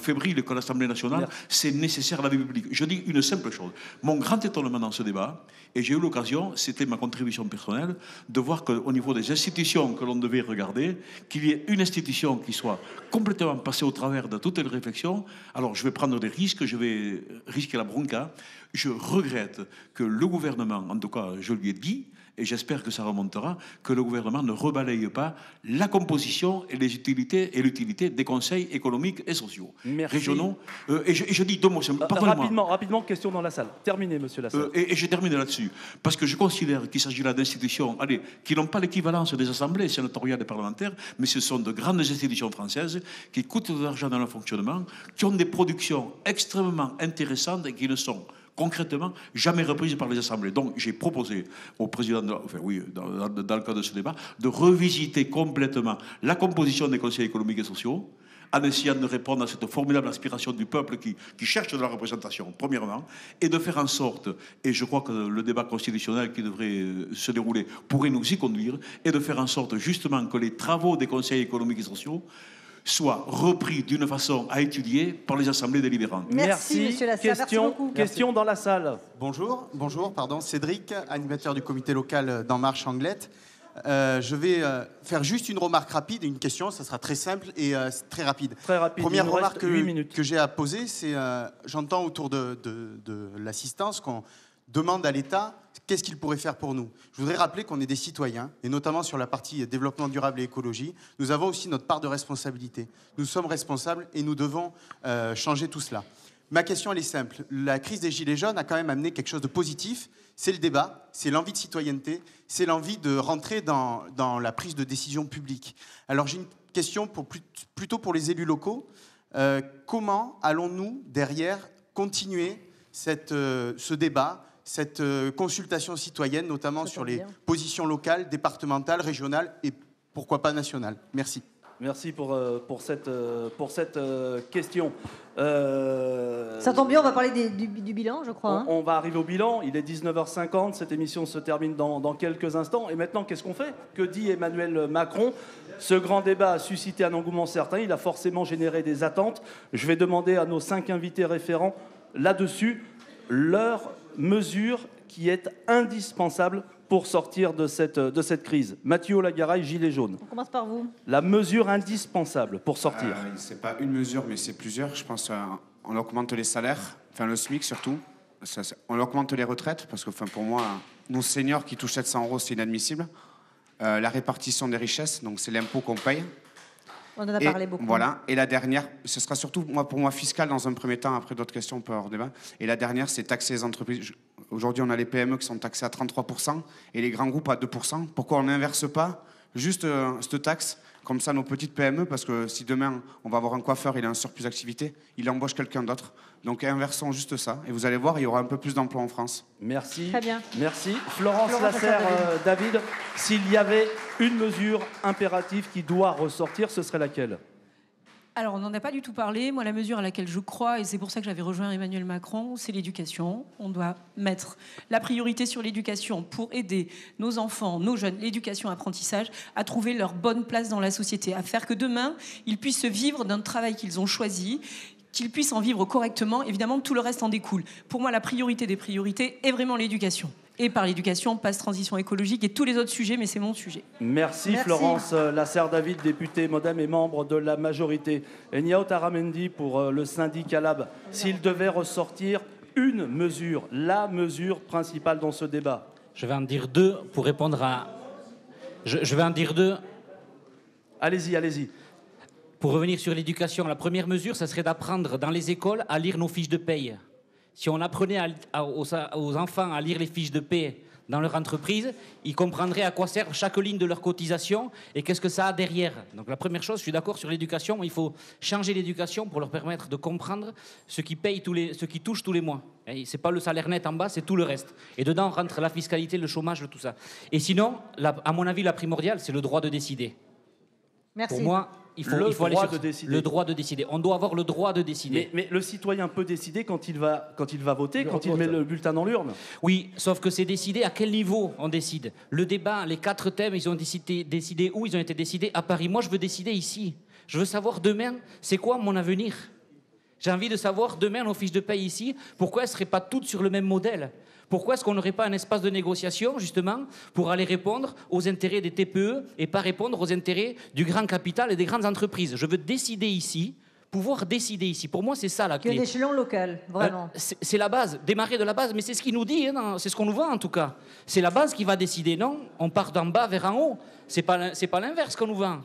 fébriles que l'Assemblée nationale. C'est nécessaire à la vie publique. Je dis une simple chose. Mon grand étonnement dans ce débat, et j'ai eu l'occasion, c'était ma contribution personnelle, de voir qu'au niveau des institutions que l'on devait regarder, qu'il y ait une institution qui soit complètement passée au travers de toutes les réflexions. Alors je vais prendre des risques, je vais risquer la bronca. Je regrette que le gouvernement, en tout cas je lui ai dit, et j'espère que ça remontera, que le gouvernement ne rebalaye pas la composition et les utilités et l'utilité des conseils économiques et sociaux régionaux. Et je dis deux mots. Rapidement, question dans la salle. Terminez, monsieur Lassalle. Et je termine là-dessus. Parce que je considère qu'il s'agit là d'institutions qui n'ont pas l'équivalence des assemblées sénatoriales et parlementaires, mais ce sont de grandes institutions françaises qui coûtent de l'argent dans leur fonctionnement, qui ont des productions extrêmement intéressantes et qui ne sont concrètement jamais reprise par les assemblées. Donc j'ai proposé au président, dans le cadre de ce débat, de revisiter complètement la composition des conseils économiques et sociaux, en essayant de répondre à cette formidable aspiration du peuple qui cherche de la représentation, premièrement, et de faire en sorte, et je crois que le débat constitutionnel qui devrait se dérouler pourrait nous y conduire, et de faire en sorte justement que les travaux des conseils économiques et sociaux soit repris d'une façon à étudier par les assemblées délibérantes. Merci, monsieur Lassalle. Question dans la salle. Bonjour, Cédric, animateur du comité local d'En Marche Anglette. Je vais faire juste une remarque rapide et une question, ça sera très simple et très rapide. Première remarque que j'ai à poser, c'est j'entends autour de l'assistance qu'on demande à l'État qu'est-ce qu'il pourrait faire pour nous. Je voudrais rappeler qu'on est des citoyens, et notamment sur la partie développement durable et écologie, nous avons aussi notre part de responsabilité. Nous sommes responsables et nous devons changer tout cela. Ma question, elle est simple. La crise des Gilets jaunes a quand même amené quelque chose de positif. C'est le débat, c'est l'envie de citoyenneté, c'est l'envie de rentrer dans la prise de décision publique. Alors j'ai une question plutôt pour les élus locaux. Comment allons-nous, derrière, continuer ce débat, cette consultation citoyenne, notamment sur les positions locales, départementales, régionales et pourquoi pas nationales? Merci. Merci pour cette question. Ça tombe bien, on va parler du bilan, je crois. On va arriver au bilan. Il est 19h50. Cette émission se termine dans quelques instants. Et maintenant, qu'est-ce qu'on fait? Que dit Emmanuel Macron? Ce grand débat a suscité un engouement certain. Il a forcément généré des attentes. Je vais demander à nos 5 invités référents là-dessus leur mesure qui est indispensable pour sortir de cette crise. Mathieu Lagaray, Gilets jaunes. On commence par vous. La mesure indispensable pour sortir. C'est pas une mesure, mais c'est plusieurs. Je pense qu'on augmente les salaires, enfin le SMIC surtout. On augmente les retraites, parce que pour moi, nos seniors qui touchent 700 €, c'est inadmissible. La répartition des richesses, donc c'est l'impôt qu'on paye. On en a parlé beaucoup. Voilà. Et la dernière, ce sera surtout pour moi fiscal dans un premier temps, après d'autres questions on peut avoir débat. Et la dernière, c'est taxer les entreprises. Aujourd'hui, on a les PME qui sont taxées à 33% et les grands groupes à 2%. Pourquoi on n'inverse pas juste cette taxe? Comme ça, nos petites PME, parce que si demain, on va avoir un coiffeur, il a un surplus d'activité, il embauche quelqu'un d'autre. Donc inversons juste ça. Et vous allez voir, il y aura un peu plus d'emplois en France. Merci. Très bien. Merci. Florence Lasserre, David, s'il y avait une mesure impérative qui doit ressortir, ce serait laquelle? Alors, on n'en a pas du tout parlé. Moi, la mesure à laquelle je crois, et c'est pour ça que j'avais rejoint Emmanuel Macron, c'est l'éducation. On doit mettre la priorité sur l'éducation pour aider nos enfants, nos jeunes, l'éducation, apprentissage, à trouver leur bonne place dans la société, à faire que demain, ils puissent vivre d'un travail qu'ils ont choisi, qu'ils puissent en vivre correctement. Évidemment, tout le reste en découle. Pour moi, la priorité des priorités est vraiment l'éducation. Et par l'éducation passe transition écologique et tous les autres sujets, mais c'est mon sujet. Merci. Florence Lasserre David, députée MoDem et membre de la majorité. Et Niao Taramendi pour le syndicat Lab. S'il devait ressortir une mesure, la mesure principale dans ce débat. Je vais en dire deux pour répondre à... Je vais en dire deux. Allez-y. Pour revenir sur l'éducation, la première mesure, ça serait d'apprendre dans les écoles à lire nos fiches de paye. Si on apprenait aux enfants à lire les fiches de paie dans leur entreprise, ils comprendraient à quoi sert chaque ligne de leur cotisation et qu'est-ce que ça a derrière. Donc la première chose, je suis d'accord sur l'éducation, il faut changer l'éducation pour leur permettre de comprendre ce qui touche tous les mois. C'est pas le salaire net en bas, c'est tout le reste. Et dedans rentre la fiscalité, le chômage, tout ça. Et sinon, à mon avis, la primordiale, c'est le droit de décider. Merci. Pour moi, il faut aller sur le droit de décider. On doit avoir le droit de décider. Mais le citoyen peut décider quand il va voter, quand il met le bulletin dans l'urne. Oui, sauf que c'est décidé à quel niveau on décide. Le débat, les 4 thèmes, ils ont décidé où? Ils ont été décidés à Paris. Moi, je veux décider ici. Je veux savoir demain, c'est quoi mon avenir? J'ai envie de savoir demain nos fiches de paye ici, pourquoi elles ne seraient pas toutes sur le même modèle? Pourquoi est-ce qu'on n'aurait pas un espace de négociation, justement, pour aller répondre aux intérêts des TPE et pas répondre aux intérêts du grand capital et des grandes entreprises? Je veux décider ici pouvoir décider ici. Pour moi, c'est ça la Qui est clé. l'échelon local, vraiment. C'est la base, démarrer de la base, mais c'est ce qu'il nous dit, hein, c'est ce qu'on nous vend en tout cas. C'est la base qui va décider, non? On part d'en bas vers en haut. C'est pas l'inverse qu'on nous vend.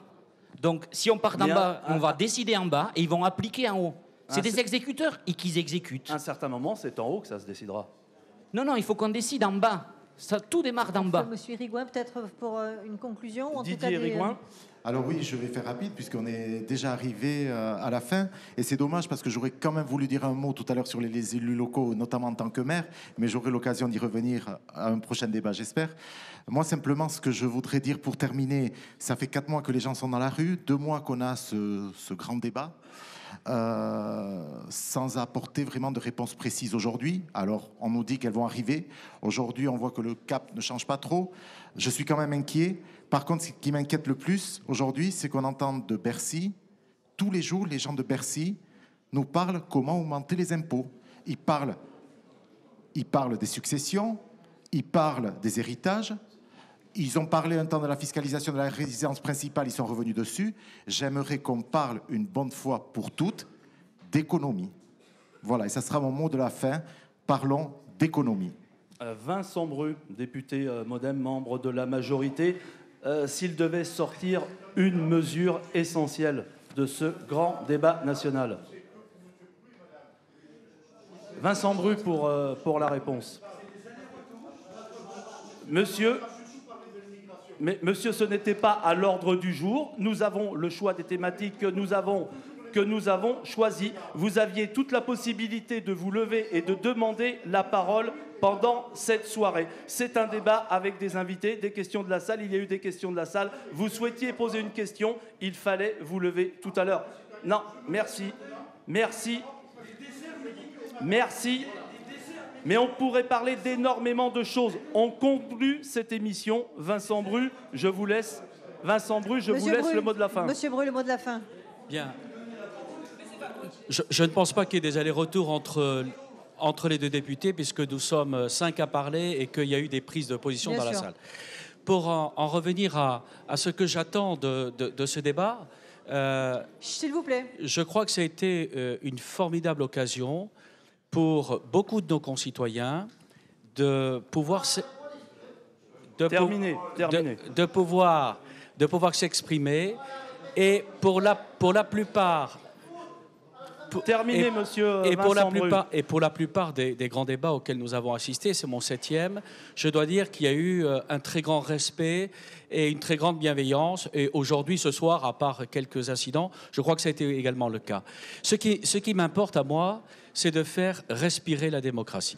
Donc, si on part d'en bas, on va décider en bas et ils vont appliquer en haut. C'est des exécuteurs et qu'ils exécutent. À un certain moment, c'est en haut que ça se décidera. Non, il faut qu'on décide en bas. Ça, tout démarre d'en bas. Monsieur Rigouin, peut-être pour une conclusion, ou en Didier Rigouin. Alors oui, je vais faire rapide puisqu'on est déjà arrivé à la fin. Et c'est dommage parce que j'aurais quand même voulu dire un mot tout à l'heure sur les élus locaux, notamment en tant que maire, mais j'aurai l'occasion d'y revenir à un prochain débat, j'espère. Moi, simplement, ce que je voudrais dire pour terminer, ça fait 4 mois que les gens sont dans la rue, 2 mois qu'on a ce grand débat. Sans apporter vraiment de réponse précise aujourd'hui. Alors, on nous dit qu'elles vont arriver. Aujourd'hui, on voit que le cap ne change pas trop. Je suis quand même inquiet. Par contre, ce qui m'inquiète le plus aujourd'hui, c'est qu'on entend de Bercy, tous les jours, les gens de Bercy nous parlent comment augmenter les impôts. Ils parlent des successions, ils parlent des héritages. Ils ont parlé un temps de la fiscalisation de la résidence principale, ils sont revenus dessus. J'aimerais qu'on parle une bonne fois pour toutes d'économie. Voilà, et ça sera mon mot de la fin. Parlons d'économie. Vincent Bru, député MoDem, membre de la majorité, s'il devait sortir une mesure essentielle de ce grand débat national. Vincent Bru pour la réponse. Monsieur, ce n'était pas à l'ordre du jour. Nous avons le choix des thématiques que nous avons choisies. Vous aviez toute la possibilité de vous lever et de demander la parole pendant cette soirée. C'est un débat avec des invités, des questions de la salle. Il y a eu des questions de la salle. Vous souhaitiez poser une question, il fallait vous lever tout à l'heure. Non, merci. Mais on pourrait parler d'énormément de choses. On conclut cette émission. Vincent Bru, je vous laisse. Le mot de la fin. Monsieur Bru, le mot de la fin. Bien. Je ne pense pas qu'il y ait des allers-retours entre les deux députés, puisque nous sommes 5 à parler et qu'il y a eu des prises de position dans la salle. Pour en revenir à ce que j'attends de ce débat, s'il vous plaît. Je crois que ça a été une formidable occasion pour beaucoup de nos concitoyens de pouvoir s'exprimer, et pour la plupart Terminé, monsieur Vincent Bru. Et pour la plupart des grands débats auxquels nous avons assisté, c'est mon 7e, je dois dire qu'il y a eu un très grand respect et une très grande bienveillance. Et aujourd'hui, ce soir, à part quelques incidents, je crois que ça a été également le cas. Ce qui m'importe à moi, c'est de faire respirer la démocratie.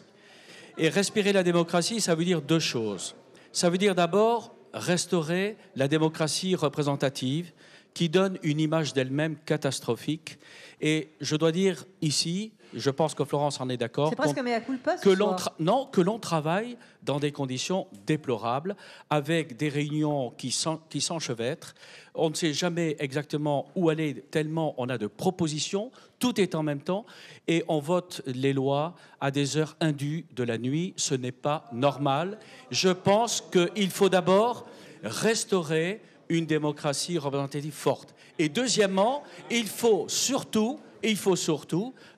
Et respirer la démocratie, ça veut dire 2 choses. Ça veut dire d'abord restaurer la démocratie représentative qui donne une image d'elle-même catastrophique. Et je dois dire ici, je pense que Florence en est d'accord, c'est presque un mea culpa ce soir. que l'on travaille dans des conditions déplorables, avec des réunions qui s'enchevêtrent. On ne sait jamais exactement où aller, tellement on a de propositions, tout est en même temps, et on vote les lois à des heures indues de la nuit. Ce n'est pas normal. Je pense qu'il faut d'abord restaurer une démocratie représentative forte. Et deuxièmement, il faut surtout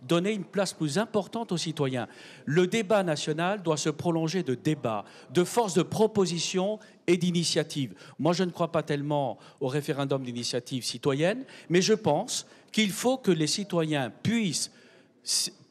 donner une place plus importante aux citoyens. Le débat national doit se prolonger de débats, de force de proposition et d'initiative. Moi, je ne crois pas tellement au référendum d'initiative citoyenne, mais je pense qu'il faut que les citoyens puissent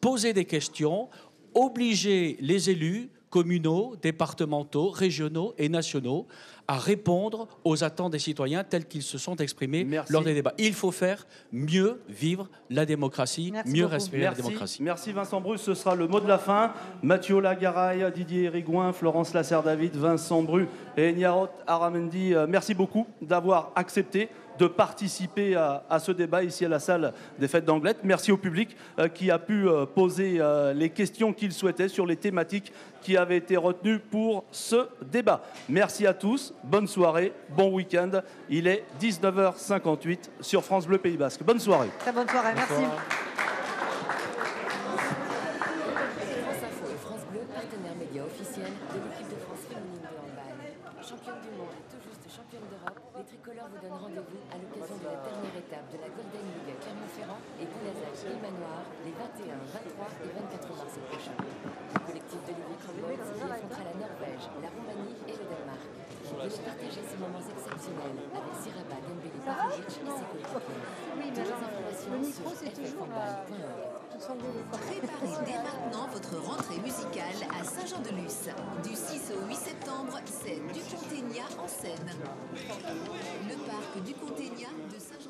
poser des questions, obliger les élus communaux, départementaux, régionaux et nationaux à répondre aux attentes des citoyens tels qu'ils se sont exprimés lors des débats. Il faut faire mieux vivre la démocratie, mieux respirer la démocratie. Merci Vincent Bru, ce sera le mot de la fin. Mathieu Lagaraille, Didier Rigouin, Florence Lasserre-David, Vincent Bru et Niarot Aramendi, merci beaucoup d'avoir accepté de participer à ce débat ici à la salle des Fêtes d'Anglet. Merci au public qui a pu poser les questions qu'il souhaitait sur les thématiques qui avaient été retenues pour ce débat. Merci à tous, bonne soirée, bon week-end. Il est 19h58 sur France Bleu Pays Basque. Bonne soirée. Très bonne soirée, merci. France Info et France Bleu, partenaires médias officiels de l'équipe de France féminine de handball. Championne du monde, tout juste championne d'Europe, les tricolores vous donnent rendez-vous à l'occasion de la dernière étape de la Golden League à Clermont-Ferrand et Gounaza. Île Manoir les 21, 23 et 24 mars prochains. Le collectif d'Olivier Cromwell s'y affrontera la Norvège, la Roumanie et le Danemark. Venez partager ces moments exceptionnels avec Siraba Dembélé Pavlovic et ses coéquipiers. Toutes les informations sur ffhandball.org. Préparez dès maintenant votre rentrée musicale à Saint-Jean-de-Luz. Du 6 au 8 septembre, c'est Du Contegna en scène. Le parc Du Contegna de Saint-Jean.